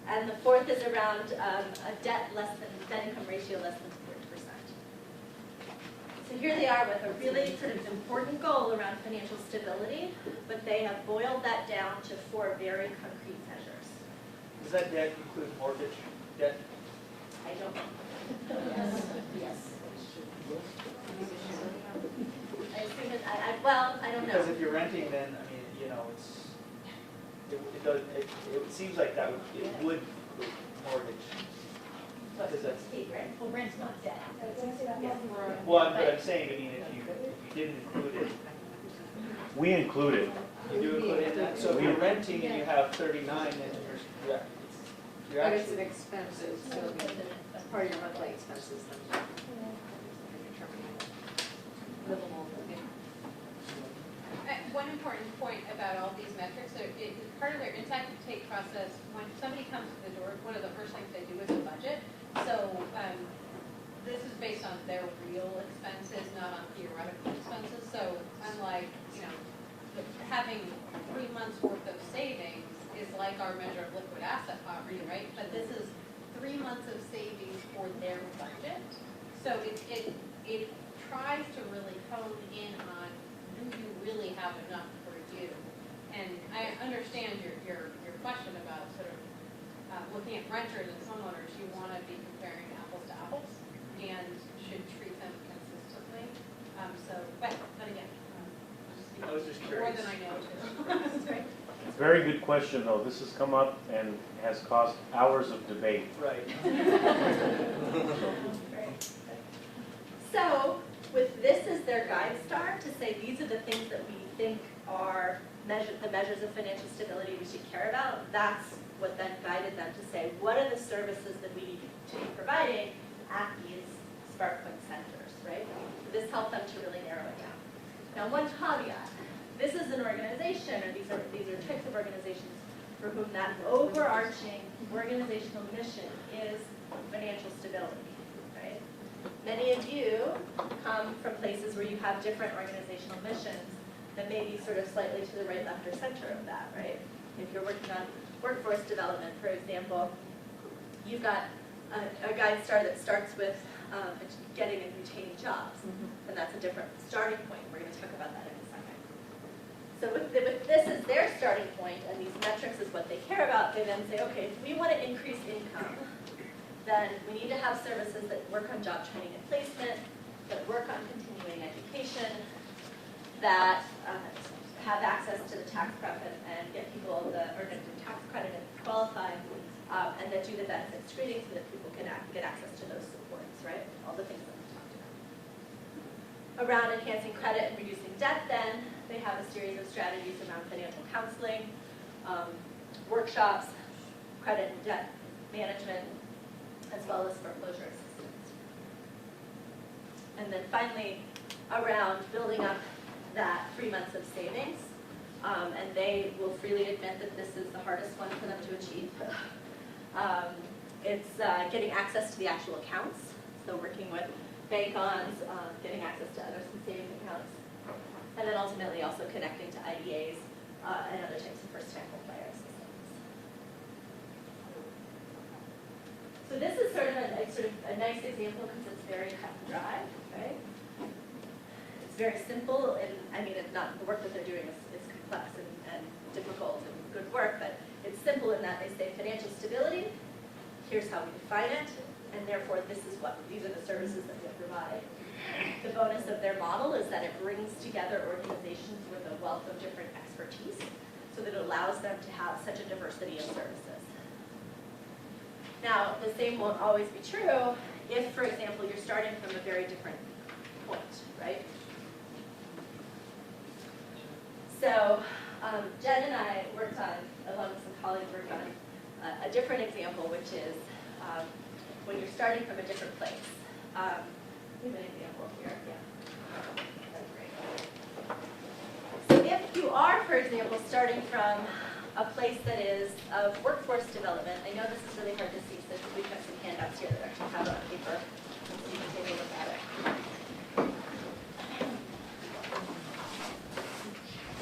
And the fourth is around a debt income ratio less than 40%. So here they are with a really sort of important goal around financial stability, but they have boiled that down to 4 very concrete measures. Does that debt include mortgage debt? I don't know. Yes. I assume it, well, I don't know. Because if you're renting, then, I mean, you know, it seems like that would include mortgage. Because that's, Well, rent's not debt. well, but I'm saying, I mean, if you didn't include it, We include it. you do include it in that. So if you're renting and you have 39, then you're But it's actually, an expense, so it's part of your monthly expenses then. Livable, okay. One important point about all these metrics, part of their intake process, when somebody comes to the door, one of the first things they do is a budget. So this is based on their real expenses, not on theoretical expenses. So unlike, having 3 months worth of savings is like our measure of liquid asset poverty, right? But this is 3 months of savings for their budget. So it tries to really hone in on, do you really have enough for you? And I understand your question about sort of looking at renters and homeowners. You want to be comparing apples to apples and should treat them consistently. But again, I was just more curious. than I know too. That's right. Very good question, though. This has come up and has caused hours of debate. Right. So with this as their guide star to say these are the things that we think are the measures of financial stability we should care about, that's what then guided them to say, what are the services that we need to be providing at these Spark Point centers, right? This helped them to really narrow it down. Now, one caveat, this is an organization, or these are types of organizations for whom that overarching organizational mission is financial stability, right? Many of you come from places where you have different organizational missions that may be sort of slightly to the right, left, or center of that, right? If you're working on workforce development, for example, you've got a guide star that starts with getting and retaining jobs, and that's a different starting point. We're going to talk about that in a second. So with this as their starting point, and these metrics is what they care about, they then say, okay, if we want to increase income, then we need to have services that work on job training and placement, that work on continuing education, that have access to the tax prep and get people the tax credit and qualify, and that do the benefit screening so that people can get access to those supports, right? All the things that we talked about. Around enhancing credit and reducing debt, then, they have a series of strategies around financial counseling, workshops, credit and debt management, as well as foreclosure assistance. And then finally, around building up that 3 months of savings, and they will freely admit that this is the hardest one for them to achieve. It's getting access to the actual accounts, so working with bank-ons, getting access to other savings accounts, and then ultimately also connecting to IDAs and other types of first-time homebuyer systems. So this is sort of a nice example because it's very cut and dry, right? It's very simple, and I mean, it's not the work that they're doing is complex and difficult and good work, but it's simple in that they say financial stability, here's how we define it, and therefore these are the services that we provide. The bonus of their model is that it brings together organizations with a wealth of different expertise, so that it allows them to have such a diversity of services. Now, the same won't always be true if, for example, you're starting from a very different point, right? So Jen and I worked on, along with some colleagues, worked on a different example, which is when you're starting from a different place. We have an example here, yeah. That's great. So if you are, for example, starting from a place that is of workforce development, I know this is really hard to see, so we've got some handouts here that actually have it on paper, so you can take a look at it.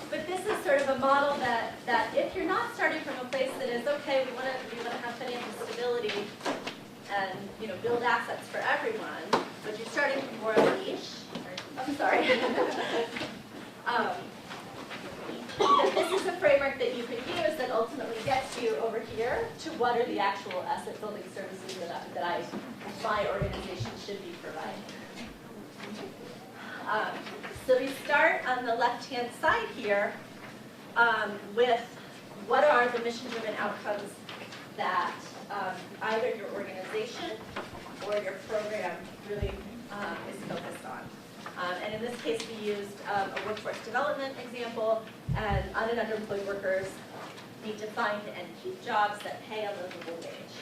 But this is sort of a model that if you're not starting from a place that is, okay, we want to have financial stability and build assets for everyone, but you're starting from more of a niche. I'm sorry. That this is a framework that you can use that ultimately gets you over here to what are the actual asset building services that my organization should be providing. So we start on the left-hand side here with what are the mission-driven outcomes that either your organization or your program really is focused on. And in this case, we used a workforce development example, and un- and underemployed workers need to find and keep jobs that pay a livable wage.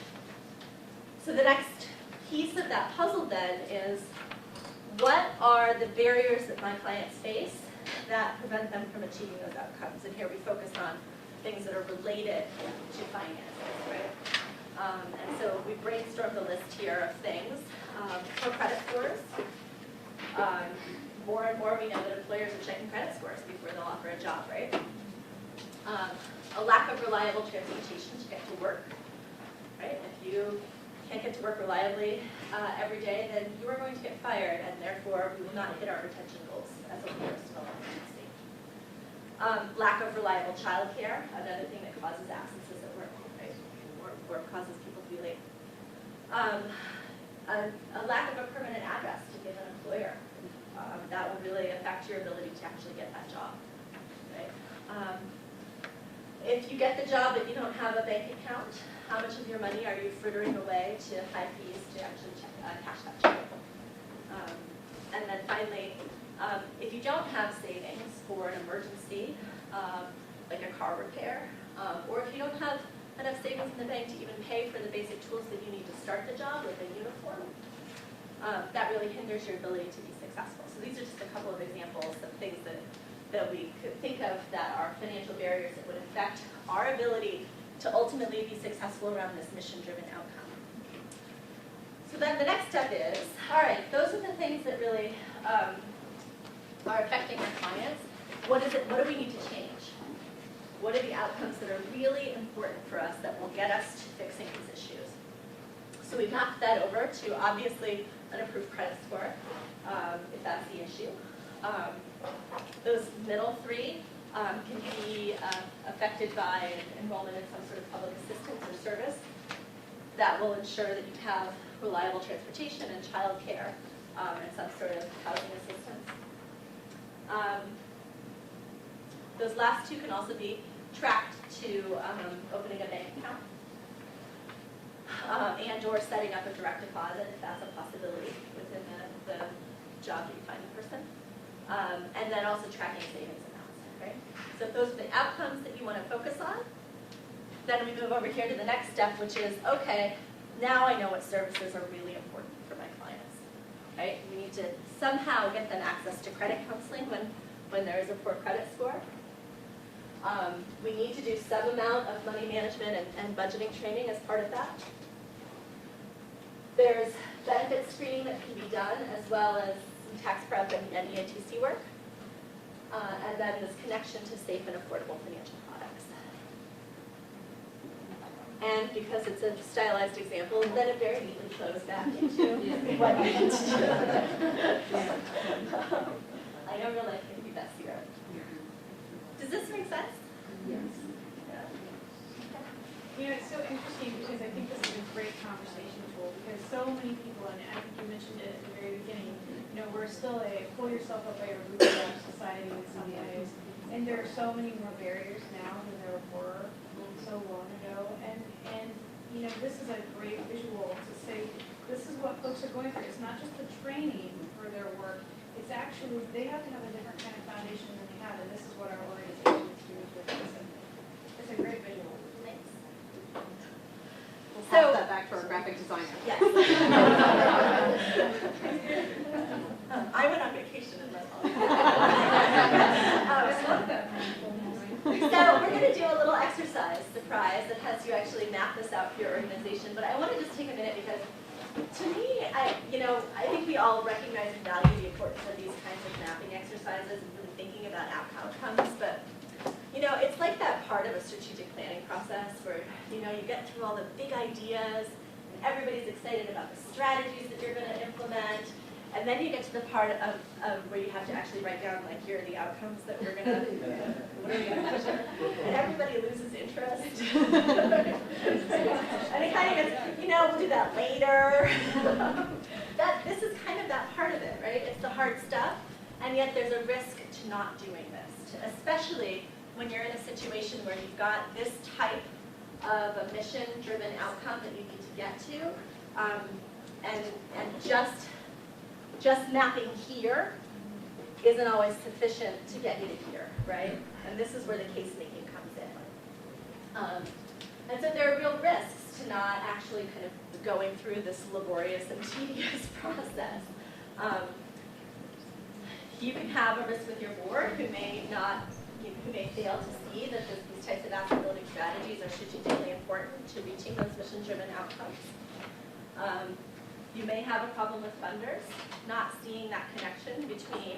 So the next piece of that puzzle then is, what are the barriers that my clients face that prevent them from achieving those outcomes? And here we focus on things that are related to finances, right? And so we brainstormed a list here of things. Poor credit scores. More and more we know that employers are checking credit scores before they'll offer a job, right? A lack of reliable transportation to get to work, right? If you can't get to work reliably every day, then you are going to get fired, and therefore we will not hit our retention goals as a workforce development agency. Lack of reliable childcare, another thing that causes absences at work, right? Or causes people to be late. A lack of a permanent address to give an employer. That will really affect your ability to actually get that job, right? If you get the job but you don't have a bank account, how much of your money are you frittering away to high fees to actually cash that check? And then finally, if you don't have savings for an emergency, like a car repair, or if you don't have enough savings in the bank to even pay for the basic tools that you need to start the job, like a uniform, that really hinders your ability to be successful. So these are just a couple of examples of things that we could think of that are financial barriers that would affect our ability to ultimately be successful around this mission-driven outcome. So then the next step is, all right, those are the things that really are affecting our clients. What do we need to change? What are the outcomes that are really important for us that will get us to fixing these issues? So we mapped that over to, obviously, an improved credit score, if that's the issue. Those middle three can be affected by enrollment in some sort of public assistance or service that will ensure that you have reliable transportation and childcare and some sort of housing assistance. Those last two can also be tracked to opening a bank account and or setting up a direct deposit if that's a possibility within the job that you find the person. And then also tracking savings amounts, right? So if those are the outcomes that you want to focus on, then we move over here to the next step, which is, okay, now I know what services are really important for my clients, right? We need to somehow get them access to credit counseling when there is a poor credit score. We need to do some amount of money management and budgeting training as part of that. There's benefit screening that can be done, as well as some tax prep and EATC work. And then this connection to safe and affordable financial products. And because it's a stylized example, then it very neatly flows back into what you need to do. I know real life can be messier. Does this make sense? Yes. You know, it's so interesting because I think this is great conversation tool because so many people, and I think you mentioned it at the very beginning, we're still a pull yourself up by your bootstraps society in some ways. And there are so many more barriers now than there were so long ago. And this is a great visual to say, this is what folks are going through. It's not just the training for their work. It's actually, they have to have a different kind of foundation than they have, and this is what our organization is doing with this. It's a great visual. Thanks. We'll pass that back to our graphic designer. Yes. I went on vacation in my So we're going to do a little exercise, surprise, that has you actually map this out for your organization. But I want to just take a minute because to me, I think we all recognize and value the importance of these kinds of mapping exercises and really thinking about outcomes. But it's like that part of a strategic planning process where you get through all the big ideas and everybody's excited about the strategies that you're going to implement. And then you get to the part of where you have to actually write down, like, here are the outcomes that we're going to, what are we going to measure? And everybody loses interest. And it kind of gets, we'll do that later. This is kind of that part of it, right? It's the hard stuff, and yet there's a risk to not doing this, especially when you're in a situation where you've got this type of a mission-driven outcome that you need to get to, and just mapping here isn't always sufficient to get you to here, right? And this is where the case making comes in. And so there are real risks to not actually kind of going through this laborious and tedious process. You can have a risk with your board who may fail to see that these types of asset building strategies are strategically important to reaching those mission-driven outcomes. You may have a problem with funders not seeing that connection between,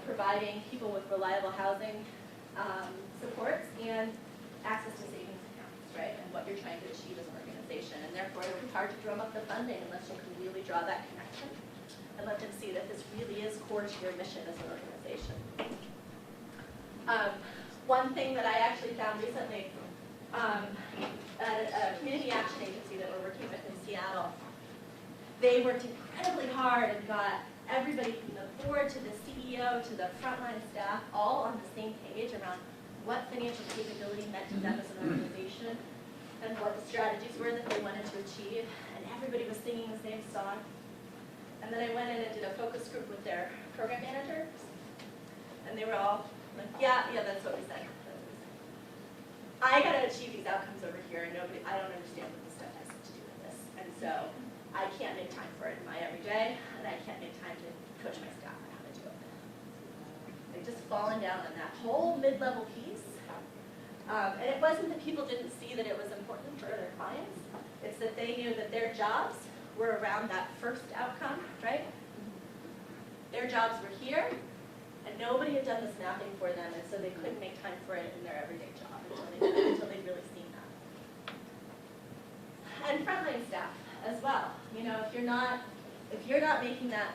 providing people with reliable housing supports and access to savings accounts, right? And what you're trying to achieve as an organization. And therefore, it'll be hard to drum up the funding unless you can really draw that connection and let them see that this really is core to your mission as an organization. One thing that I actually found recently at a community action agency that we're working with in Seattle, they worked incredibly hard and got everybody from the board to the CEO to the frontline staff all on the same page around what financial capability meant to them as an organization and what the strategies were that they wanted to achieve. And everybody was singing the same song. And then I went in and did a focus group with their program managers. And they were all like, yeah, that's what we said. I got to achieve these outcomes over here, and I don't understand what this stuff has to do with this. And so I can't make time for it in my everyday, and I can't make time to coach my staff on how to do it. They've just fallen down on that whole mid-level piece. And it wasn't that people didn't see that it was important for their clients. It's that they knew that their jobs were around that first outcome, right? Their jobs were here, and nobody had done this mapping for them, and so they couldn't make time for it in their everyday job until they'd really seen that. And frontline staff as well. If you're not making that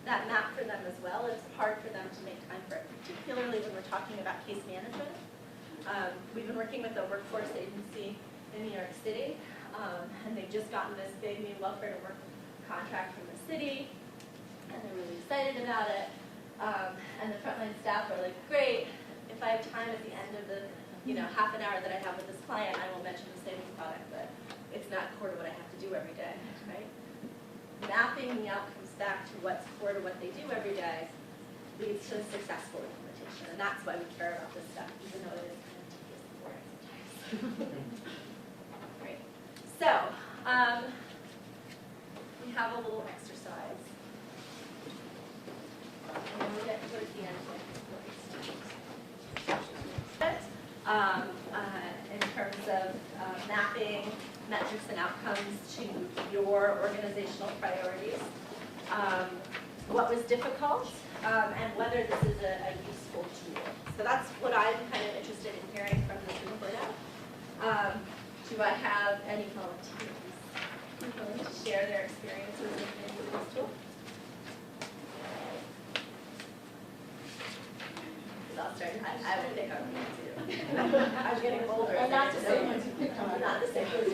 map for them as well, it's hard for them to make time for it, particularly when we're talking about case management. We've been working with a workforce agency in New York City, and they've just gotten this big new welfare to work contract from the city, and they're really excited about it. And the frontline staff are like, great, if I have time at the end of the half an hour that I have with this client, I will mention the savings product, but it's not core to what I have to do every day, right? Mapping the outcomes back to what's core to what they do every day leads to a successful implementation, and that's why we care about this stuff, even though it is kind of tedious and boring sometimes. Great. So, we have a little exercise. And we'll get towards the end in terms of mapping metrics and outcomes to your organizational priorities, what was difficult, and whether this is a useful tool. So that's what I'm kind of interested in hearing from this report out. Do I have any volunteers who are willing to share their experiences with this tool? I'll start. I will pick on you too. I'm getting older. And not the same ones you picked on. Not the same ones.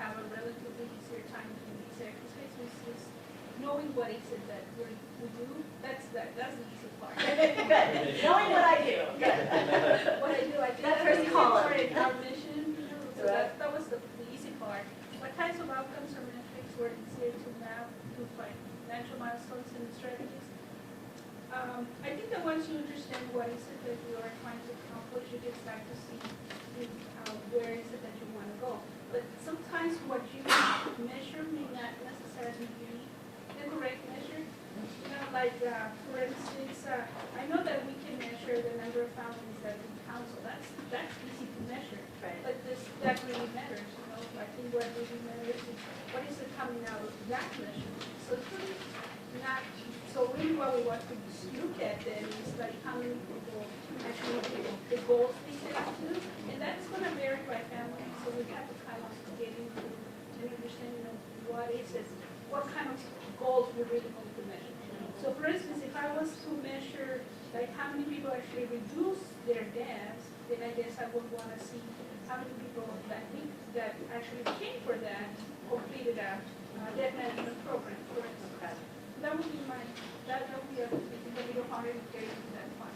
have a relatively easier time doing these exercises is knowing what is it that we do. That's the easy part. Good. Knowing what I do. Good. What I do, That first column. Our mission, so that was the easy part. What kinds of outcomes or metrics were easier to map to financial milestones and strategies? I think that once you understand what is it that you are trying to accomplish, you can start to see where is it that you want to go. But sometimes what you measure may not necessarily be the correct measure. You know, like for instance, I know that we can measure the number of families that we counsel. That's easy to measure. Right. But that really matters. You know, I think what really matters is what is it coming out of that measure. So it's really not. So really, what we want to look at then is like how many people actually do the goals they set out to, and that's going to vary by family. So we have to kind of get into an understanding of what is it, what kind of goals we're really going to measure. So for instance, if I was to measure like how many people actually reduce their debts, then I guess I would want to see how many people that actually came for that completed a debt management program, for instance. That would be that would be a little harder to get into that one.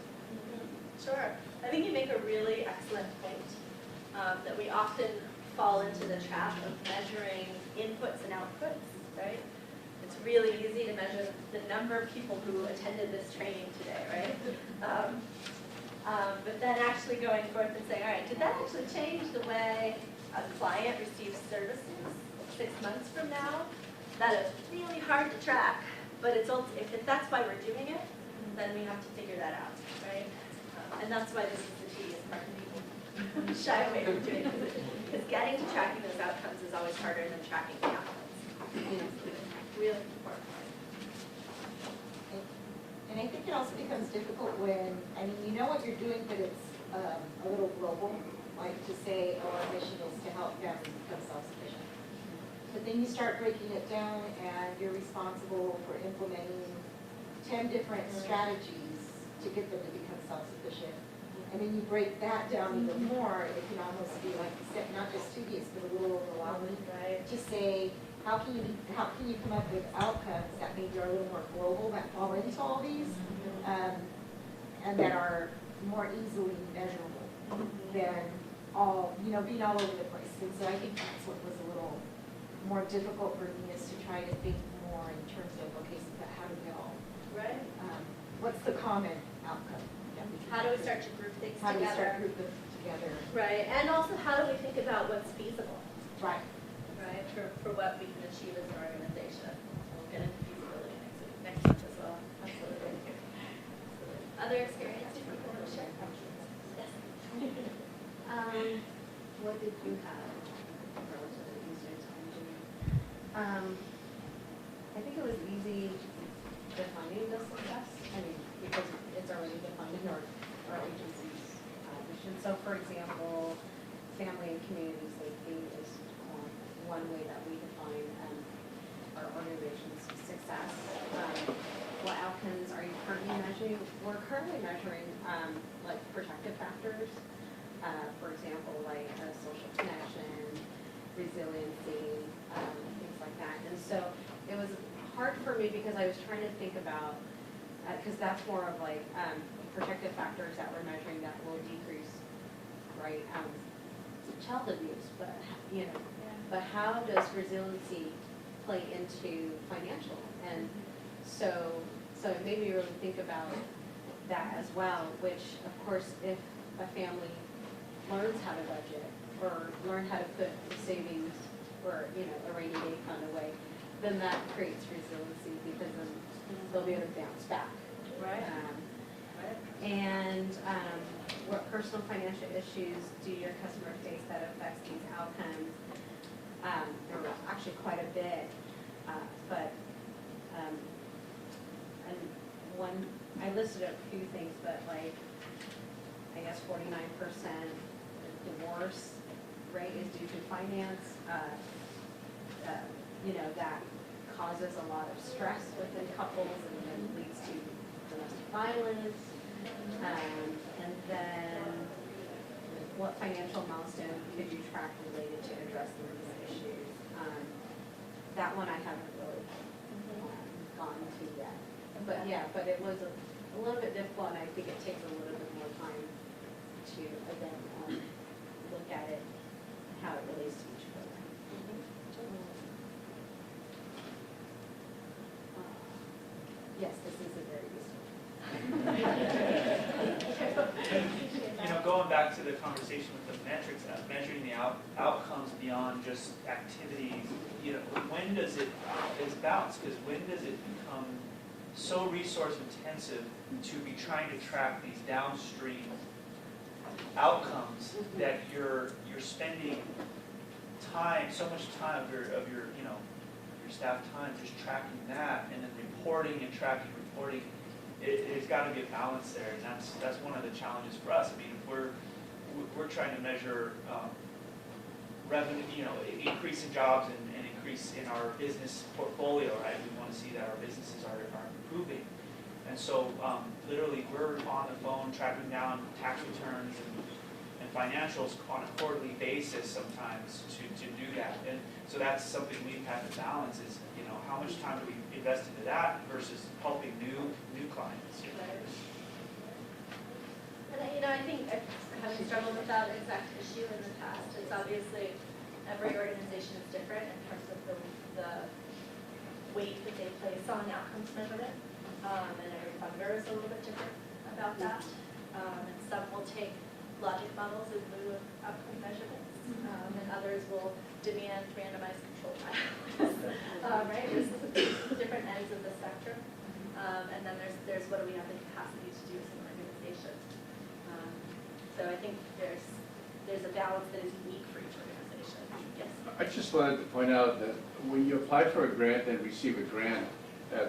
Sure. I think you make a really excellent point that we often fall into the trap of measuring inputs and outputs, right? It's really easy to measure the number of people who attended this training today, right? But then actually going forth and saying, all right, did that actually change the way a client receives services 6 months from now? That is really hard to track. But it's also, if that's why we're doing it, then we have to figure that out, right? And that's why this is the tedious part. People shy away from doing it. Because getting to tracking those outcomes is always harder than tracking the outputs. Really important. And I think it also becomes difficult when, I mean, you know what you're doing, but it's a little global, like to say, oh, our mission is to help families become self-sufficient. But then you start breaking it down and you're responsible for implementing 10 different strategies to get them to become self-sufficient. And then you break that down even more, it can almost be like, not just tedious, but a little overwhelming, right? To say, how can you come up with outcomes that maybe are a little more global, that fall into all these, and that are more easily measurable than all, being all over the place. And so I think that's what was a little more difficult for me, is to try to think more in terms of, okay, so how do we all, right? What's the common outcome? How do we start to group things together? How do we start to group them together? Right, and also how do we think about what's feasible? Right. Right, for what we can achieve as an organization. We'll get into feasibility next month as well. Absolutely. Other experience people want to share? Yes. What did you have relatively easier time doing? I think it was easy defining the success. I mean, because it's already defined in our agency's mission. So, for example, family and community safety is one way that we define our organization's success. What outcomes are you currently measuring? We're currently measuring like protective factors. For example, like social connection, resiliency, things like that. And so it was hard for me because I was trying to think about, because that's more of like protective factors that we're measuring that will decrease, right, child abuse, but but how does resiliency play into financial? And so it made me really think about that as well, which of course if a family learns how to budget or learn how to put savings or a rainy day fund away, then that creates resiliency because then they'll be able to bounce back. Right. And what personal financial issues do your customer face that affects these outcomes? There was actually quite a bit, but and one, I listed a few things, but like I guess 49% divorce rate is due to finance. That causes a lot of stress within couples and then leads to domestic violence. And then what financial milestone could you track related to addressing these issues? That one I haven't really gone to yet. But yeah, but it was a little bit difficult, and I think it takes a little bit more time to, again, look at it, how it relates to each program. Yes, this is a very useful. You know, going back to the conversation with the metrics, measuring the outcomes beyond just activities, you know, when does it, it's balanced, because when does it become so resource intensive to be trying to track these downstream outcomes that you're spending time, so much time of your you know, your staff time just tracking that, and then reporting and tracking, reporting. There's got to be a balance there, and that's one of the challenges for us. I mean, if we're trying to measure revenue, you know, increase in jobs and increase in our business portfolio, right? We want to see that our businesses are improving, and so literally we're on the phone tracking down tax returns and financials on a quarterly basis sometimes to do that, and so that's something we've had to balance is, you know, how much time do we invest into that versus helping new clients. And you know, I think having struggled with that exact issue in the past, it's obviously every organization is different in terms of the weight that they place on outcomes measurement, and every funder is a little bit different about that. And some will take logic models in lieu of outcome measurements, and others will demand randomized control trials. Right? This is different ends of the spectrum. And then there's what do we have the capacity to do as an organization. So I think there's a balance that is unique for each organization. Yes. I just wanted to point out that when you apply for a grant and receive a grant,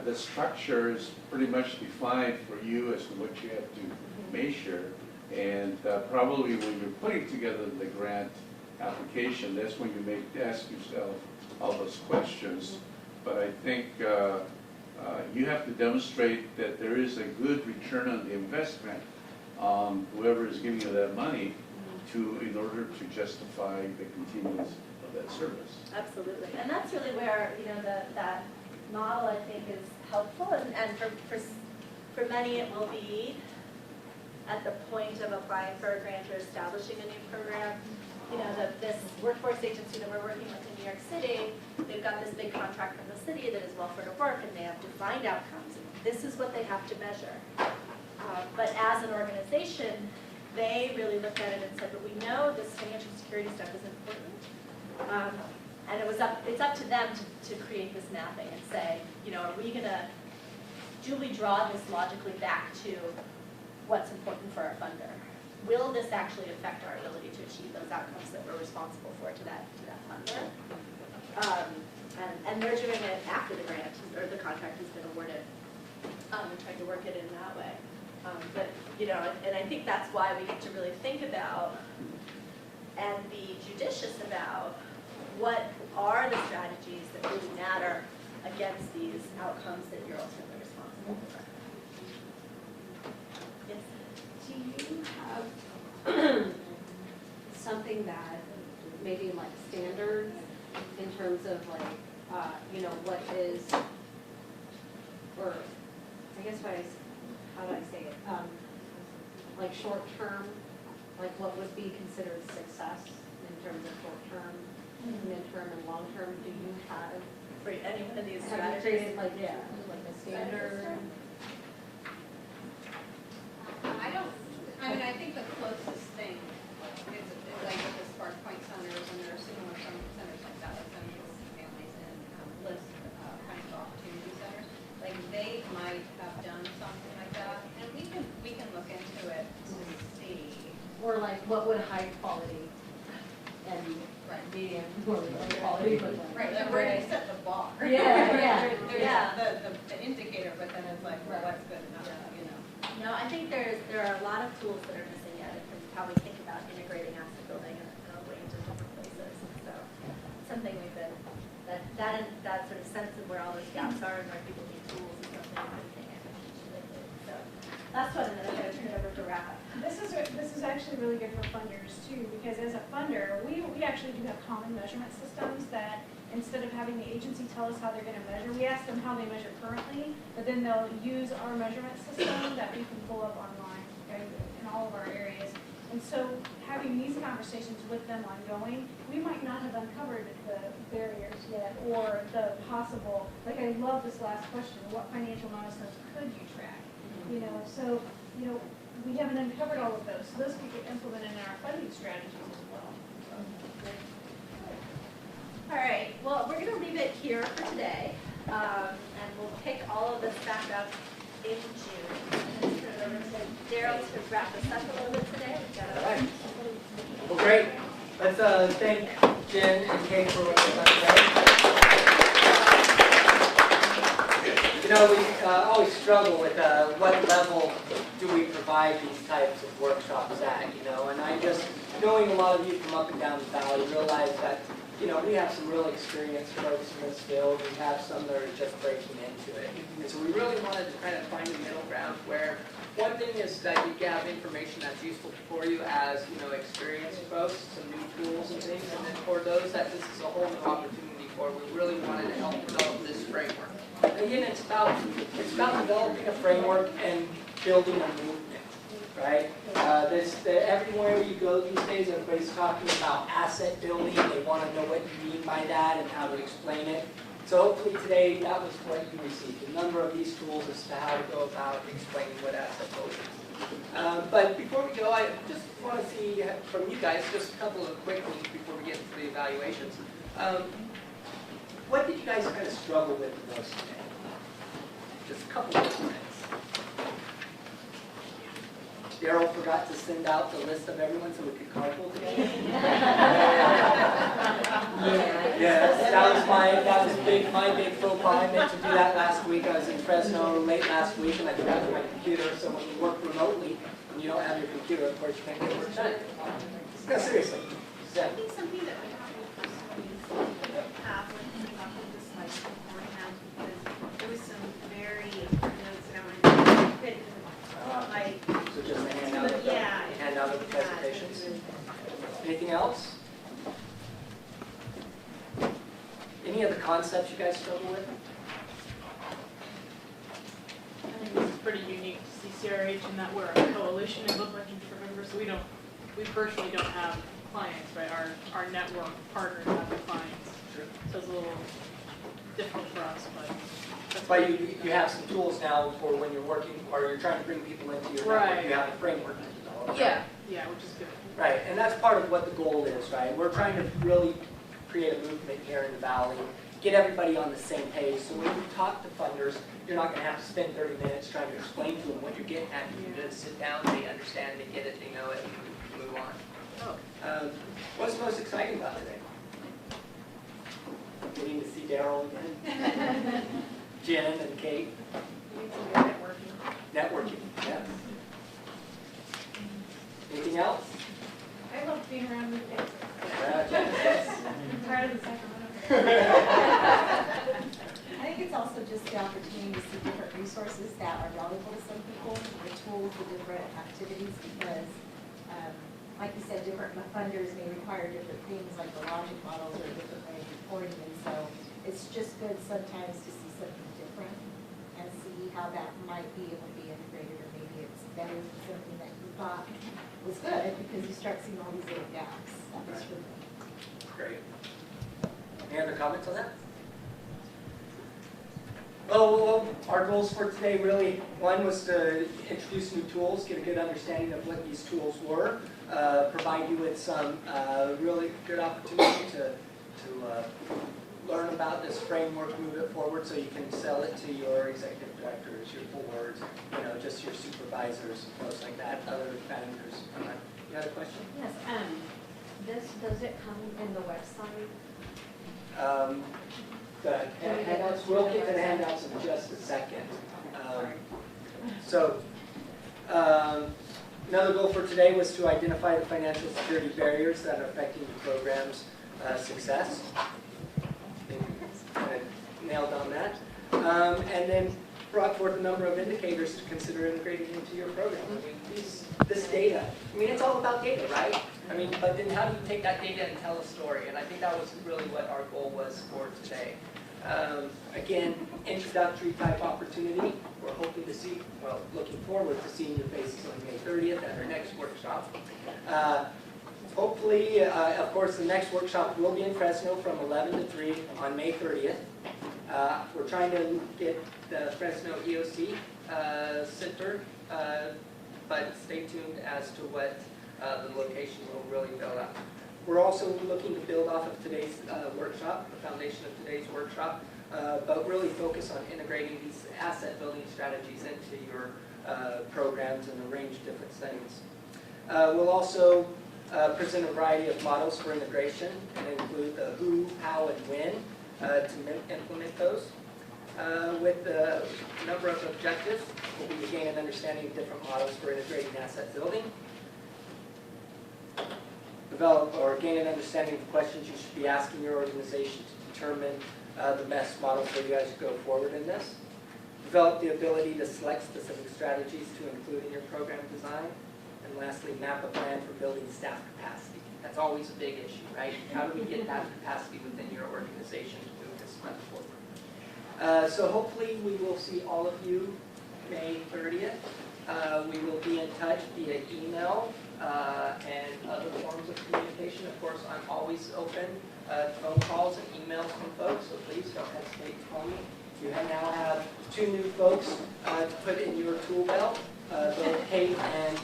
the structure is pretty much defined for you as to what you have to measure. And probably when you're putting together the grant application, that's when you may ask yourself all those questions. But I think you have to demonstrate that there is a good return on the investment on whoever is giving you that money in order to justify the continuance of that service. Absolutely, and that's really where, you know, that model I think is helpful, and for many it will be at the point of applying for a grant or establishing a new program. You know, this workforce agency that we're working with in New York City, they've got this big contract from the city that is welfare to work, and they have defined outcomes. This is what they have to measure. But as an organization, they really looked at it and said, but we know this financial security stuff is important. And it's up to them to create this mapping and say, you know, do we draw this logically back to what's important for our funder? Will this actually affect our ability to achieve those outcomes that we're responsible for to that funder? And they're doing it after the grant or the contract has been awarded, and trying to work it in that way. But you know, and I think that's why we get to really think about and be judicious about what are the strategies that really matter against these outcomes that you're ultimately responsible for. Yes. Do you have something that maybe like standards in terms of like, you know, what is, or I guess how do I say it? Like short term, like what would be considered success in terms of short term, mid-term, and long term? Do you have for any one of these have you strategies? created like like a standard? I mean, I think the closest thing is like with the Spark Point centers, and there are similar centers like that, like Central Families and List Financial Opportunity Centers. Like they might have done something like that, and we can look into it to see. Or like what would high quality and medium or low quality look like? Right, like where do you set the bar? Yeah. There's the indicator, but then it's like, well, what's good enough, you know? No, I think there are a lot of tools that are missing yet in terms of how we think about integrating asset building in a range of different places. And so something we've been, that sort of sense of where all those gaps are and where people need tools is something we've been paying attention to lately. So that's one, and then I'm going to turn it over to Rafa. This is actually really good for funders too, because as a funder, we actually do have common measurement systems that instead of having the agency tell us how they're going to measure, we ask them how they measure currently, but then they'll use our measurement system that we can pull up online, okay, in all of our areas. And so having these conversations with them ongoing, we might not have uncovered the barriers yet or the possible, like I love this last question, what financial milestones could you track? You know, so, you know, we haven't uncovered all of those. So those could get implemented in our funding strategies as well. All right, well, we're going to leave it here for today, and we'll pick all of this back up in June. I'm going to turn it over to Daryl to wrap us up a little bit today. All right. Well, great. Let's thank Jen and Kate for what they've done today. You know, we always struggle with what level do we provide these types of workshops at, you know, and I just, knowing a lot of you from up and down the valley, realize that, you know, we have some really experienced folks in this field. We have some that are just breaking into it. And so we really wanted to kind of find a middle ground where one thing is that you have information that's useful for you as, you know, experienced folks, some new tools and things, and then for those that this is a whole new opportunity for, we really wanted to help develop this framework. Again, it's about developing a framework and building a movement, right? Everywhere you go these days, everybody's talking about asset building. They want to know what you mean by that and how to explain it. So hopefully today that was what you received, a number of these tools as to how to go about explaining what asset building is. But before we go, I just want to see from you guys just a couple of quick things before we get into the evaluations. What did you guys kind of struggle with the most today? Just a couple of things. Daryl forgot to send out the list of everyone so we could carpool together. Yes, that was my big faux pas. I meant to do that last week. I was in Fresno late last week and I forgot my computer. So when you work remotely and you don't have your computer, of course you can't get work done. No, seriously. I think something that we have to have when we come up with this slide beforehand, because there was some very important notes that I wanted to fit in. Like, so just a handout of the presentations. Anything else? Any other concepts you guys struggle with? I think this is pretty unique to CCRH in that we're a coalition of a bunch of different members, so we personally don't have clients, right? Our network partners have the clients. Sure. So it's a little difficult for us, but. But you have some tools now for when you're working or you're trying to bring people into your network. You have a framework to develop. Yeah, which is good. Right, and that's part of what the goal is, right? We're trying to really create a movement here in the Valley, get everybody on the same page. So when you talk to funders, you're not going to have to spend 30 minutes trying to explain to them what you're getting at. You can just sit down, they understand, they get it, they know it, and move on. What's most exciting about today? Getting to see Daryl again. Jen and Kate. Networking, yes. Anything else? I love being around new faces. I'm tired of the Sacramento. I think it's also just the opportunity to see different resources that are valuable to some people, the tools, the different activities, because like you said, different funders may require different things like the logic models or different way of reporting, and so it's just good sometimes to see something different and see how that might be able to be integrated, or maybe it's better than something that you thought was good because you start seeing all these little gaps. That was really great. Any other comments on that? Well, our goals for today really, one was to introduce new tools, get a good understanding of what these tools were, provide you with some really good opportunity to learn about this framework, move it forward so you can sell it to your executive directors, your boards, you know, just your supervisors, folks like that, other founders. You had a question? Yes. Does it come in the website? The handouts, we'll get to the handouts in just a second. Another goal for today was to identify the financial security barriers that are affecting the program's success. Kind of nailed on that. And then brought forth a number of indicators to consider integrating into your program. I mean, this data, I mean, it's all about data, right? I mean, but then how do you take that data and tell a story? And I think that was really what our goal was for today. Again, introductory type opportunity. We're hoping to see, well, looking forward to seeing your faces on May 30th at our next workshop. Hopefully, of course, the next workshop will be in Fresno from 11 to 3 on May 30th. We're trying to get the Fresno EOC center, but stay tuned as to what the location will really build up. We're also looking to build off of today's workshop, the foundation of today's workshop, but really focus on integrating these asset building strategies into your programs in a range of different settings. We'll also present a variety of models for integration and include the who, how, and when to implement those. With the number of objectives, we'll be to gain an understanding of different models for integrating asset building. Develop or gain an understanding of the questions you should be asking your organization to determine the best model for you guys to go forward in this. Develop the ability to select specific strategies to include in your program design. And lastly, map a plan for building staff capacity. That's always a big issue, right? How do we get that capacity within your organization to move this stuff forward? So hopefully we will see all of you May 30th. We will be in touch via email and other forms of communication. Of course, I'm always open to phone calls and emails from folks, so please don't hesitate to call me. You now have 2 new folks to put in your tool belt, both Kate and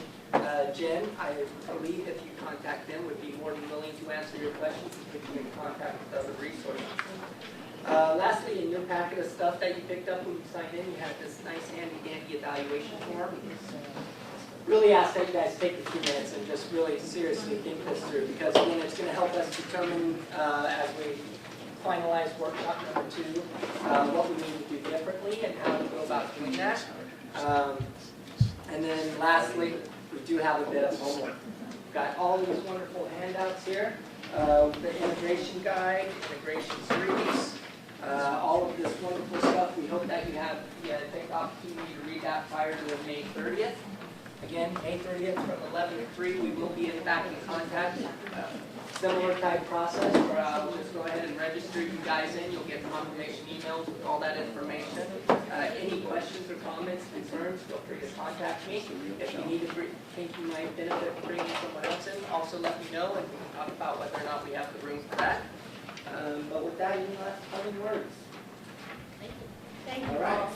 Jen. I believe if you contact them, would be more than willing to answer your questions and put you in contact with other resources. Lastly, in your packet of stuff that you picked up when you signed in, you have this nice handy-dandy evaluation form. Really ask that you guys take a few minutes and just really seriously think this through, because again, it's going to help us determine as we finalize workshop number 2 what we need to do differently and how to go about doing that. And then lastly, we do have a bit of homework. We've got all these wonderful handouts here. The integration guide, integration series, all of this wonderful stuff. We hope that you take the opportunity to read that prior to the May 30th. Again, May 30th from 11 to 3, we will be back in contact. Similar type process where we'll just go ahead and register you guys in. You'll get confirmation emails with all that information. Any questions or comments, concerns, feel free to contact me. If you need to think you might benefit from bringing someone else in, also let me know and we can talk about whether or not we have the room for that. But with that, any last parting words? Thank you. All right.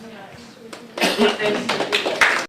Thanks.